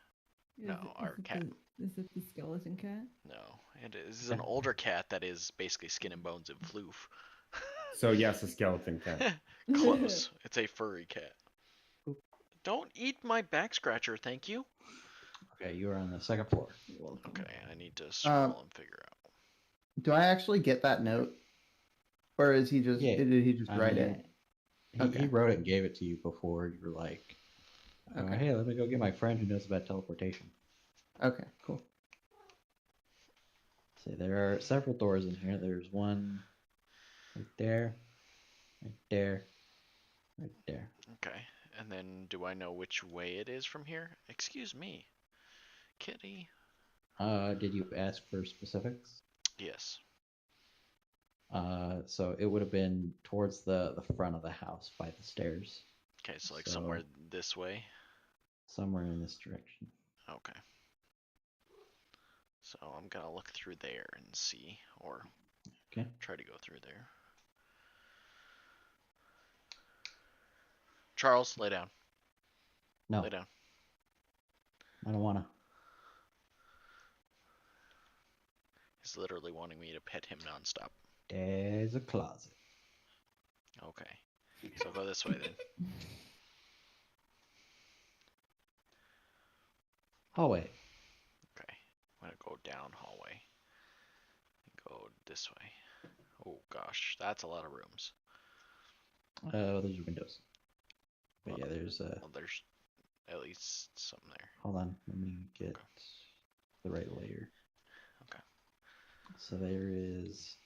No, our cat. Is it the skeleton cat? No, it is an older cat that is basically skin and bones and floof. So yes, a skeleton cat. Close. It's a furry cat. Don't eat my back scratcher, thank you. Okay, you are on the second floor. You're welcome. Okay, I need to scroll and figure out. Do I actually get that note, or is he just? Yeah. Did he just write it? He Okay. wrote it and gave it to you before you were like, Okay. hey, let me go get my friend who knows about teleportation. Okay, cool. So there are several doors in here. There's one right there, right there, right there. Okay, and then do I know which way it is from here? Excuse me. Kitty. Did you ask for specifics? Yes. So it would have been towards the front of the house by the stairs. Okay, so like So- somewhere this way. Somewhere in this direction. Okay. So I'm gonna look through there and see, or Okay. try to go through there. Charles, lay down. No, Lay down. I don't wanna. He's literally wanting me to pet him nonstop. There's a closet. Okay. So go this way then. Hallway. Okay. I'm gonna go down hallway. Go this way. Oh gosh, that's a lot of rooms. Those are windows. But yeah, there's Well, there's at least some there. hold on, let me get Okay. the right layer. Okay. So there is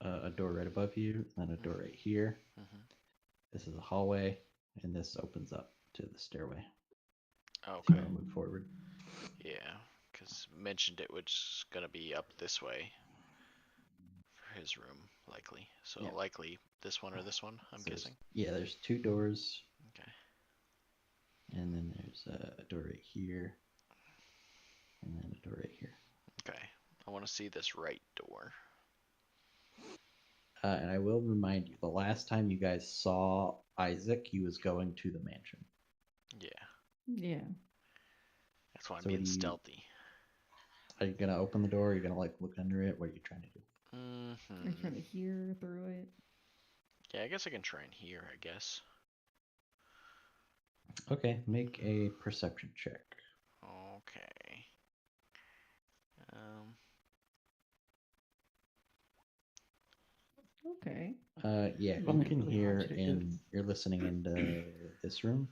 a door right above you, and a door right here. Mhm. This is a hallway, and this opens up to the stairway. If you Okay. want to move forward. Yeah, because mentioned it was gonna be up this way for his room, likely. So Yeah. likely this one or this one, I'm So there's- guessing. Yeah, there's two doors, Okay. and then there's a door right here, and then a door right here. Okay. I want to see this right door. And I will remind you, the last time you guys saw Isaac, he was going to the mansion. Yeah. Yeah. That's why I'm So being do you- stealthy. Are you gonna open the door? Are you gonna like look under it? What are you trying to do? Are you trying to hear through it? Yeah, I guess I can try and hear, I guess. Okay, make a perception check. Okay. Okay. Yeah, you Only can really hear want you to do in. You're listening into this room.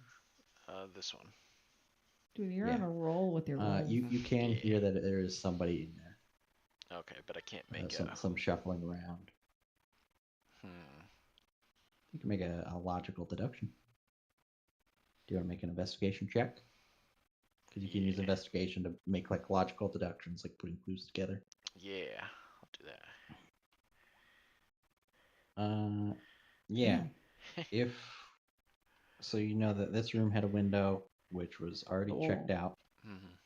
This one. Dude, you're Yeah. on a roll with your rolls. You can Yeah. hear that there is somebody in there. Okay, but I can't make Some shuffling around. You can make a logical deduction. Do you want to make an investigation check? Because you can use investigation to make like logical deductions, like putting clues together. Yeah, I'll do that. Yeah. If so, you know that this room had a window which was already checked out, Mhm.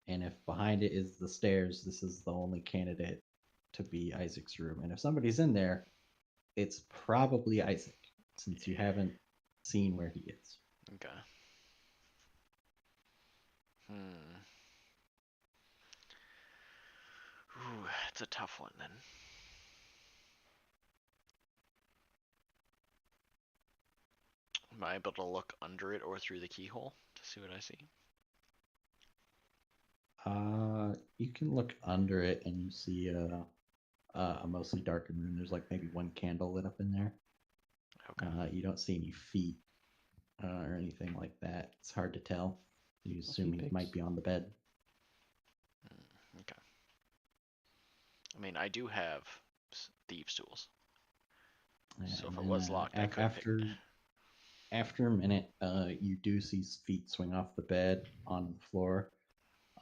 and if behind it is the stairs, this is the only candidate to be Isaac's room. And if somebody's in there, it's probably Isaac, since you haven't seen where he is. Okay. Ooh, it's a tough one then. Am I able to look under it or through the keyhole to see what I see? You can look under it and you see a mostly darkened room. There's like maybe one candle lit up in there. Okay. You don't see any feet or anything like that. It's hard to tell. You assume he might be on the bed. Okay. I mean, I do have thieves' tools. So if it was locked, I could pick it. After a minute, you do see feet swing off the bed on the floor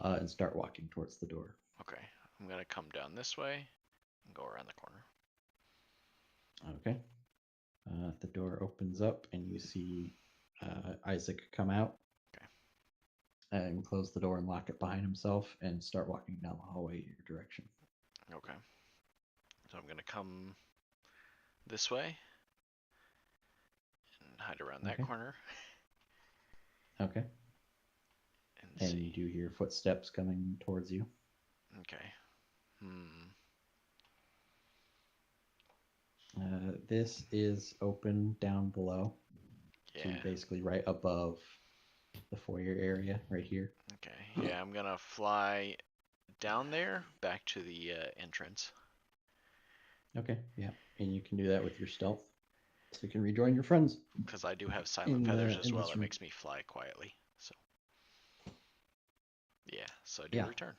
and start walking towards the door. Okay. I'm going to come down this way and go around the corner. Okay. The door opens up and you see Isaac come out. Okay. And close the door and lock it behind himself and start walking down the hallway in your direction. Okay. So I'm going to come this way and hide around that corner. Okay. And see. you do hear footsteps coming towards you. Okay. This is open down below. Yeah. So basically right above the foyer area, right here. Okay. Yeah, I'm going to fly down there back to the entrance. Okay, yeah. And you can do that with your stealth. So you can rejoin your friends. Because I do have silent feathers as well. That room. makes me fly quietly. So yeah, so I do return.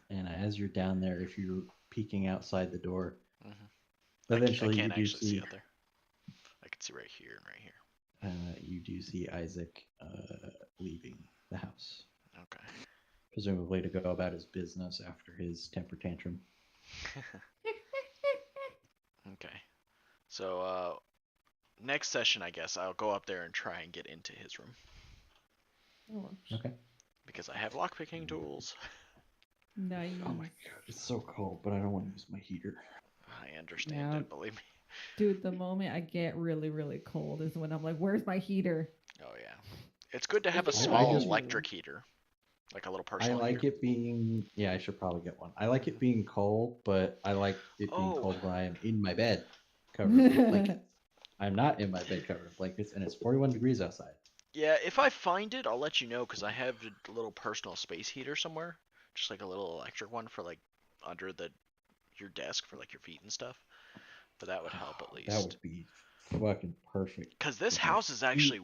And as you're down there, if you're peeking outside the door, eventually eventually I can't you do actually see out there. I can see right here and right here. You do see Isaac leaving the house. Okay. Presumably to go about his business after his temper tantrum. Okay. So next session, I guess I'll go up there and try and get into his room. Okay. Because I have lockpicking tools. Nice. Oh my god, it's so cold, but I don't want to use my heater. I understand it, believe me. Dude, the moment I get really, really cold is when I'm like, where's my heater? Oh yeah. It's good to have a small electric heater. Like a little personal I like heater. it being, I should probably get one. I like it being cold, but I like it being cold when I am in my bed covered with blankets. I'm not in my bed covered with blankets, and it's 41 degrees outside. Yeah, if I find it, I'll let you know, because I have a little personal space heater somewhere. Just like a little electric one for like under your desk for like your feet and stuff. But that would help at least. That would be fucking perfect. Because this house is actually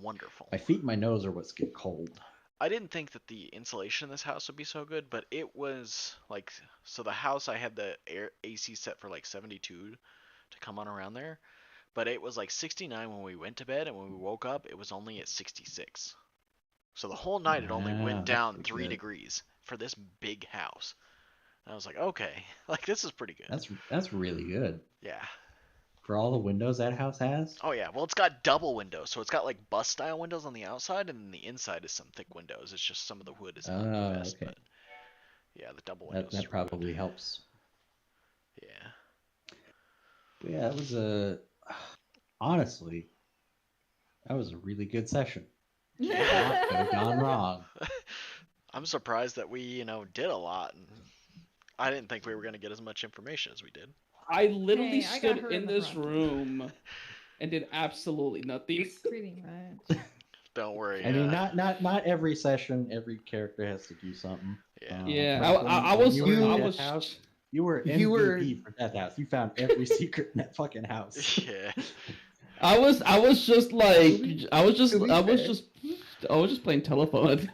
wonderful. My feet and my nose are what's get cold. I didn't think that the insulation in this house would be so good, but it was like, so the house, I had the AC set for like 72 to come on around there, but it was like 69 when we went to bed, and when we woke up, it was only at 66. So the whole night it only went down 3 degrees for this big house. And I was like, okay, like this is pretty good. That's really good. Yeah. For all the windows that house has? Oh yeah, well it's got double windows, so it's got like bus style windows on the outside, and then the inside is some thick windows. It's just some of the wood is not the best, but yeah, the double windows. That probably helps. Yeah. But yeah, that was honestly, that was a really good session. Yeah. Could have gone wrong. I'm surprised that we, did a lot, and I didn't think we were going to get as much information as we did. I literally stood in this room and did absolutely nothing. Pretty much. Don't worry. I mean, not every session, every character has to do something. Yeah. I was. You were MVP for Death House. You found every secret in that fucking house. Yeah. I was just playing telephone.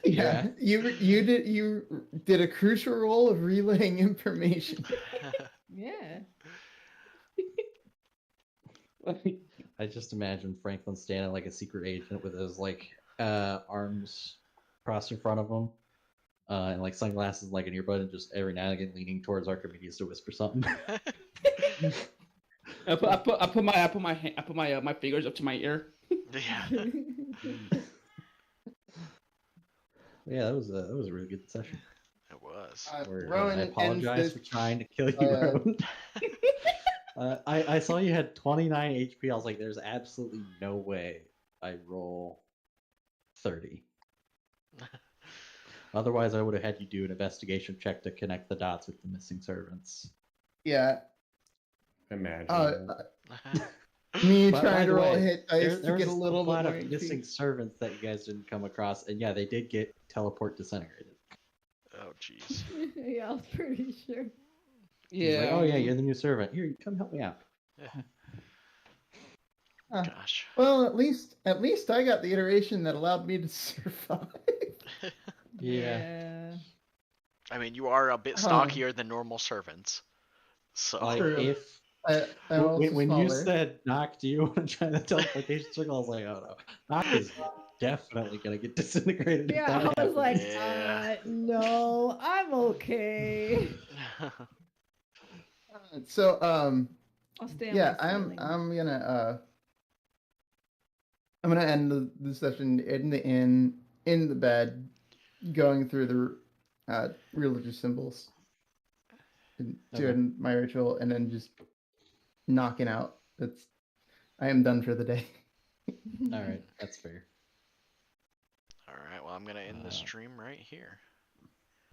Yeah, you did a crucial role of relaying information. Yeah. I just imagine Franklin standing like a secret agent with his like arms crossed in front of him, and like sunglasses, like an earbud, and just every now and again leaning towards Archimedes to whisper something. I put my fingers up to my ear. Yeah. Yeah, that was a really good session. It was. Rowan I ends apologize this. for trying to kill you, Rowan. I saw you had 29 HP. I was like, there's absolutely no way I roll 30. Otherwise, I would have had you do an investigation check to connect the dots with the missing servants. Yeah. Imagine. Me By trying to the roll a way, hit dice there to get was a little bit lot more of HP. missing servants that you guys didn't come across, and yeah, they did get teleport disintegrated. Oh, jeez. Yeah, I was pretty sure. He's like, oh yeah, you're the new servant. Here, come help me out. Gosh. Well, at least I got the iteration that allowed me to survive. Yeah. I mean, you are a bit stockier than normal servants. So Like True. if I'm also when you smaller. said, Knock, do you want to try the teleportation circle? I was like, oh no, Knock is definitely gonna get disintegrated. if Yeah, that I was like, happens. Yeah. no, I'm okay. So I'll stay on yeah, my I'm ceiling. I'm gonna end the session in the inn, in the bed, going through the religious symbols, and doing my ritual, and then just knocking out. I am done for the day. All right, that's fair. All right. Well, I'm gonna end the stream right here.